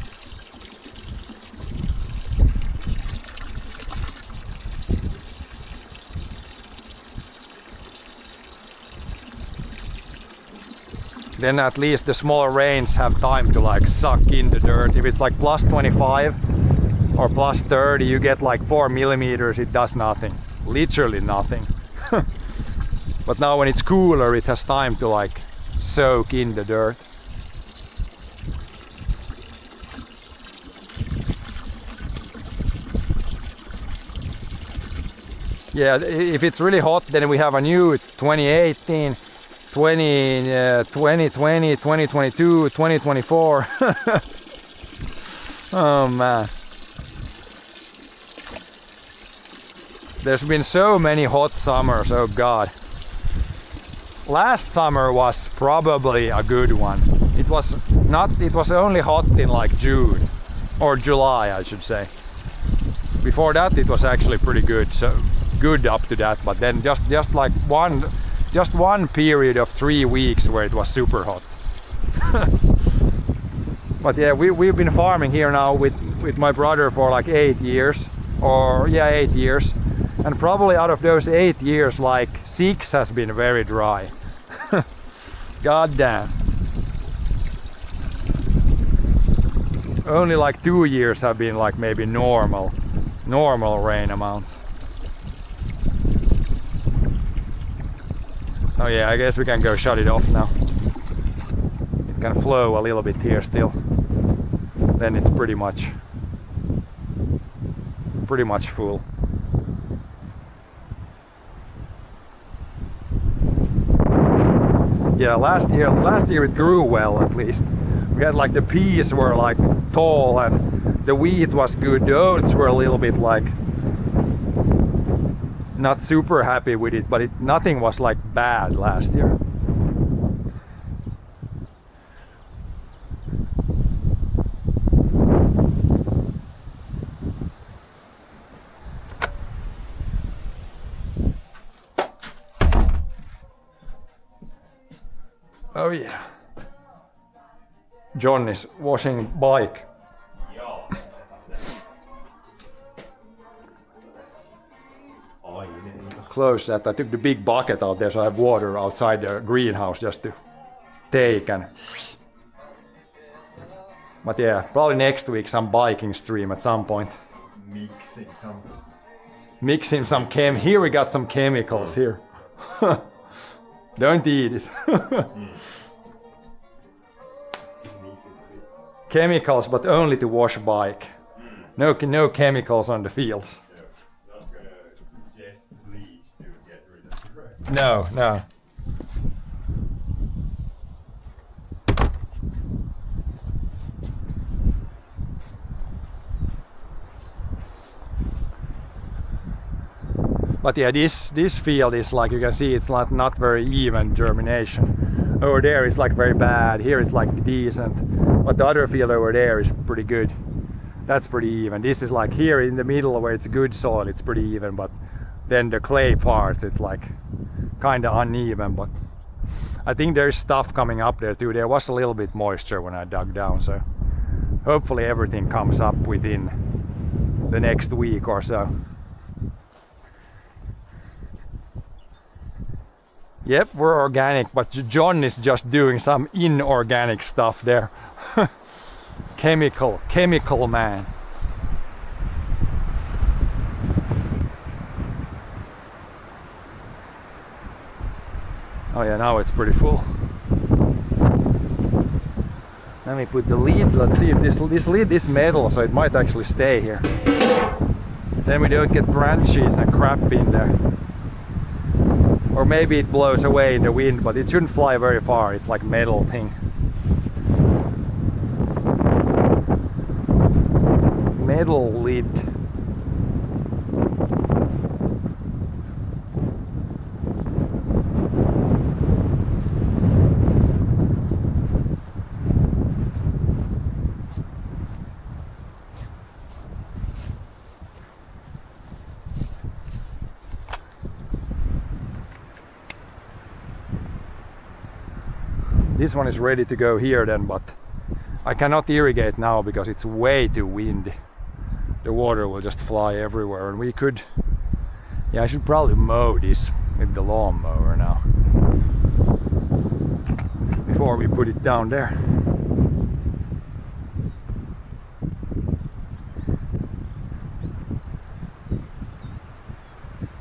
Then at least the smaller rains have time to like suck in the dirt. If it's like plus 25 or plus 30, you get like 4 millimeters, it does nothing. Literally nothing. But now when it's cooler, it has time to like soak in the dirt. Yeah, if it's really hot, then we have a new 2018, 2020, 2022, 2024. Oh man. There's been so many hot summers, oh god. Last summer was probably a good one. It was only hot in like June or July, I should say. Before that it was actually pretty good, so good up to that, but then just like one period of 3 weeks where it was super hot. But yeah, we've been farming here now with my brother for like 8 years, or yeah, 8 years, and probably out of those 8 years like 6 has been very dry. God damn. Only like 2 years have been like maybe normal rain amounts. Oh yeah, I guess we can go shut it off now. It can flow a little bit here still. Then it's pretty much full. Yeah, last year it grew well at least. We had like the peas were like tall and the wheat was good. The oats were a little bit like not super happy with it, but nothing was like bad last year. Oh yeah. John is washing bike. Close that. I took the big bucket out there so I have water outside the greenhouse just to take and... But yeah, probably next week some biking stream at some point. Mixing some here we got some chemicals here. Don't eat it. Chemicals, but only to wash bike. No chemicals on the fields. No. But yeah, this field is like, you can see it's not very even germination. Over there is like very bad, here it's like decent. But the other field over there is pretty good. That's pretty even. This is like here in the middle where it's good soil, it's pretty even, but then the clay part, it's like kind of uneven. But I think there's stuff coming up there too. There was a little bit moisture when I dug down, so hopefully everything comes up within the next week or so. Yep, we're organic, but John is just doing some inorganic stuff there. Chemical man. Oh yeah, now it's pretty full. Let me put the lid. Let's see if this lid is metal, so it might actually stay here. Then we don't get branches and crap in there. Or maybe it blows away in the wind, but it shouldn't fly very far. It's like metal thing. Metal lid. This one is ready to go here then, but I cannot irrigate now because it's way too windy. The water will just fly everywhere, and we could... Yeah, I should probably mow this with the lawnmower now before we put it down there.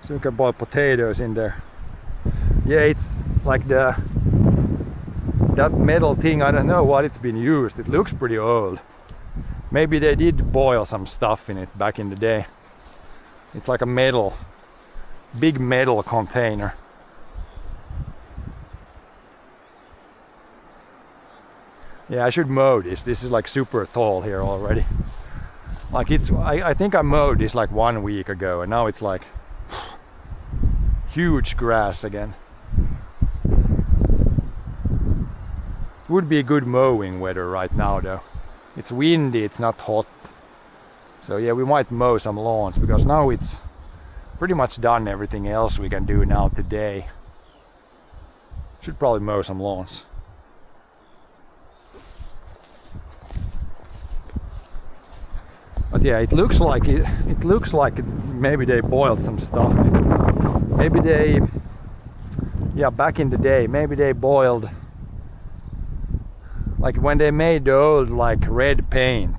So we can boil potatoes in there. Yeah, it's like that metal thing, I don't know what it's been used. It looks pretty old. Maybe they did boil some stuff in it back in the day. It's like a big metal container. Yeah, I should mow this. This is like super tall here already. Like I think I mowed this like 1 week ago, and now it's like huge grass again. It would be good mowing weather right now though. It's windy, it's not hot. So yeah, we might mow some lawns because now it's pretty much done everything else we can do now today. Should probably mow some lawns. But yeah, it looks like maybe they boiled some stuff in it. Maybe they, yeah, back in the day, maybe they boiled, like when they made the old like red paint,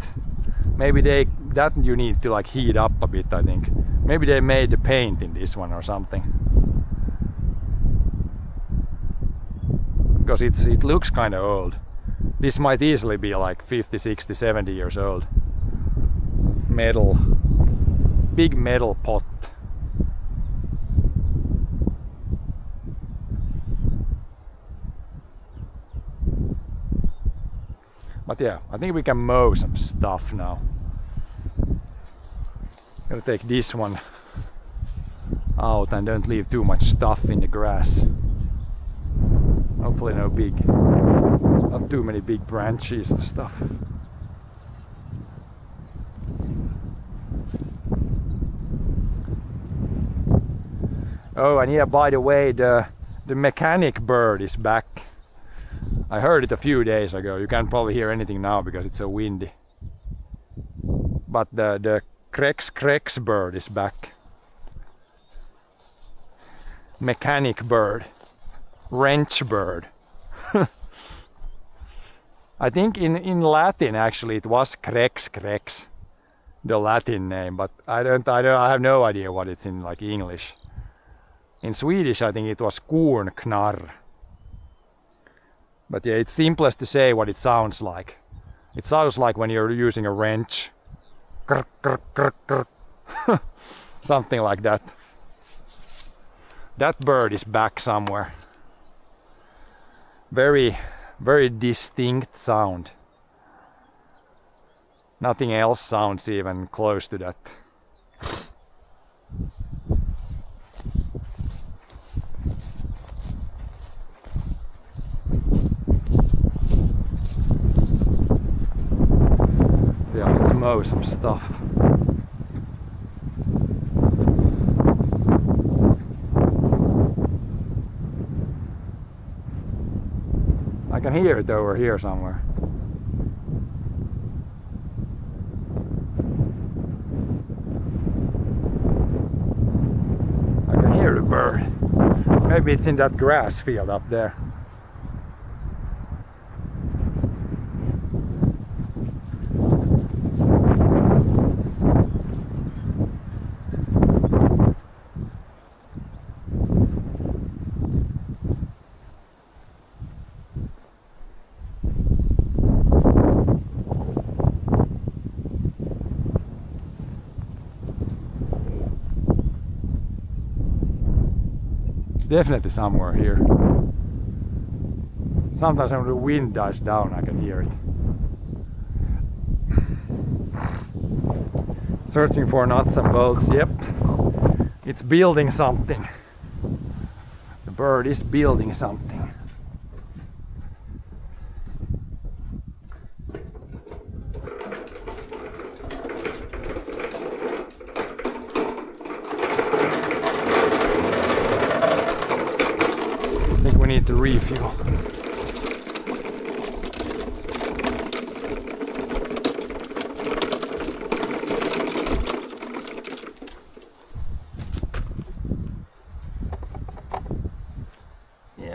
maybe that you need to like heat up a bit, I think. Maybe they made the paint in this one or something. Because it looks kind of old. This might easily be like 50, 60, 70 years old. Metal, big metal pot. But yeah, I think we can mow some stuff now. Gonna take this one out and don't leave too much stuff in the grass. Hopefully not too many big branches and stuff. Oh, and yeah, by the way, the mechanic bird is back. I heard it a few days ago. You can't probably hear anything now because it's so windy. But the Krex bird is back. Mechanic bird. Wrench bird. I think in Latin actually it was Krex, the Latin name, but I have no idea what it's in like English. In Swedish I think it was Kornknarr. But yeah, it's simplest to say what it sounds like. It sounds like when you're using a wrench. Krr, krr, krr, krr. Something like that. That bird is back somewhere. Very, very distinct sound. Nothing else sounds even close to that. Yeah, let's mow some stuff. I can hear it over here somewhere. I can hear the bird. Maybe it's in that grass field up there. Definitely somewhere here. Sometimes when the wind dies down I can hear it. Searching for nuts and bolts, yep. It's building something. The bird is building something. Need to refuel.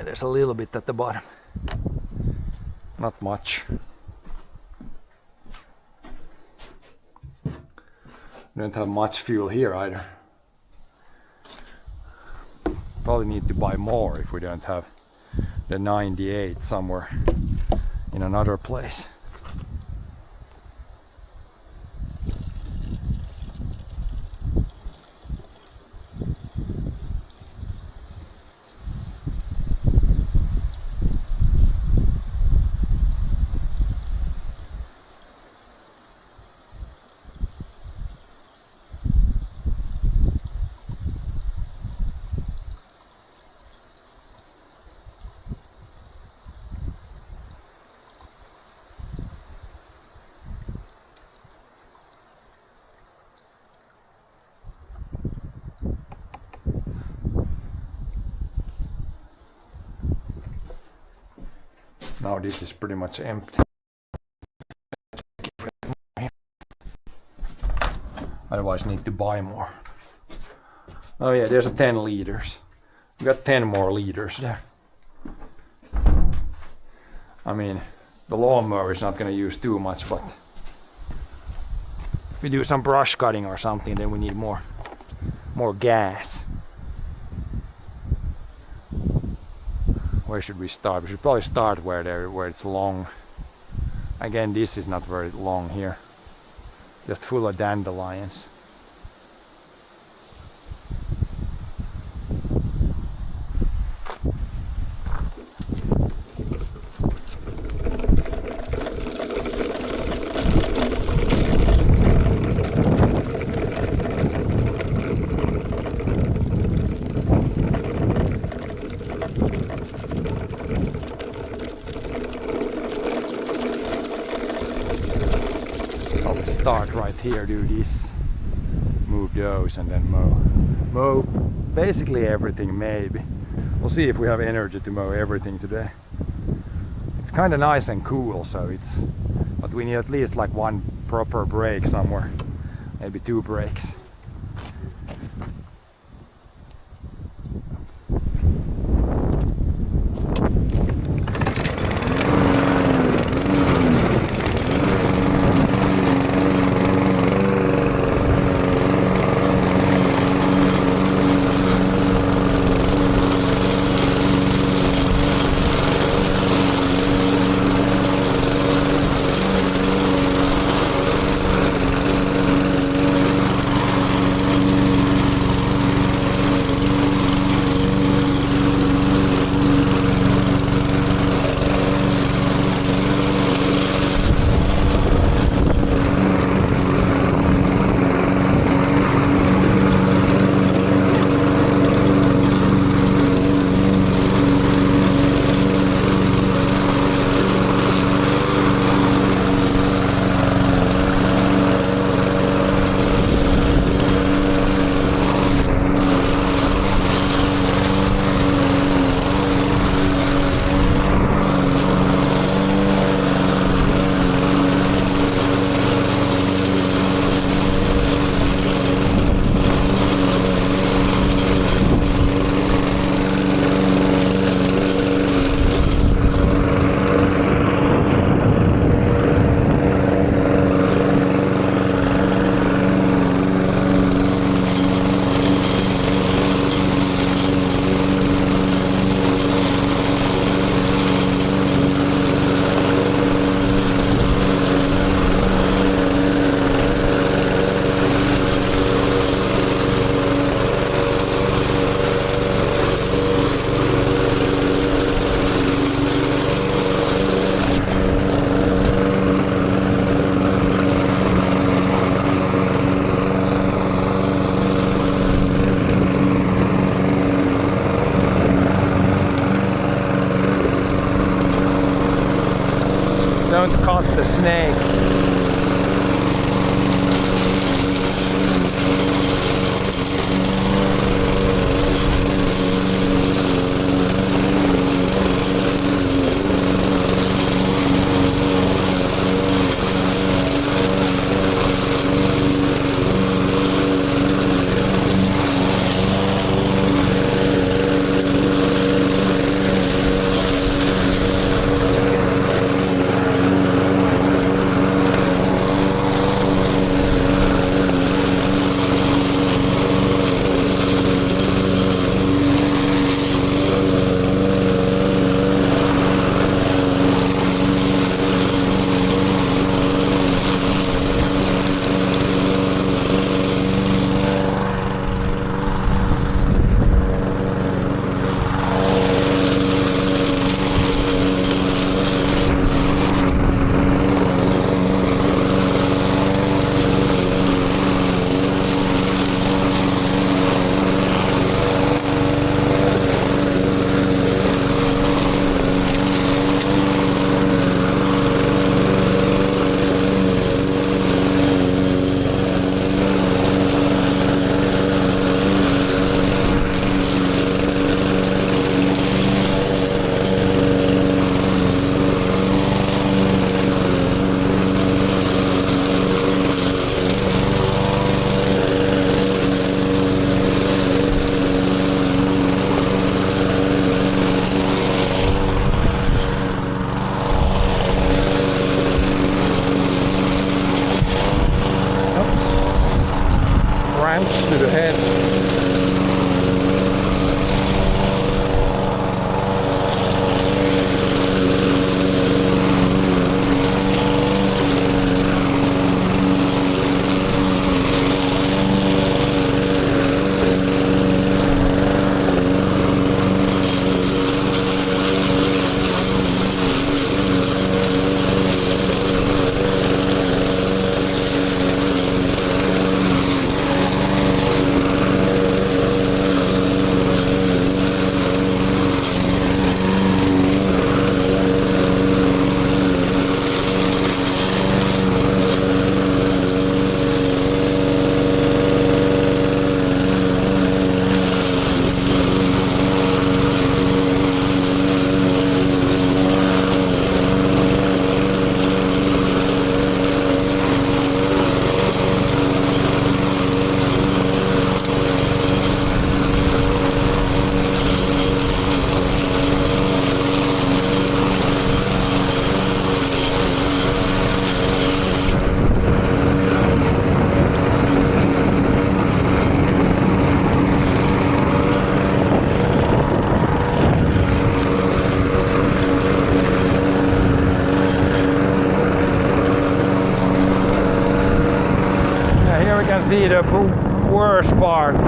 Yeah, there's a little bit at the bottom. Not much. Don't have much fuel here either. Probably need to buy more if we don't have the 98 somewhere in another place. Now this is pretty much empty. Otherwise need to buy more. Oh yeah, there's a 10 liters. We got 10 more liters there. I mean, the lawnmower is not gonna use too much, but if we do some brush cutting or something, then we need more gas. Where should we start? We should probably start where it's long. Again, this is not very long here. Just full of dandelions. Start right here, do this, move those, and then mow basically everything. Maybe we'll see if we have energy to mow everything today. It's kind of nice and cool, but we need at least like one proper break somewhere, maybe 2 breaks. Don't cut the snake. see the worst parts.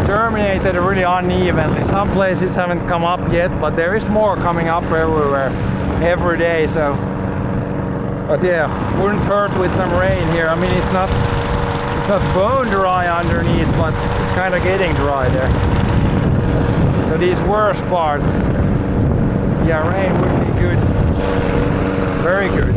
Germinated really unevenly. Some places haven't come up yet, but there is more coming up everywhere, every day. So, but yeah, wouldn't hurt with some rain here. I mean, it's not bone dry underneath, but it's kind of getting dry there. So these worst parts, yeah, rain would be good, very good.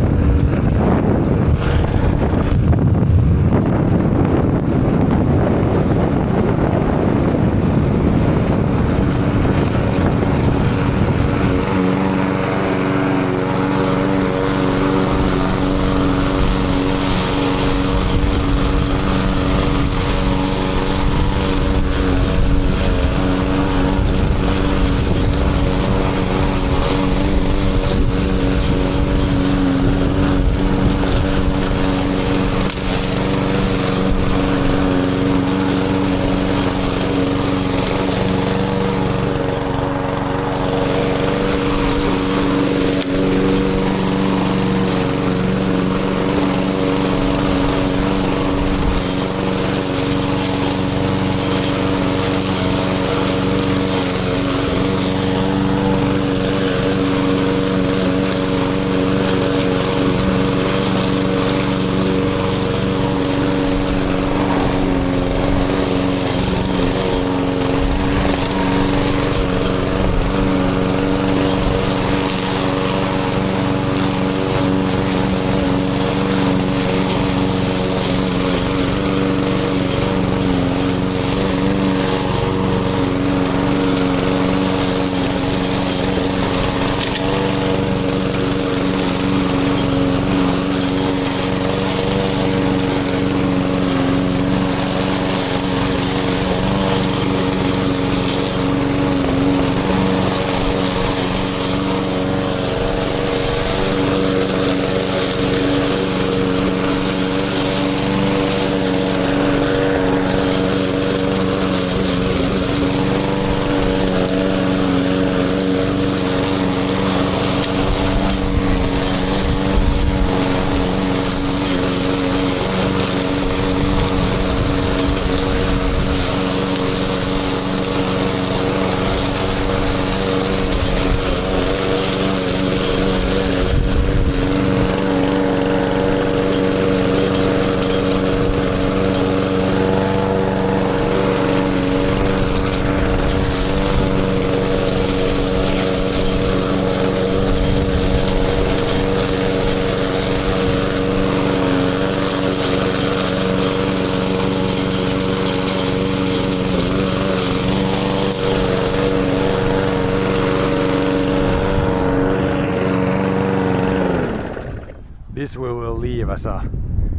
This we will leave as a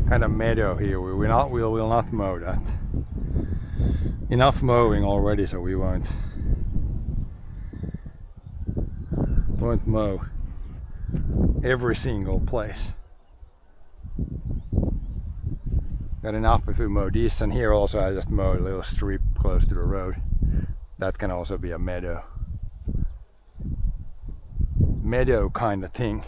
kind of meadow here. We will not mow that. Enough mowing already, so we won't mow every single place. Got enough if we mow this, and here also I just mowed a little strip close to the road. That can also be a meadow kind of thing.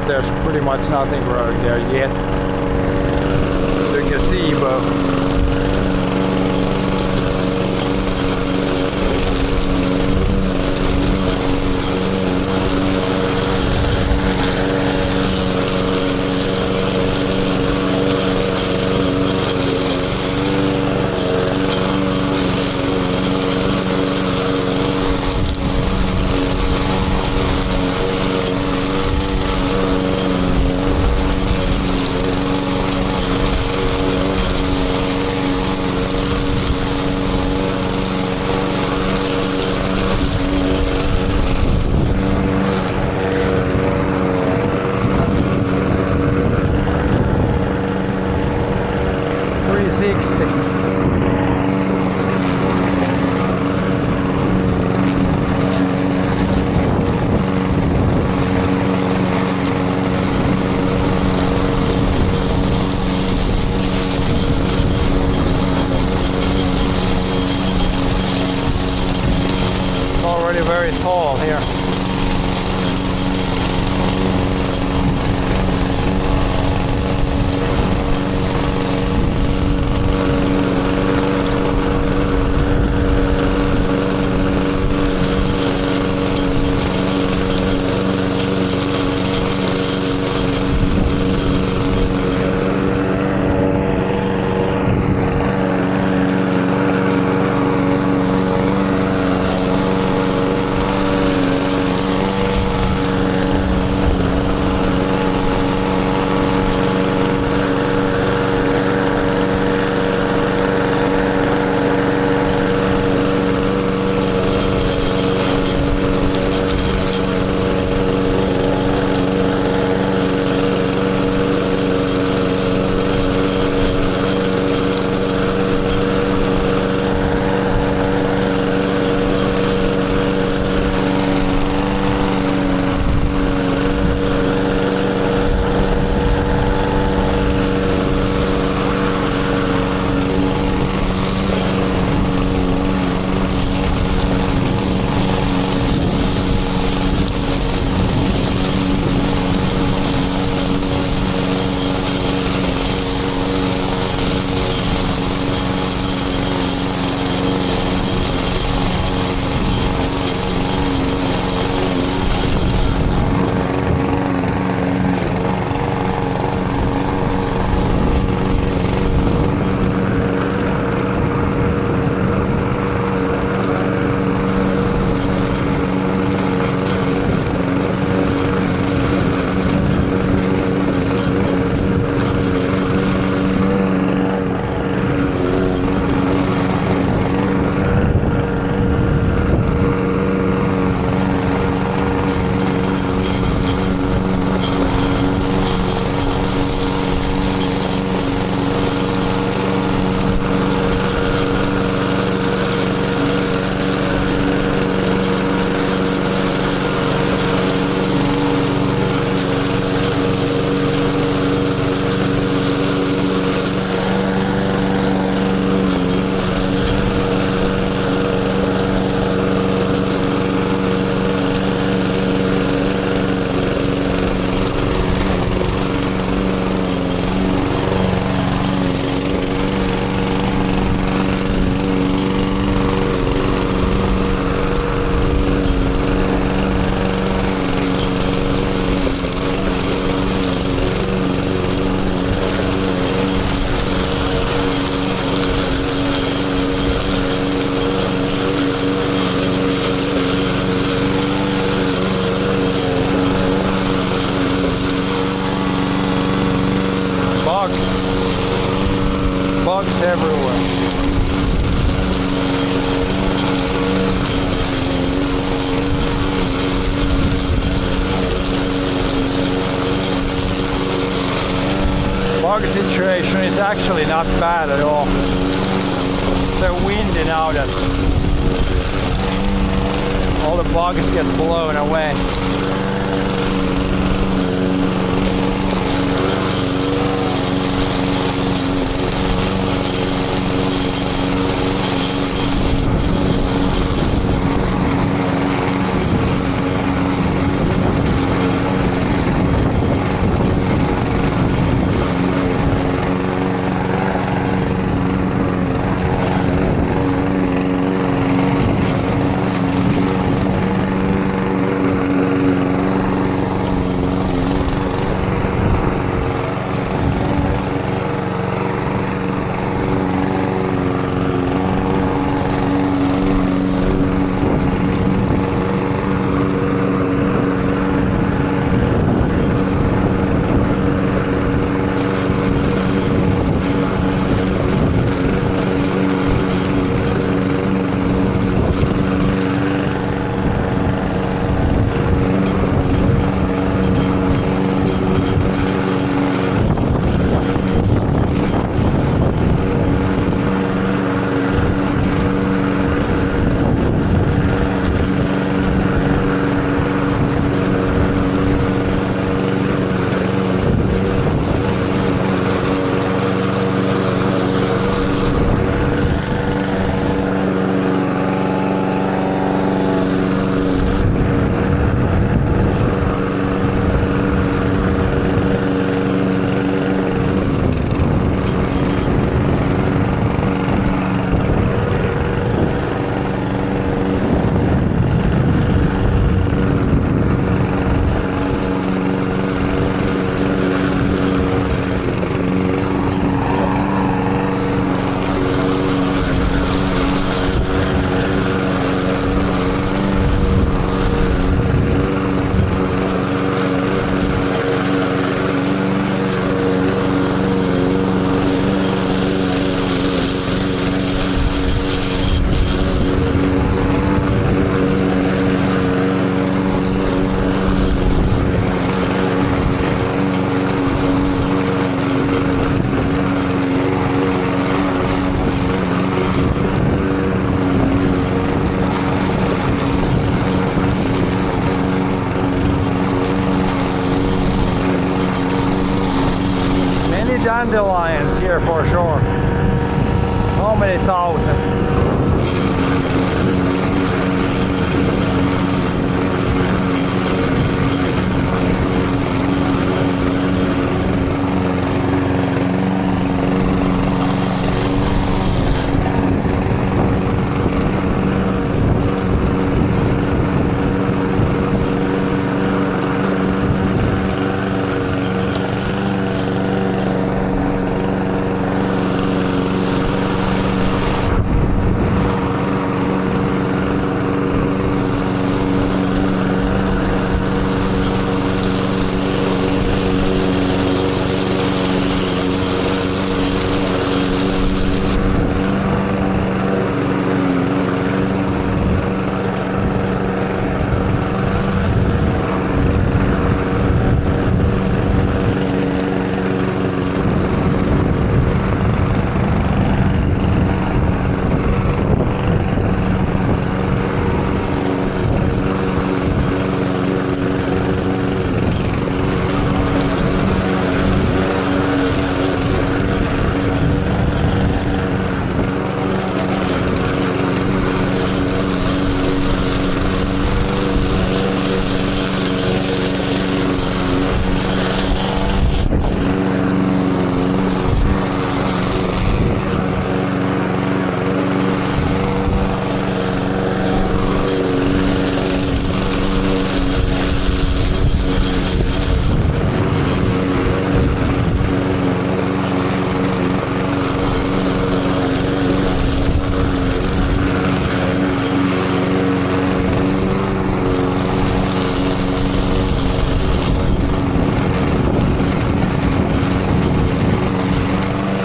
but there's pretty much nothing growing there yet. The gazebo. Very tall here. bugs everywhere. Bug situation is actually not bad at all. It's so windy now that all the bugs get blown away. dandelions here for sure. How many thousands?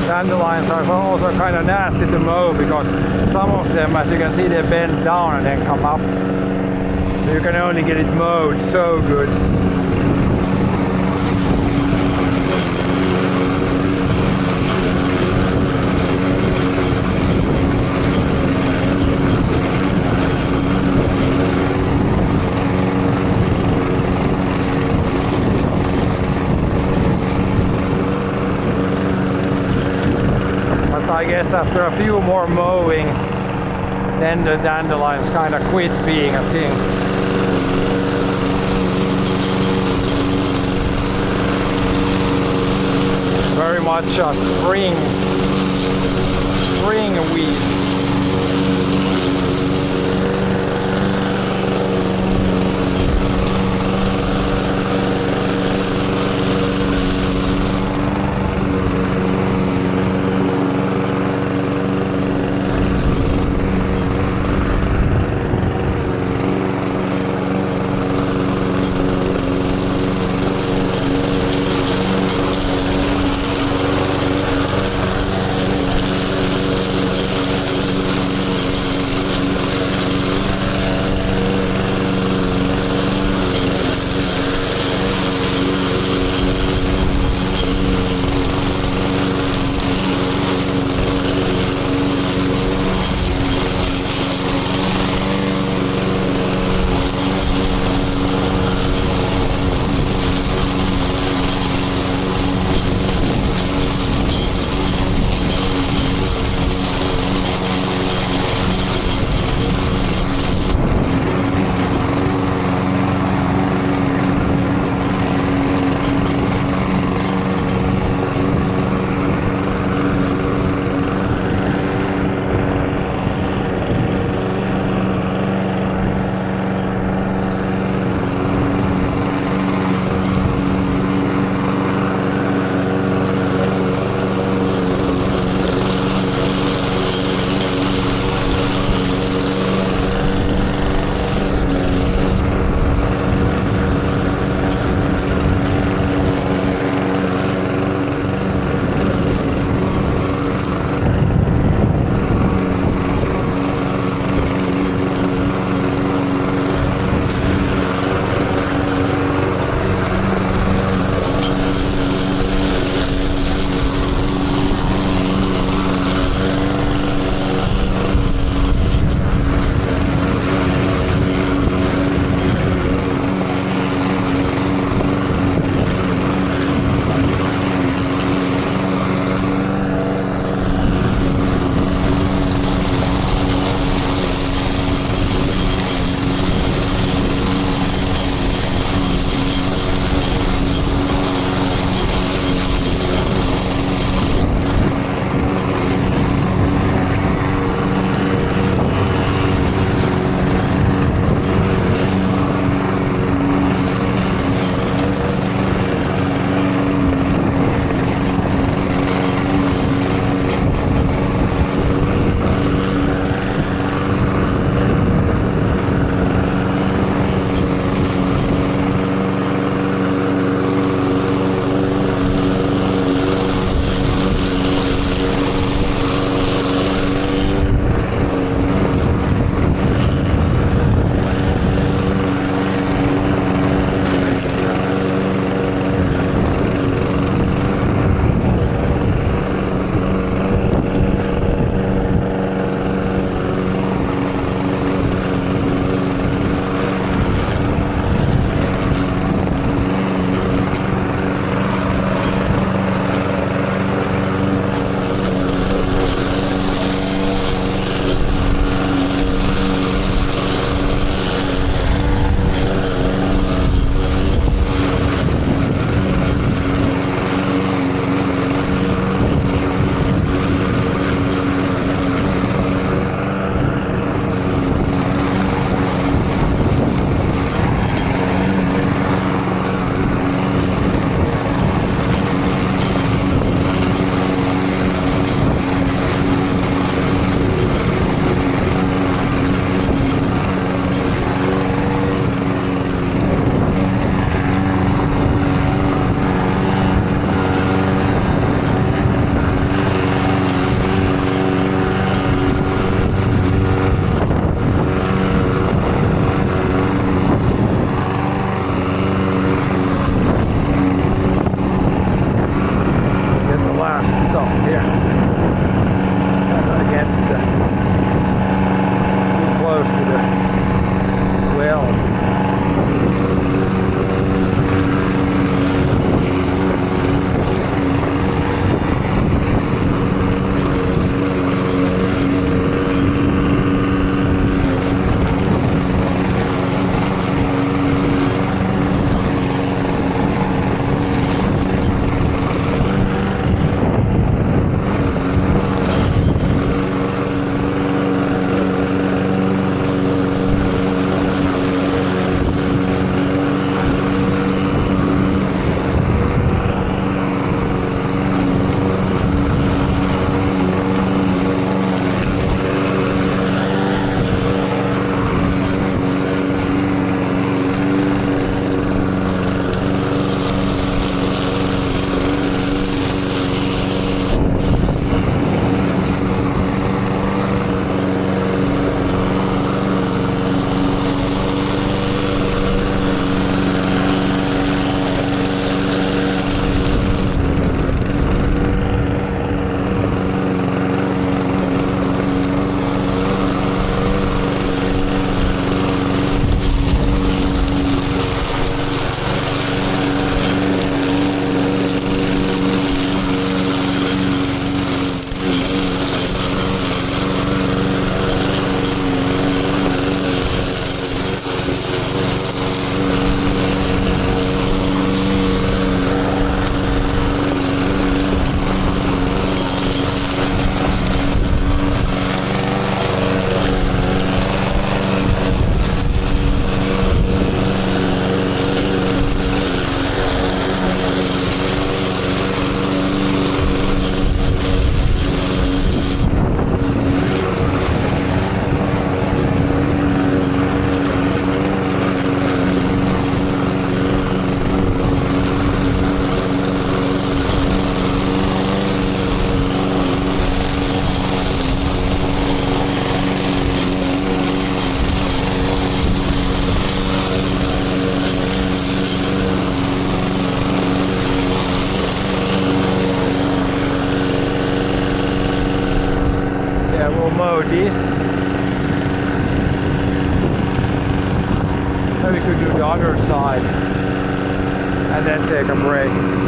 Dandelions are also kind of nasty to mow because some of them, as you can see, they bend down and then come up. So you can only get it mowed so good. I guess after a few more mowings, then the dandelions kind of quit being a thing. Very much a spring weed. go this. Then we could do the other side and then take a break.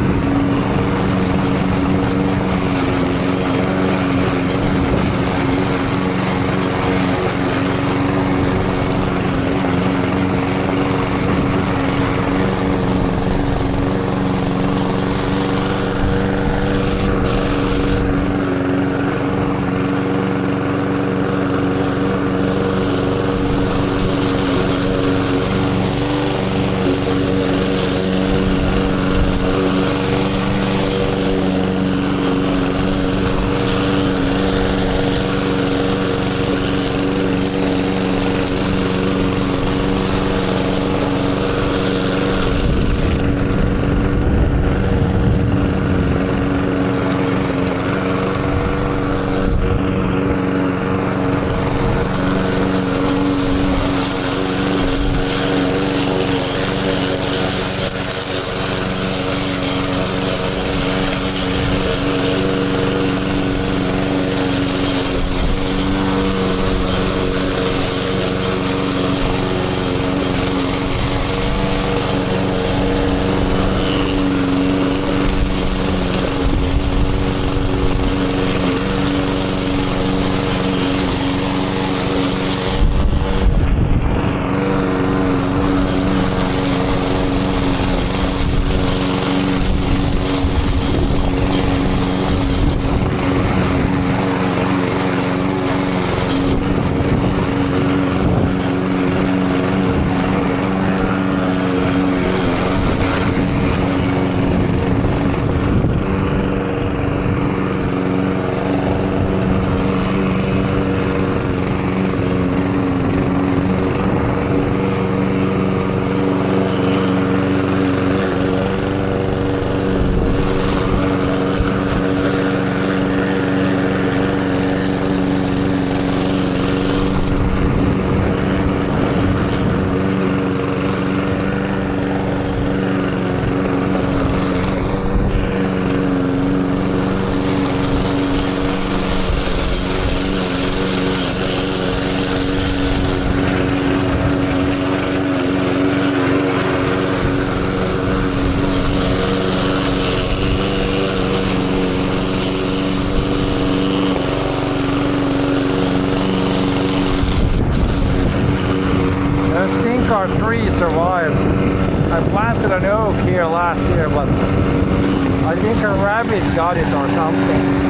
Our tree survived. I planted an oak here last year, but I think a rabbit got it or something.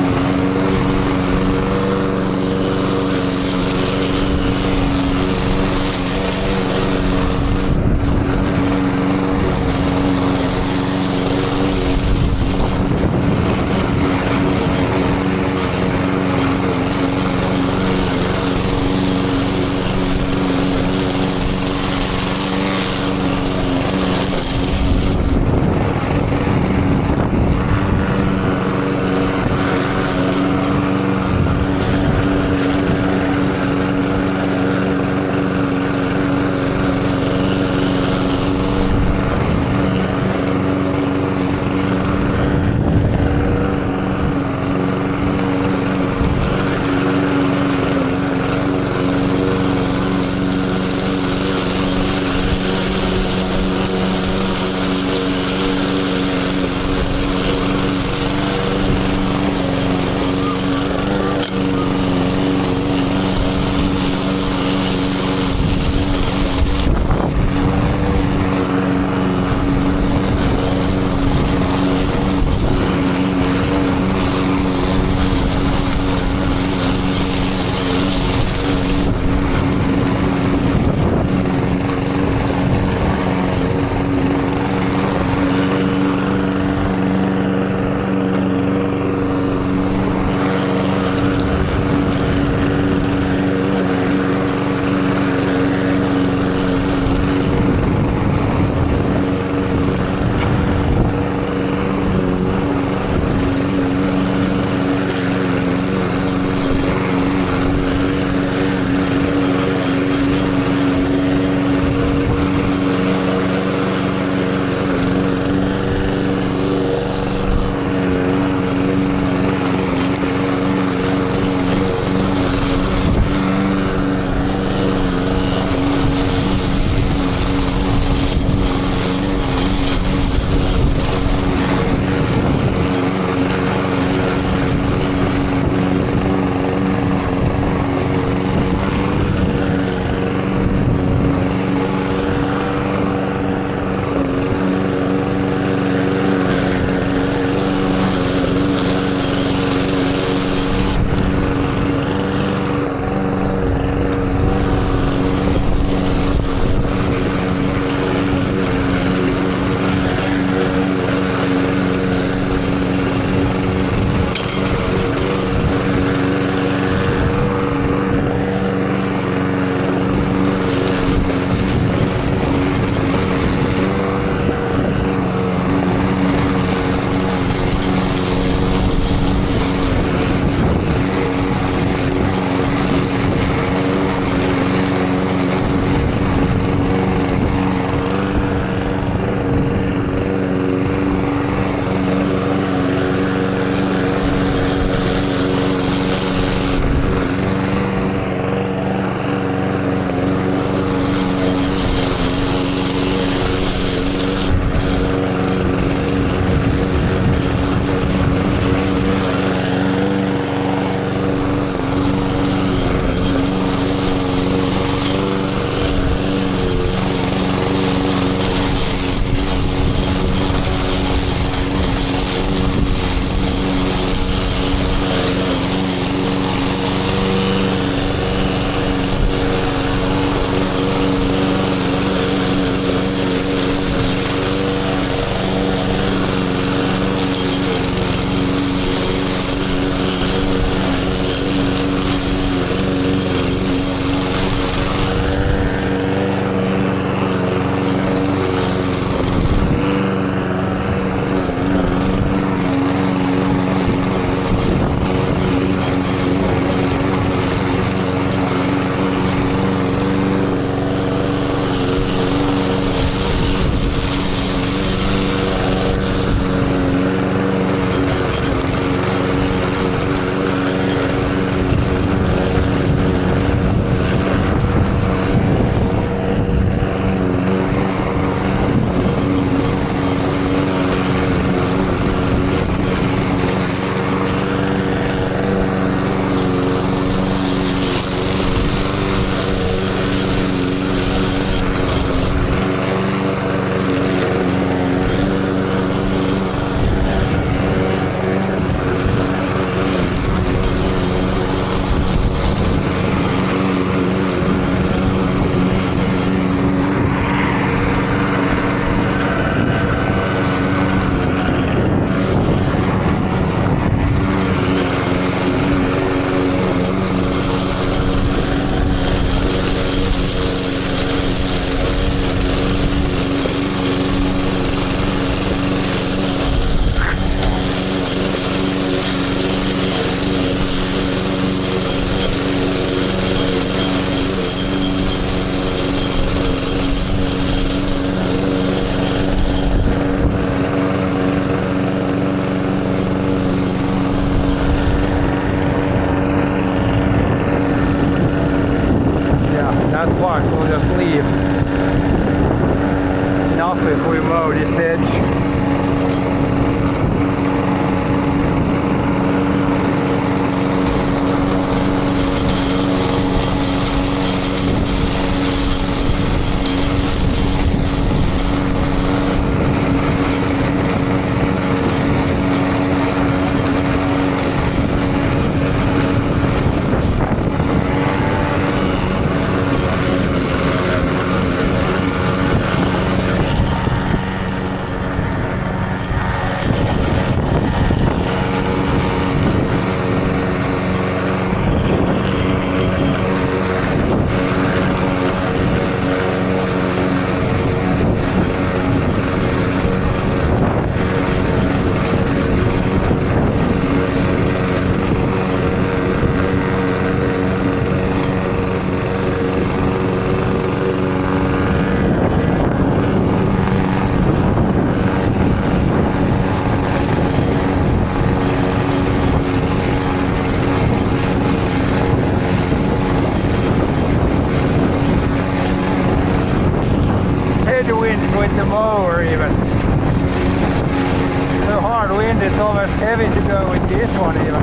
it's almost heavy to go with this one even.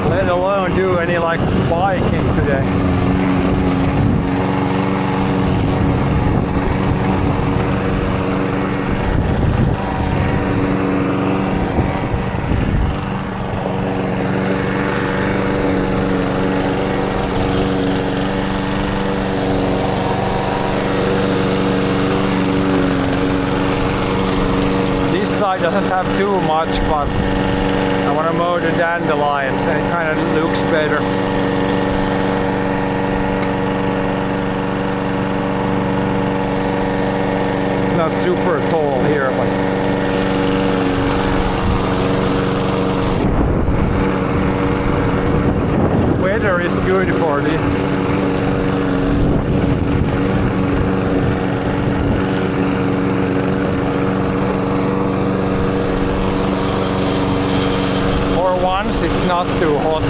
Let alone do any like biking today. This side doesn't have too much, but I want to mow the dandelions and it kind of looks better. It's not super tall here, but weather is good for this. For once, it's not too hot.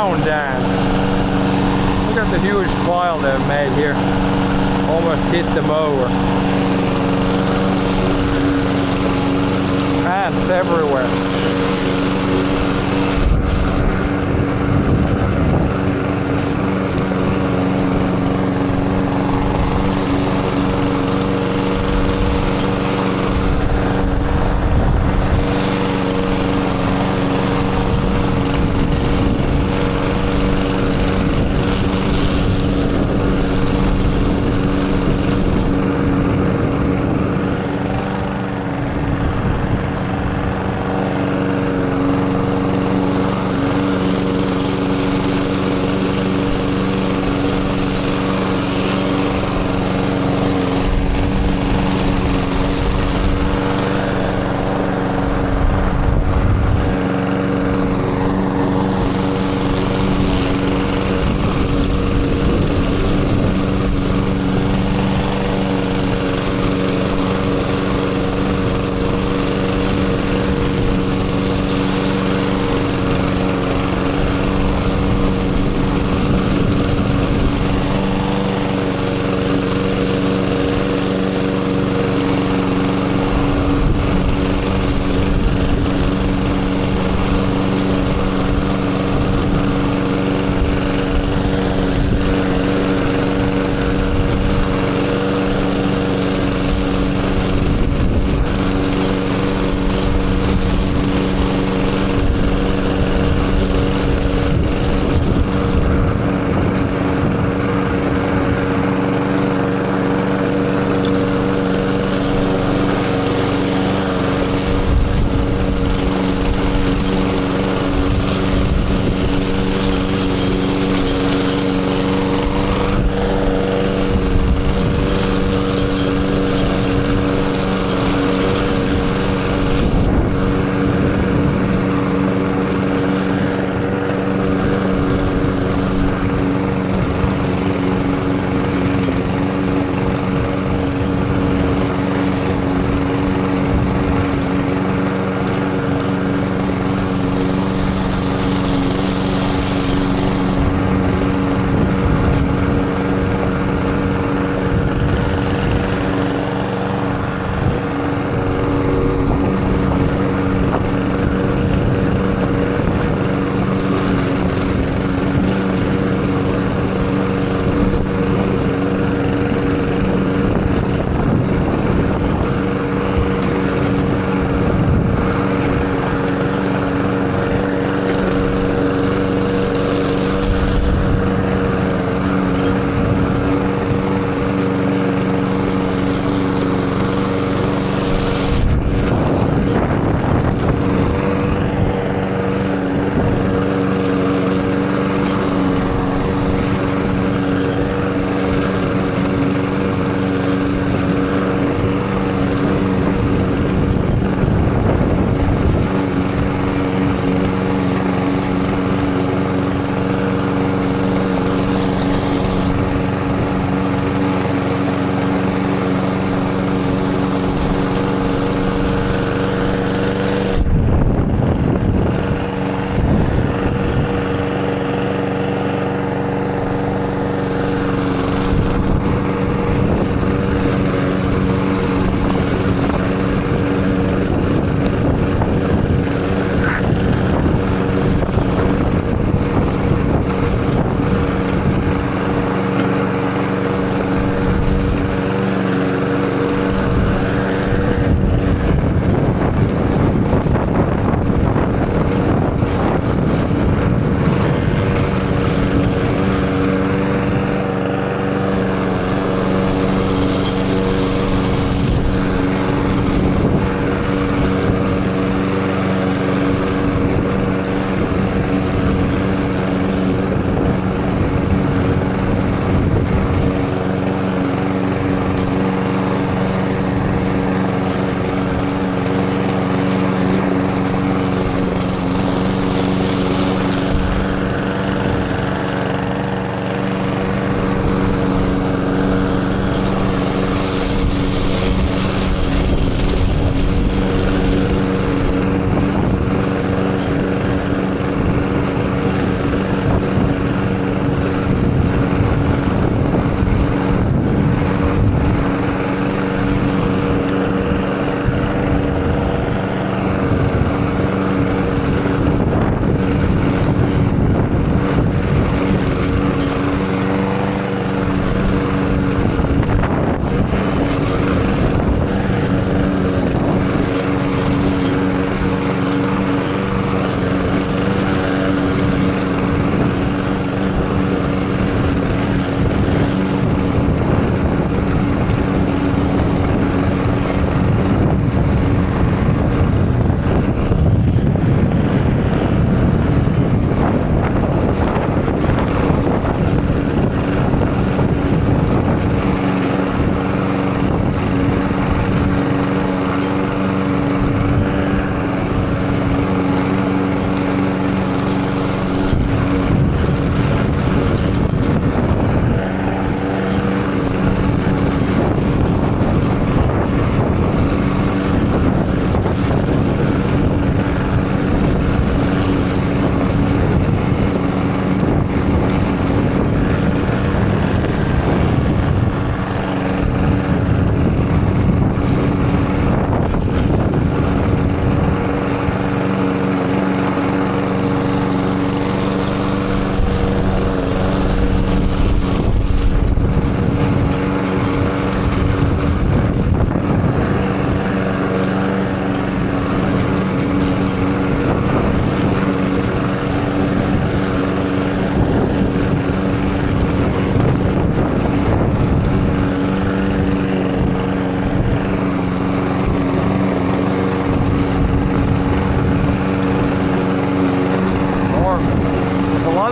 clown dance. Look at the huge pile they've made here. Almost hit the mower. Ants everywhere.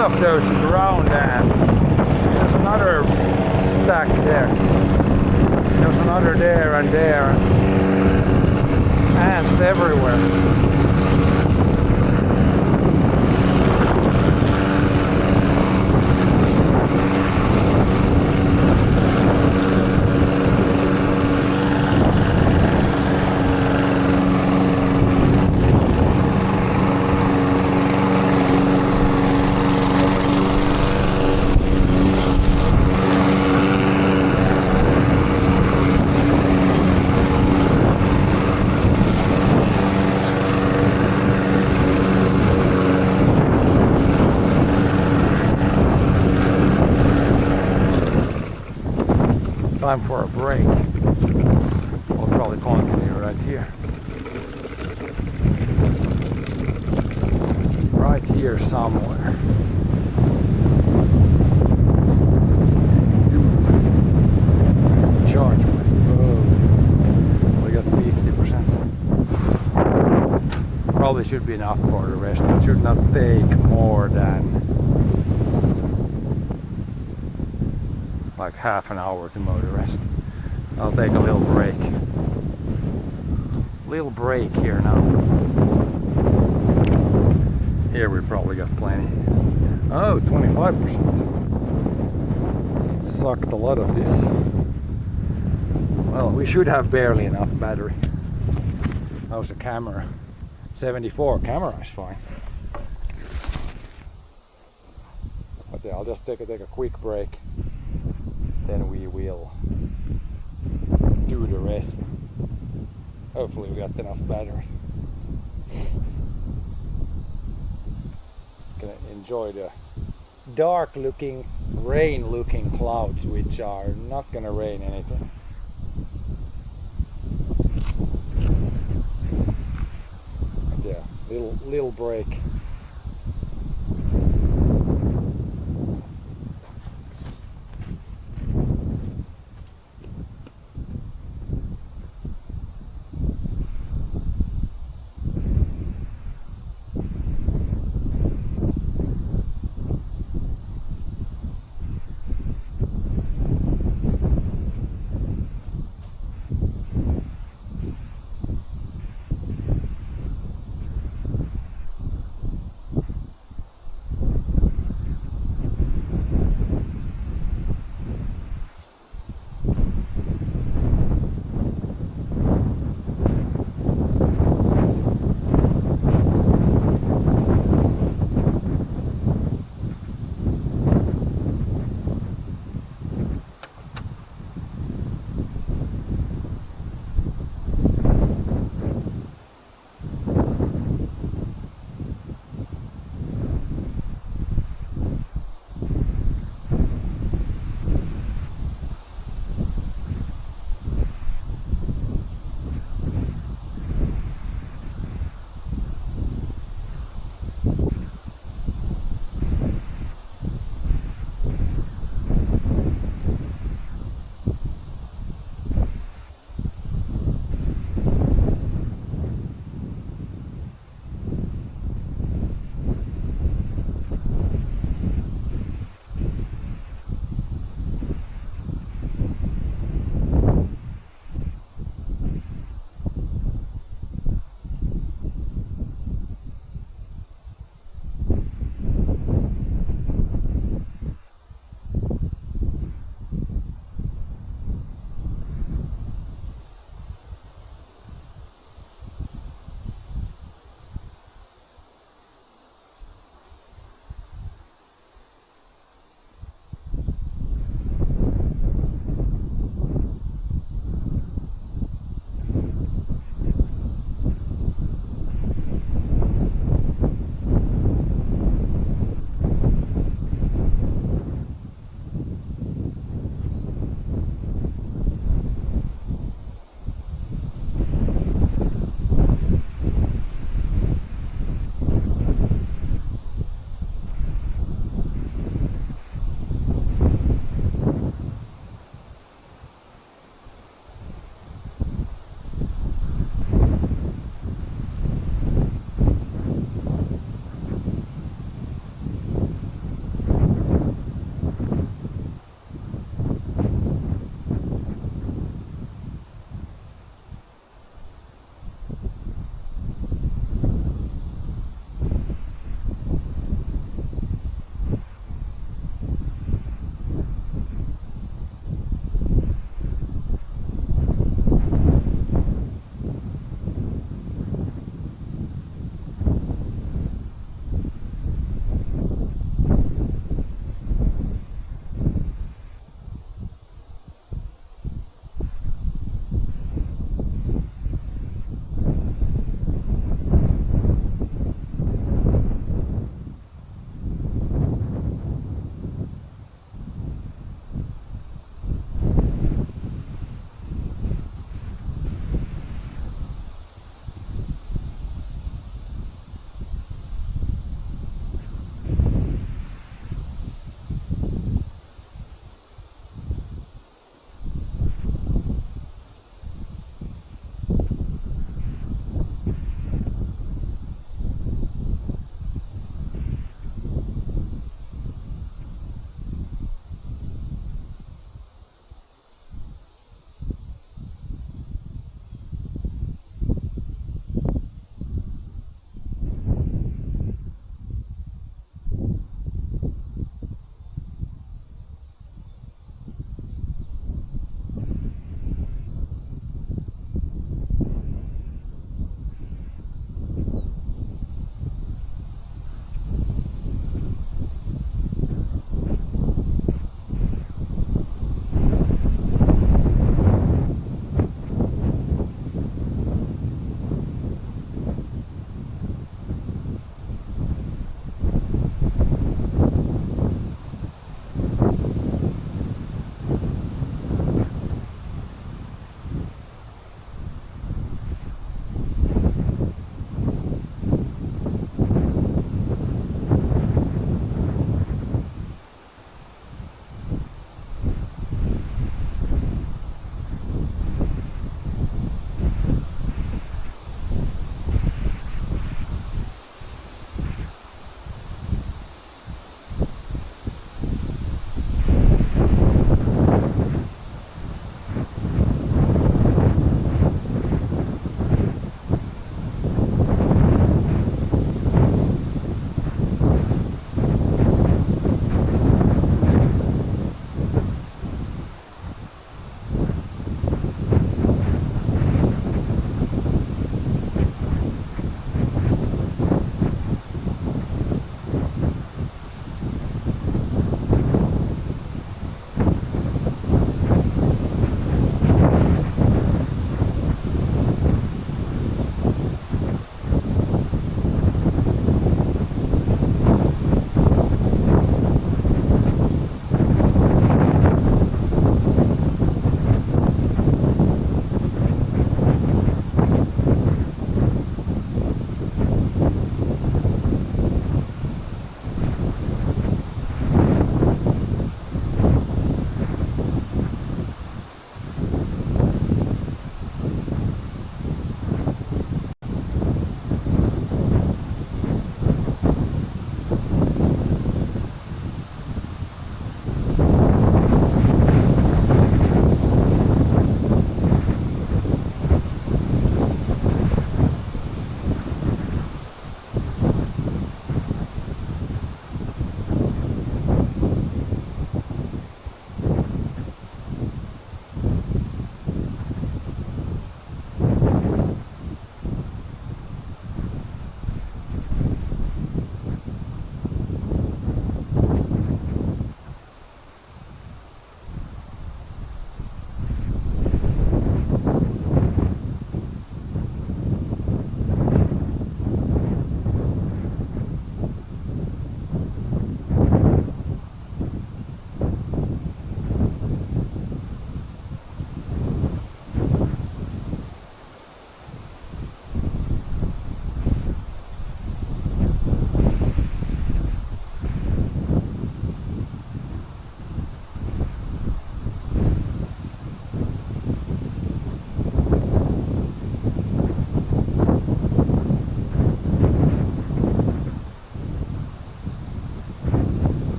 of those ground ants. There's another stack there. There's another there and there. Ants everywhere. Time for a break. We'll probably continue right here. Right here somewhere. Let's do charge my phone. We got 50%. Probably should be enough for the rest. It should not take more than like half an hour to mow the rest. I'll take a little break. Little break here now. Here we probably got plenty. Oh, 25%. Sucked a lot of this. Well, we should have barely enough battery. How's the camera? 74. Camera is fine. But yeah, I'll just take a quick break. Then we will do the rest. Hopefully we got enough battery. Gonna enjoy the dark looking, rain looking clouds, which are not gonna rain anything. But yeah, little break.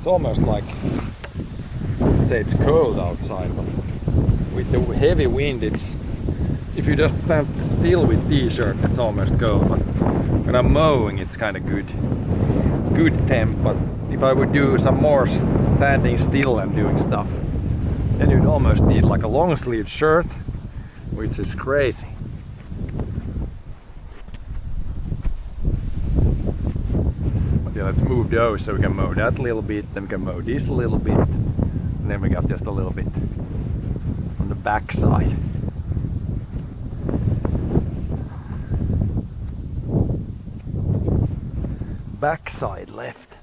It's almost like, I'd say it's cold outside, but with the heavy wind, it's, if you just stand still with t-shirt, it's almost cold. But when I'm mowing, it's kind of good temp. But if I would do some more standing still and doing stuff, then you'd almost need like a long sleeve shirt, which is crazy. But yeah, let's move those so we can mow that a little bit, then we can mow this a little bit, and then we got just a little bit on the back side. Back side left.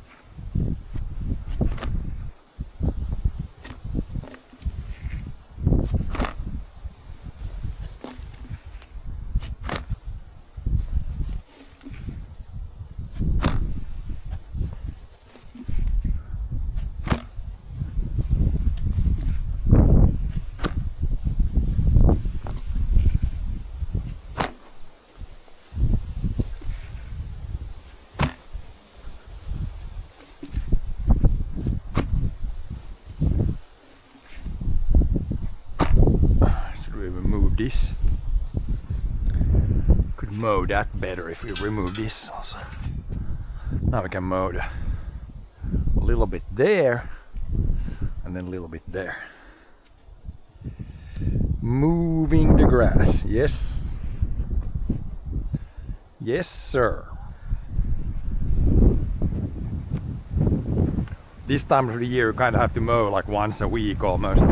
This could mow that better if we remove this also. Now we can mow a little bit there and then a little bit there. Moving the grass, yes. Yes, sir. This time of the year you kind of have to mow like once a week almost.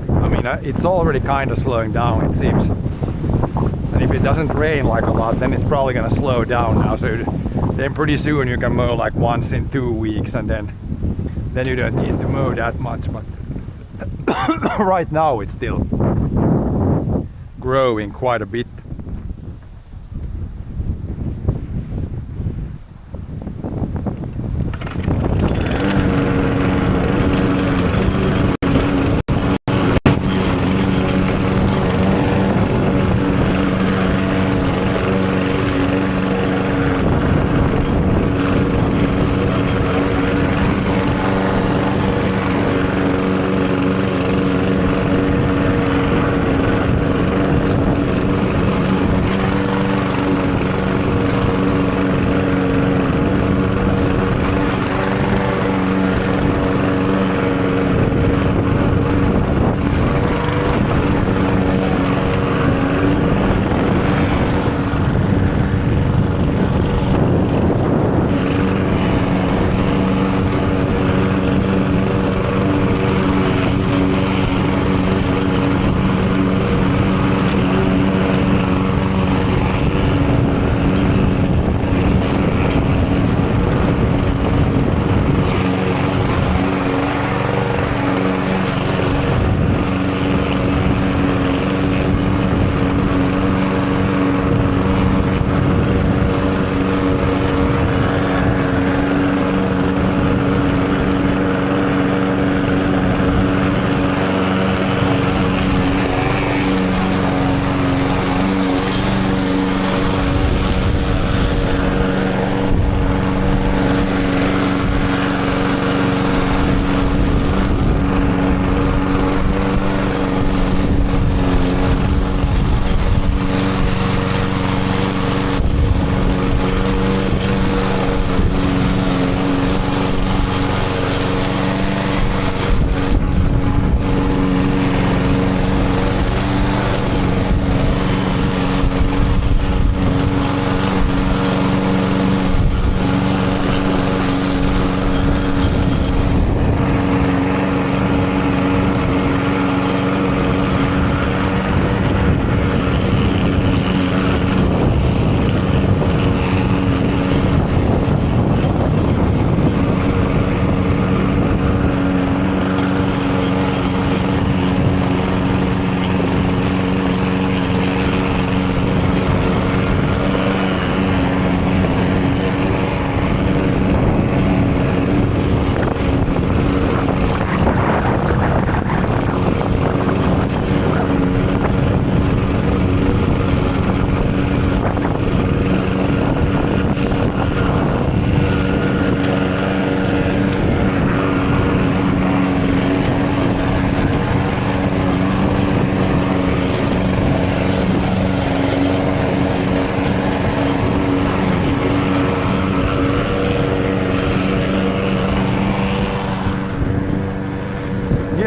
I mean, it's already kind of slowing down, it seems. And if it doesn't rain like a lot, then it's probably gonna slow down now. So then pretty soon you can mow like once in 2 weeks, and then you don't need to mow that much. But right now it's still growing quite a bit.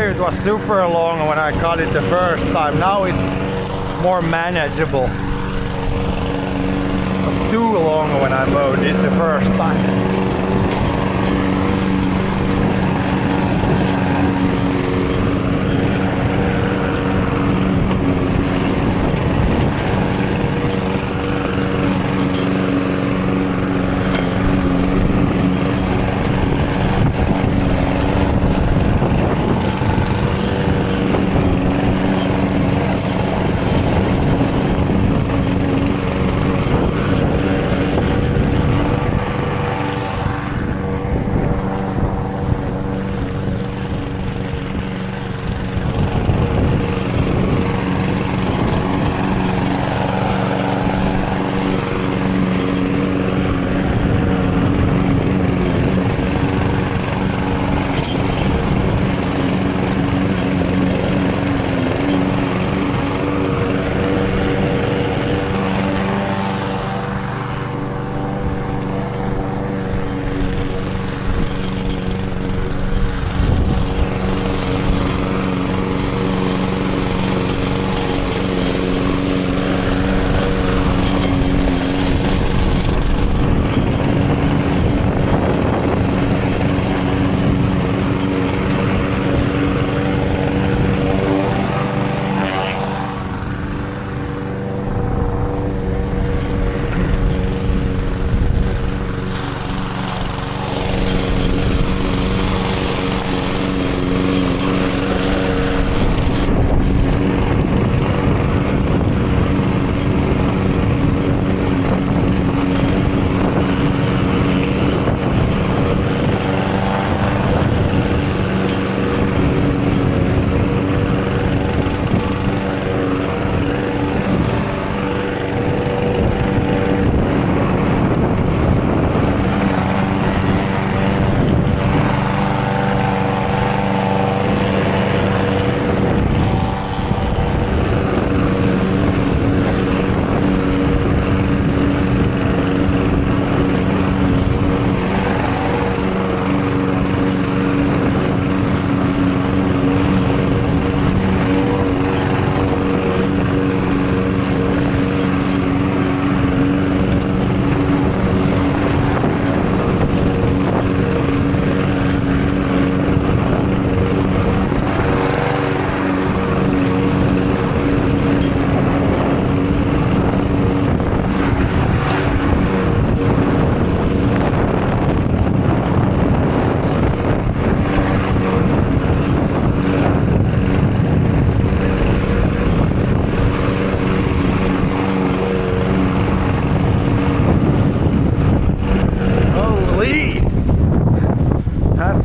it was super long when I cut it the first time. Now it's more manageable. It was too long when I mowed this the first time.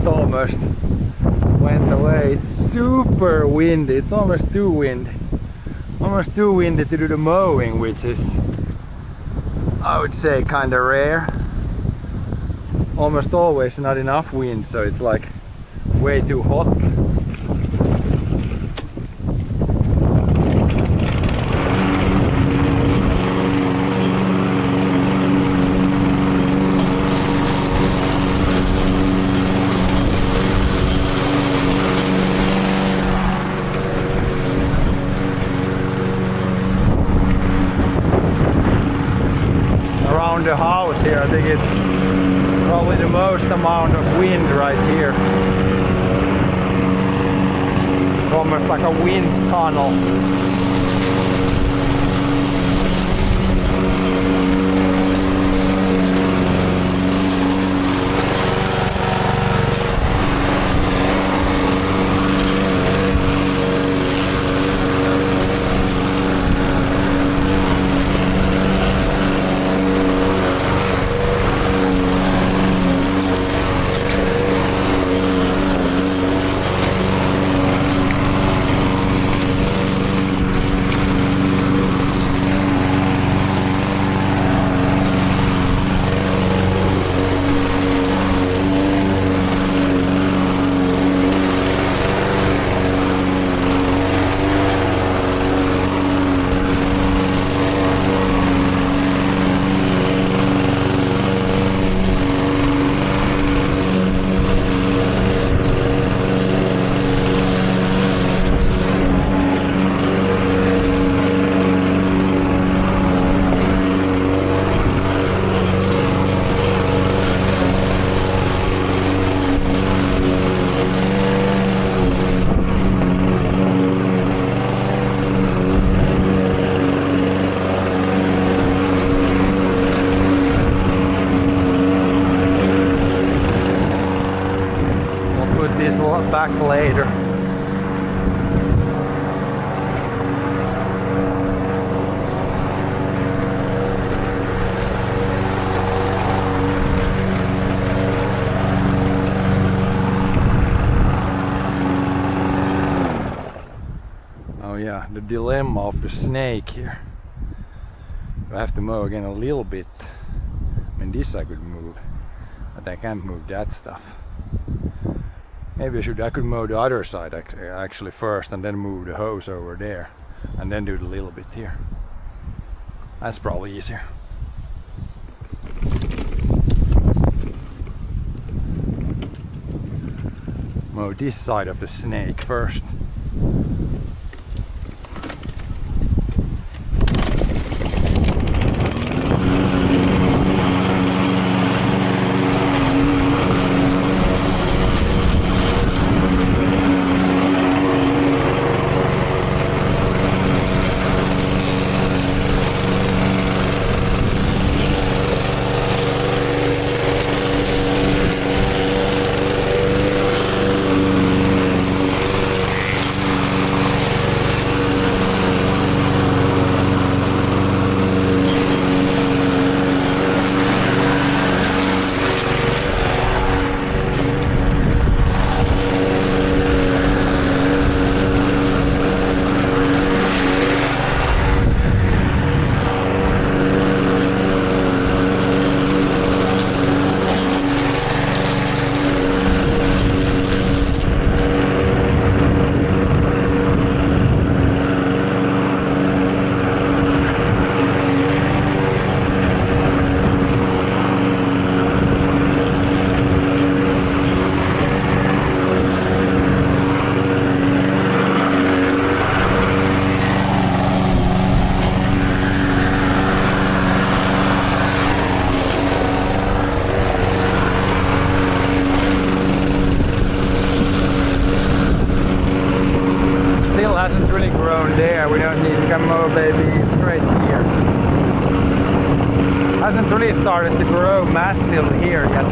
Almost went away. It's super windy. It's almost too windy. Almost too windy to do the mowing, which is, I would say, kind of rare. Almost always not enough wind, so it's like way too hot. The house here, I think it's probably the most amount of wind right here. Almost like a wind tunnel. back later. Oh yeah, the dilemma of the snake here. I have to mow again a little bit. I mean, this I could move, but I can't move that stuff. Maybe I could mow the other side actually first, and then move the hose over there, and then do the little bit here. That's probably easier. Mow this side of the snake first. Hasn't really grown there. We don't need to mow baby straight here. Hasn't really started to grow massive here yet.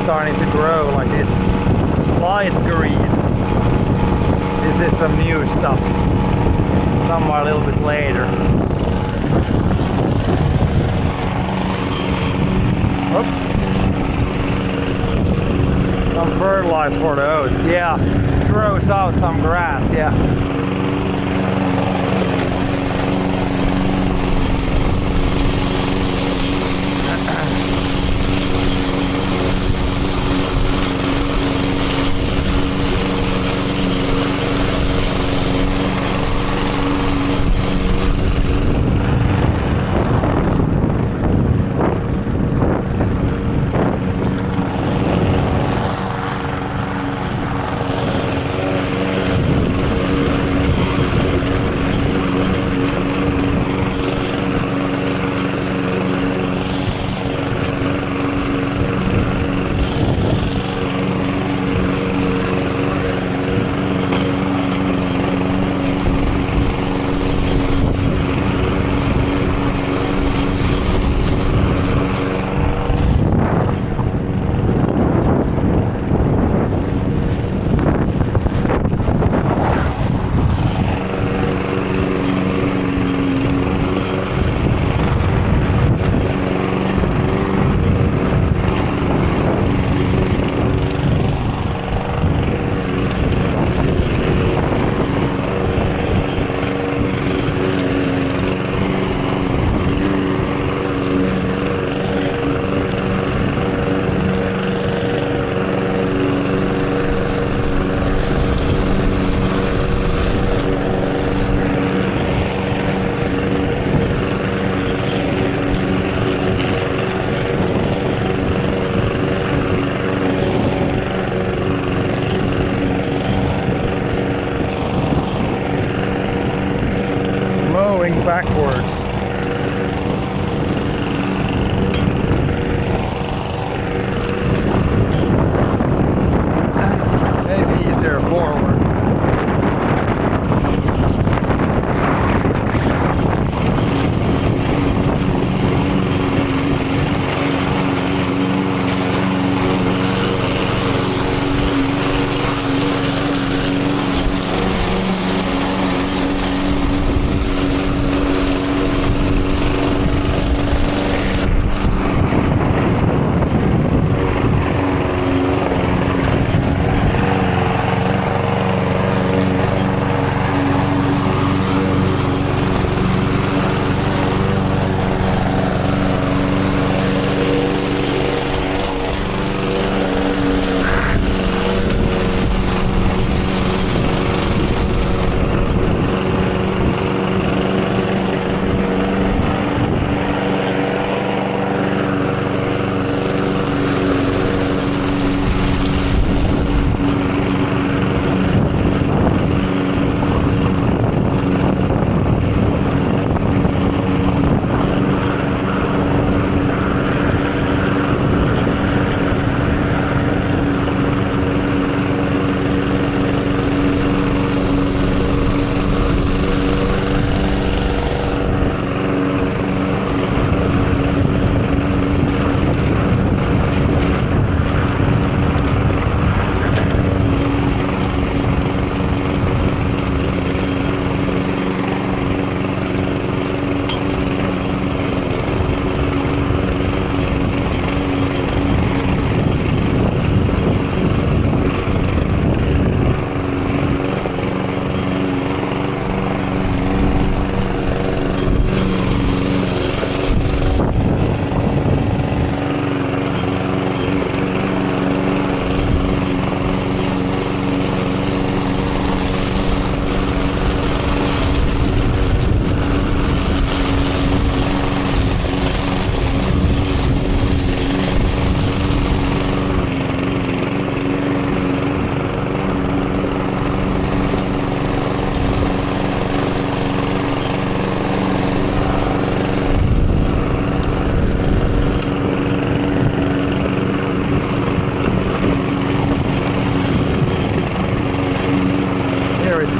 starting to grow like this light green. This is some new stuff. Somewhere a little bit later. Oops. Some fertilizer for the oats. Yeah, throws out some grass. Yeah. Backwards. Maybe easier forward.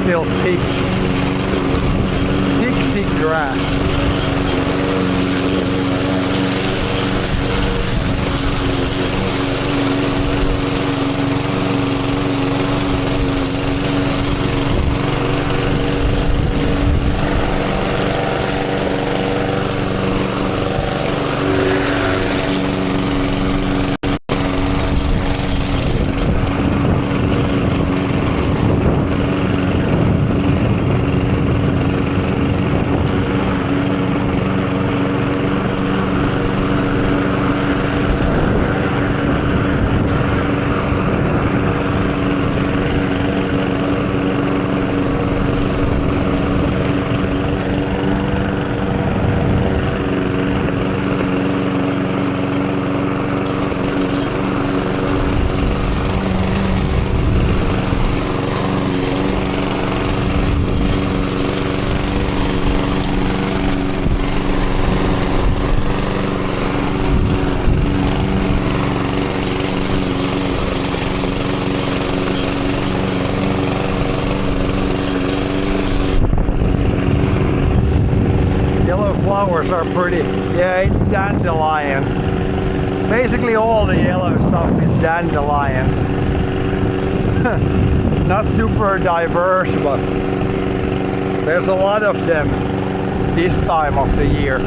still thick grass. flowers are pretty. Yeah, it's dandelions. Basically all the yellow stuff is dandelions. Not super diverse, but there's a lot of them this time of the year.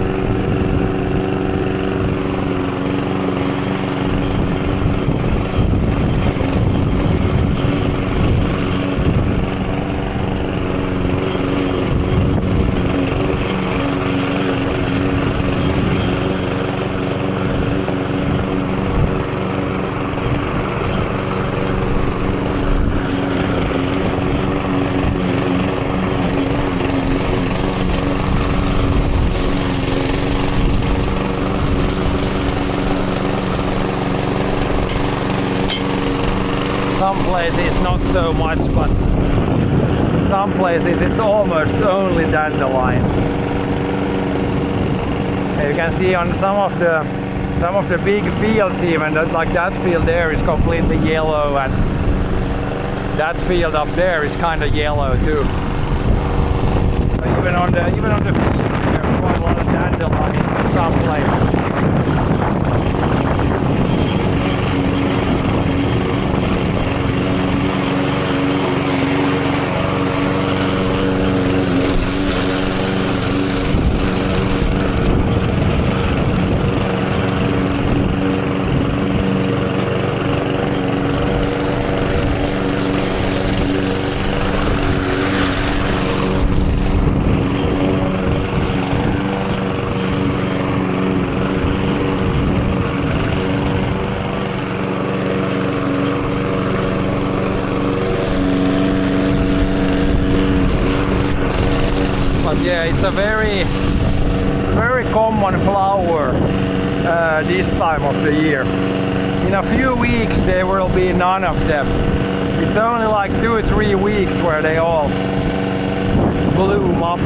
Some places not so much, but in some places it's almost only dandelions. You can see on some of the big fields even that, like that field there is completely yellow, and that field up there is kind of yellow too. So even on the field there's quite a lot of dandelions in some places. Yeah, it's a very common flower this time of the year. In a few weeks there will be none of them. It's only like 2 or 3 weeks where they all bloom up.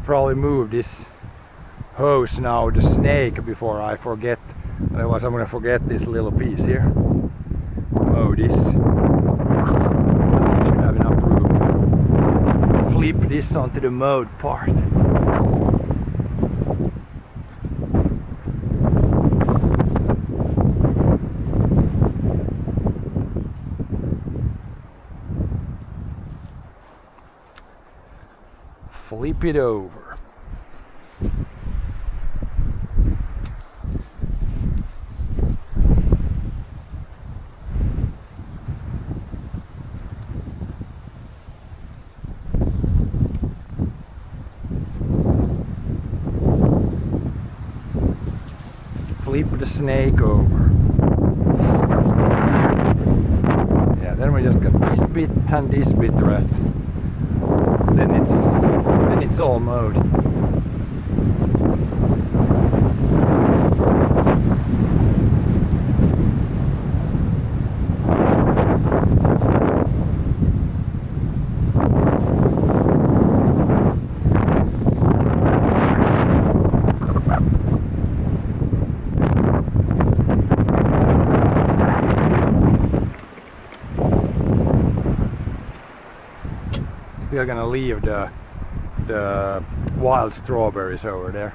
Probably move this hose now, the snake, before I forget. Otherwise I'm gonna forget this little piece here. Oh, this. I should have enough room. Flip this onto the mode part. Flip it over. Flip the snake over. Yeah, then we just got this bit and this bit left. Then it's all mowed. we are gonna leave the wild strawberries over there.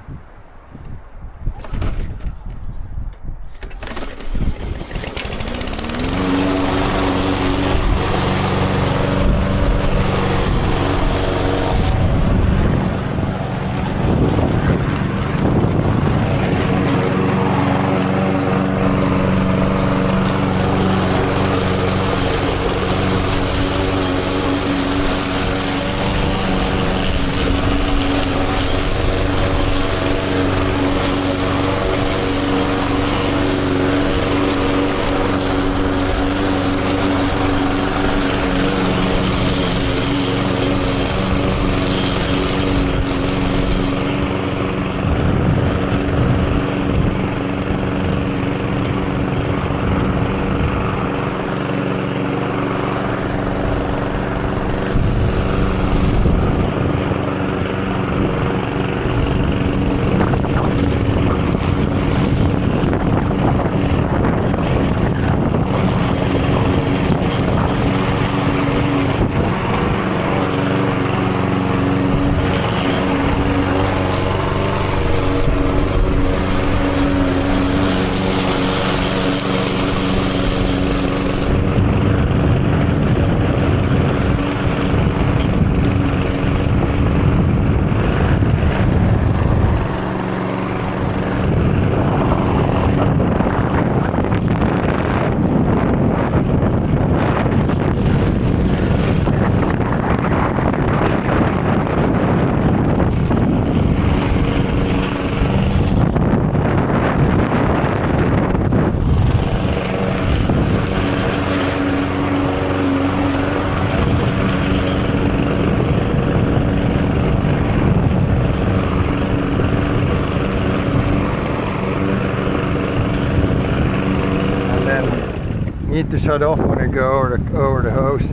Need to shut off when I go over the hose.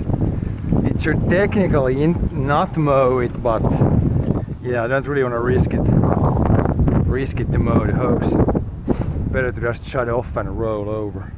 It should technically not mow it, but yeah, I don't really want to risk it to mow the hose. Better to just shut off and roll over.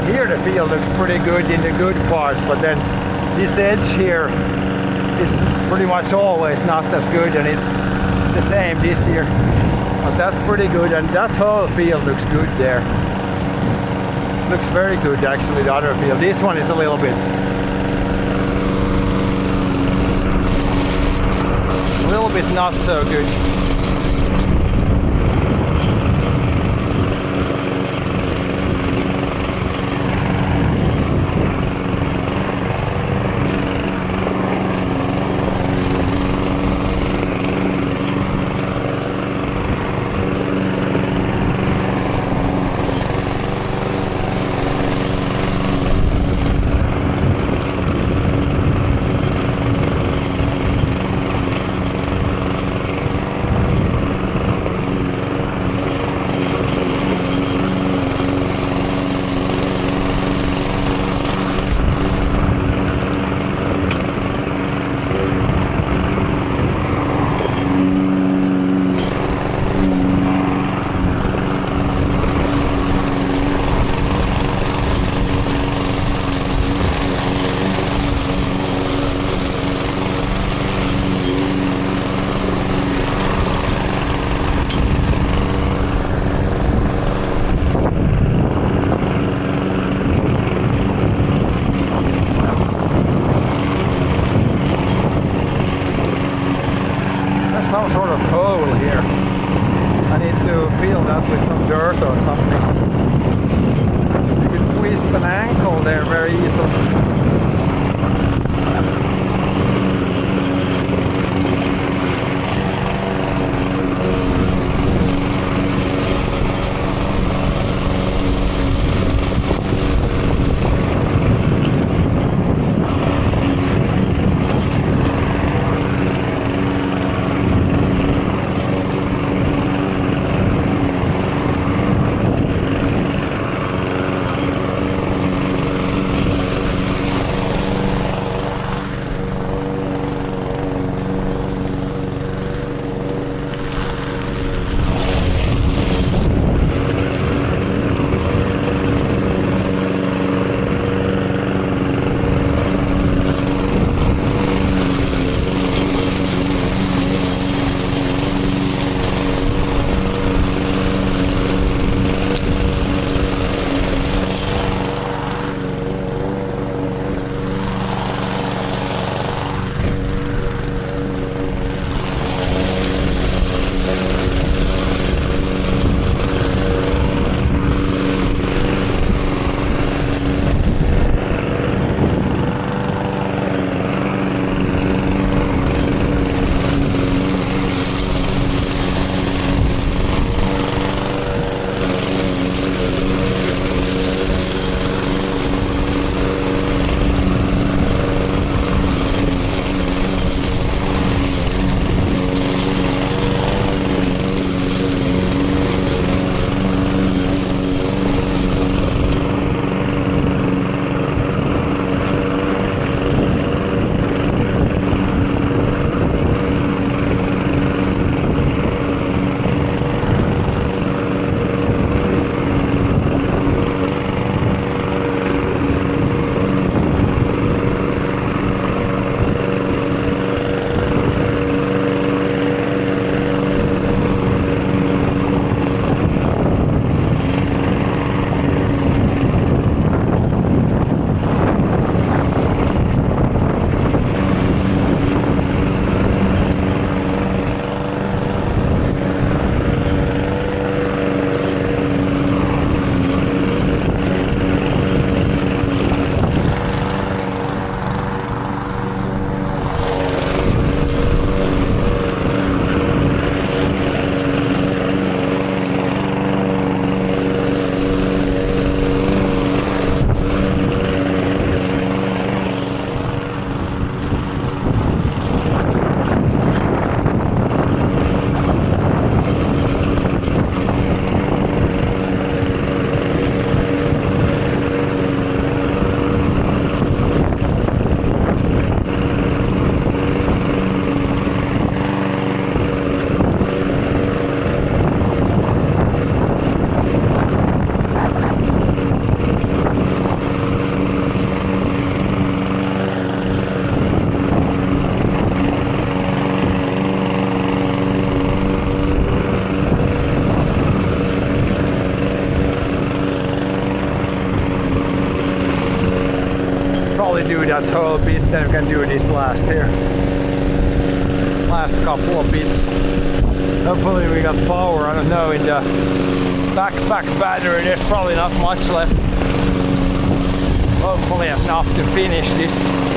Here the field looks pretty good in the good part, but then this edge here is pretty much always not as good, and it's the same this year. But that's pretty good, and that whole field looks good there. Looks very good actually, the other field. This one is a little bit not so good. probably do that whole bit, then we can do this last here. Last couple of bits. Hopefully we got power, I don't know, in the backpack battery there's probably not much left. Hopefully enough to finish this.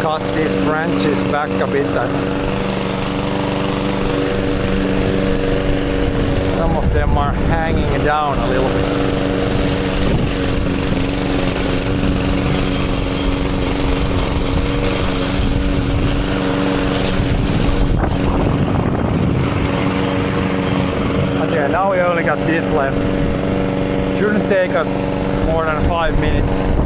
Cut these branches back a bit. Some of them are hanging down a little bit. Okay, now we only got this left. Shouldn't take us more than 5 minutes.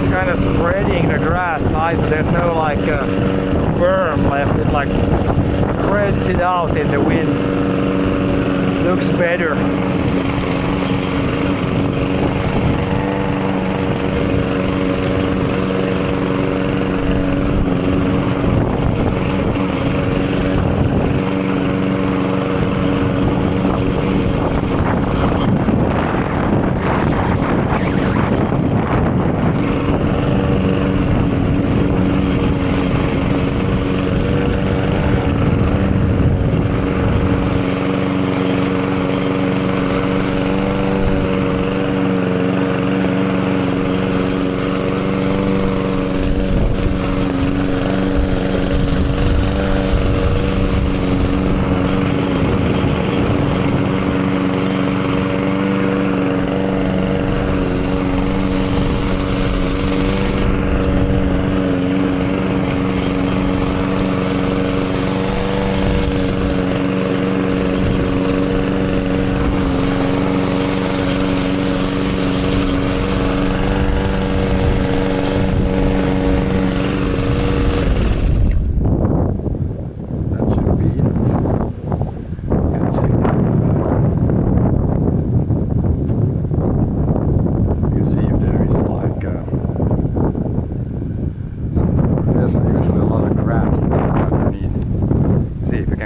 is kind of spreading the grass nice, so there's no like berm left. It like spreads it out in the wind. Looks better.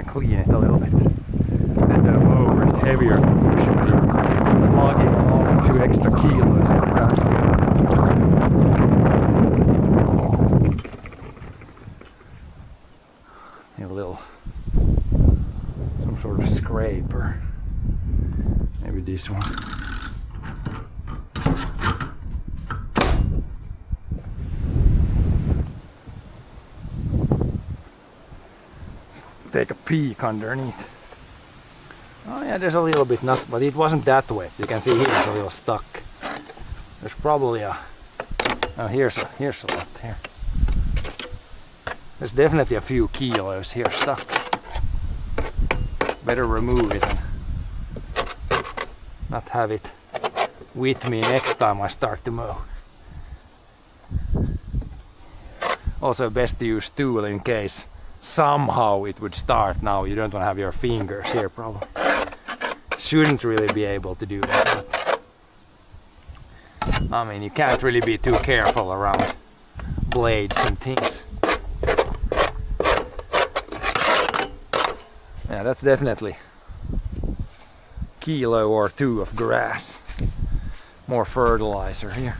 Clean it a little bit, and the mower is heavier than usually, logging along a few extra kilos of grass. A little, some sort of scraper, maybe this one. Take a peek underneath. Oh yeah, there's a little bit, not, but it wasn't that wet. You can see here it's a little stuck. There's probably a, oh here's a lot here. There's definitely a few kilos here stuck. Better remove it and not have it with me next time I start to mow. Also best to use tool in case somehow it would start. Now you don't want to have your fingers here probably. Shouldn't really be able to do that. I mean, you can't really be too careful around blades and things. Yeah, that's definitely kilo or two of grass. More fertilizer here.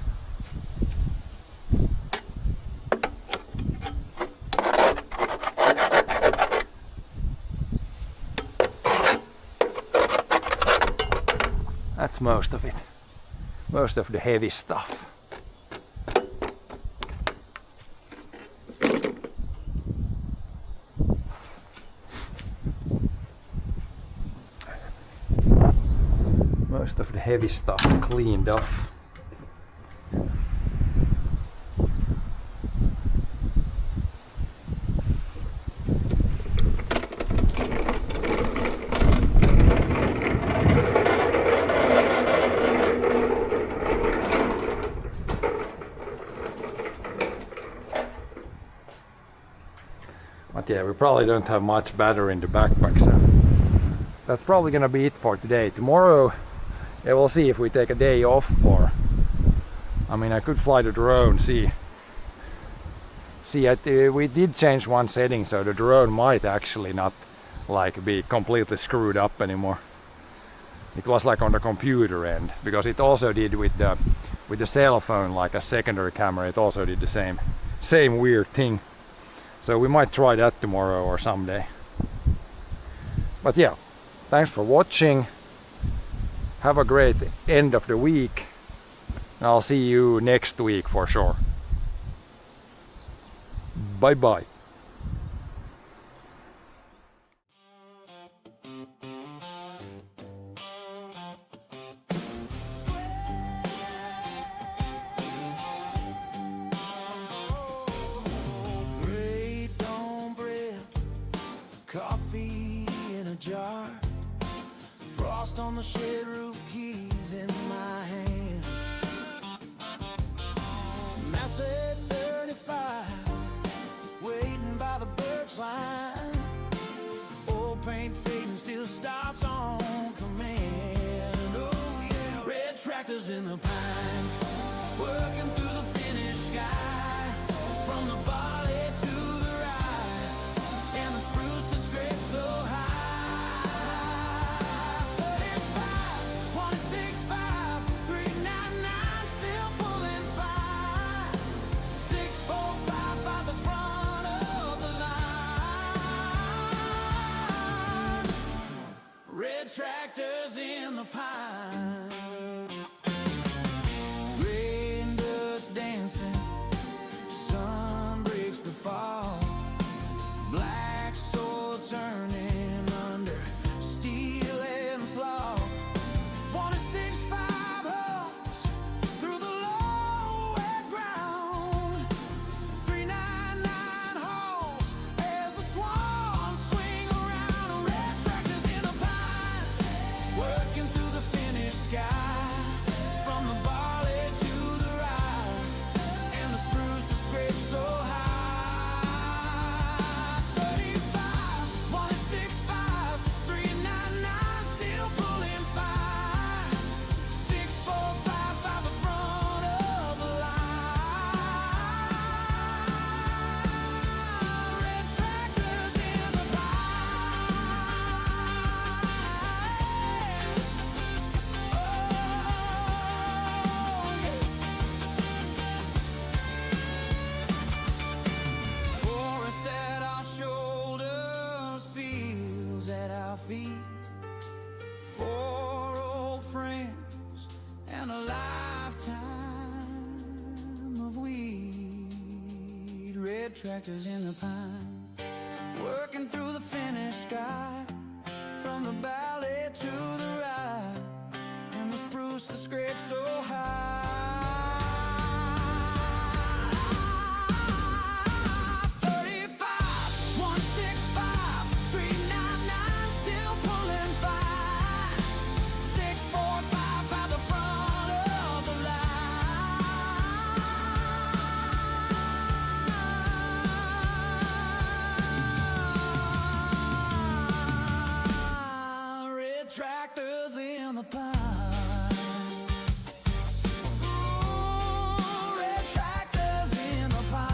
That's most of it. Most of the heavy stuff. Most of the heavy stuff cleaned off. But yeah, we probably don't have much battery in the backpack, so that's probably gonna be it for today. Tomorrow, yeah, we'll see if we take a day off, or I mean, I could fly the drone. See, we did change one setting, so the drone might actually not like be completely screwed up anymore. It was like on the computer end, because it also did with the cell phone, like a secondary camera. It also did the same weird thing. So we might try that tomorrow or someday. But yeah, thanks for watching. Have a great end of the week. I'll see you next week for sure. Bye bye. Coffee in a jar, frost on the shed roof, keys in my hand. tractors in the pines, working through the finish sky, from the barley to the rye, and the spruce that scrapes so high. 35, 165, 399, still pulling fire. 645 by the front of the line. Red tractors in the pine. Rain dust dancing, sun breaks the fall. Black soil turning under steel and slaw. 165 homes through the low wet ground. 399 hauls as the swans swing around. Red tractors in the pine, working through the finished sky, from the barley to the rye, and the spruce that scrapes so high. 35, 165, 399, still pulling fire. 645 by the front of the line. Red tractors in the pines. Oh, yeah. Forest at our shoulders, fields at our feet. 4 old friends and a lifetime of weed. Red tractors in the pines, working through the finished sky, from the valley to the rye, and the spruce that scrapes so high. 35, 165, 399, still pulling fire. 645 by the front of the line. Red tractors in the pine. Ooh, red tractors in the pine.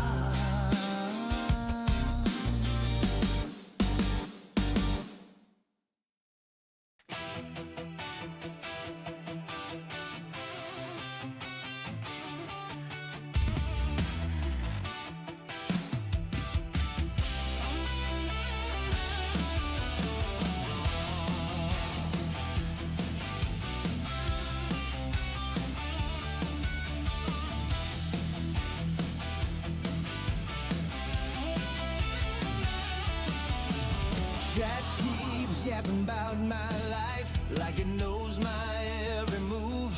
Chat keeps yapping about my life like it knows my every move,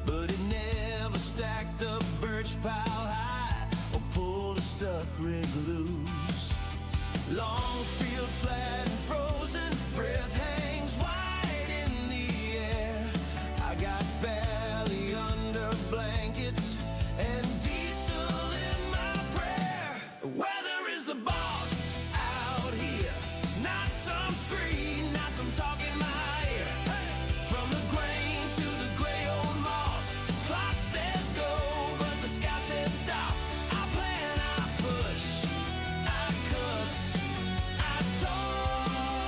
but it never stacked up birch pile high or pulled a stuck rig loose. Long field flat and frozen, breath hangs wide in the air. I got belly under blankets and diesel in my prayer. Weather is the boss out here, not some screen, not some talk in my ear. From the grain to the gray old moss, clock says go, but the sky says stop. I plan, I push, I cuss, I talk.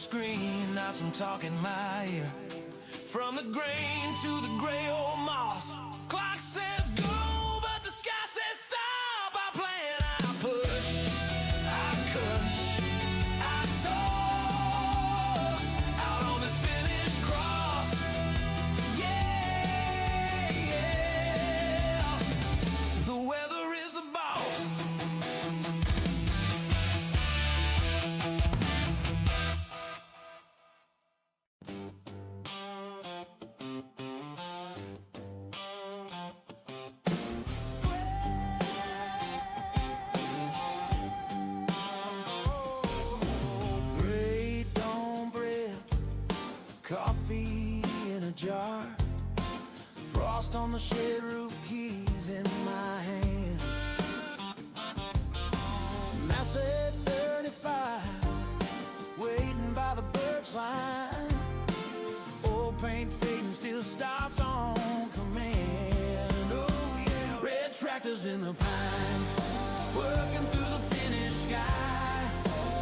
screen, now some talk in my ear. From the grain to the gray old moss, clock says go, but the sky says stop. I plan, I push, I cush, I toss out on this finished cross. Yeah, yeah. The weather is the boss. Great dawn breath, coffee in a jar, frost on the shed roof, keys in my hand. Massey 35, waiting by the birch line. Old paint fading, still stops on command. Oh yeah, red tractors in the pines, working through the finished sky.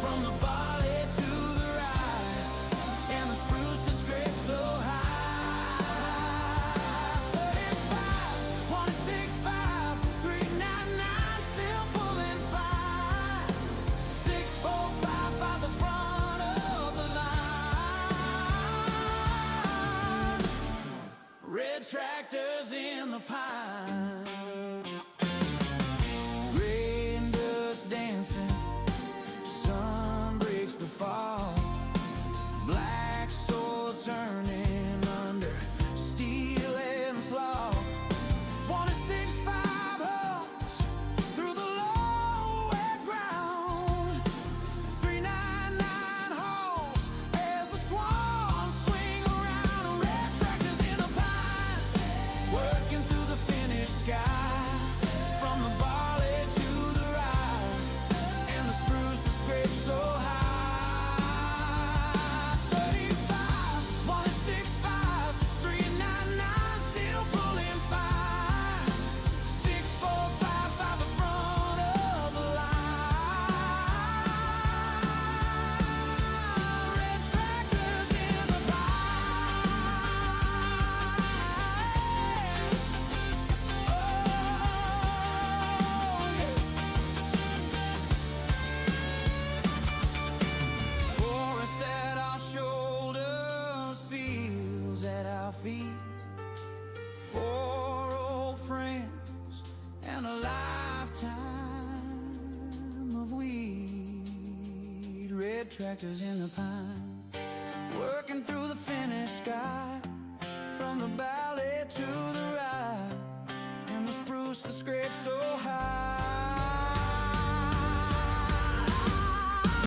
From the barley to the rye, and the spruce that scrapes so high. 35, 165, 399, still pulling fine. 645 by the front of the line. Red tractors in the pine. Rain dust dancing, sun breaks the fall. Black soil turning under steel and slaw. 165 homes through the low wet ground. 399 hauls as the swans swing around. Red tractors in the pine, working through the finished sky. From the barley to the rye, and the spruce that scrapes so high. 35, 165, 399, still pulling fine. 645 by the front of the line. Red tractors in the pines. Oh, yeah. Forest at our shoulders, fields at our feet. 4 old friends and a lifetime of weed. Red tractors in the pine, working through the finished sky. From the valley to the rye, and the spruce that scrapes so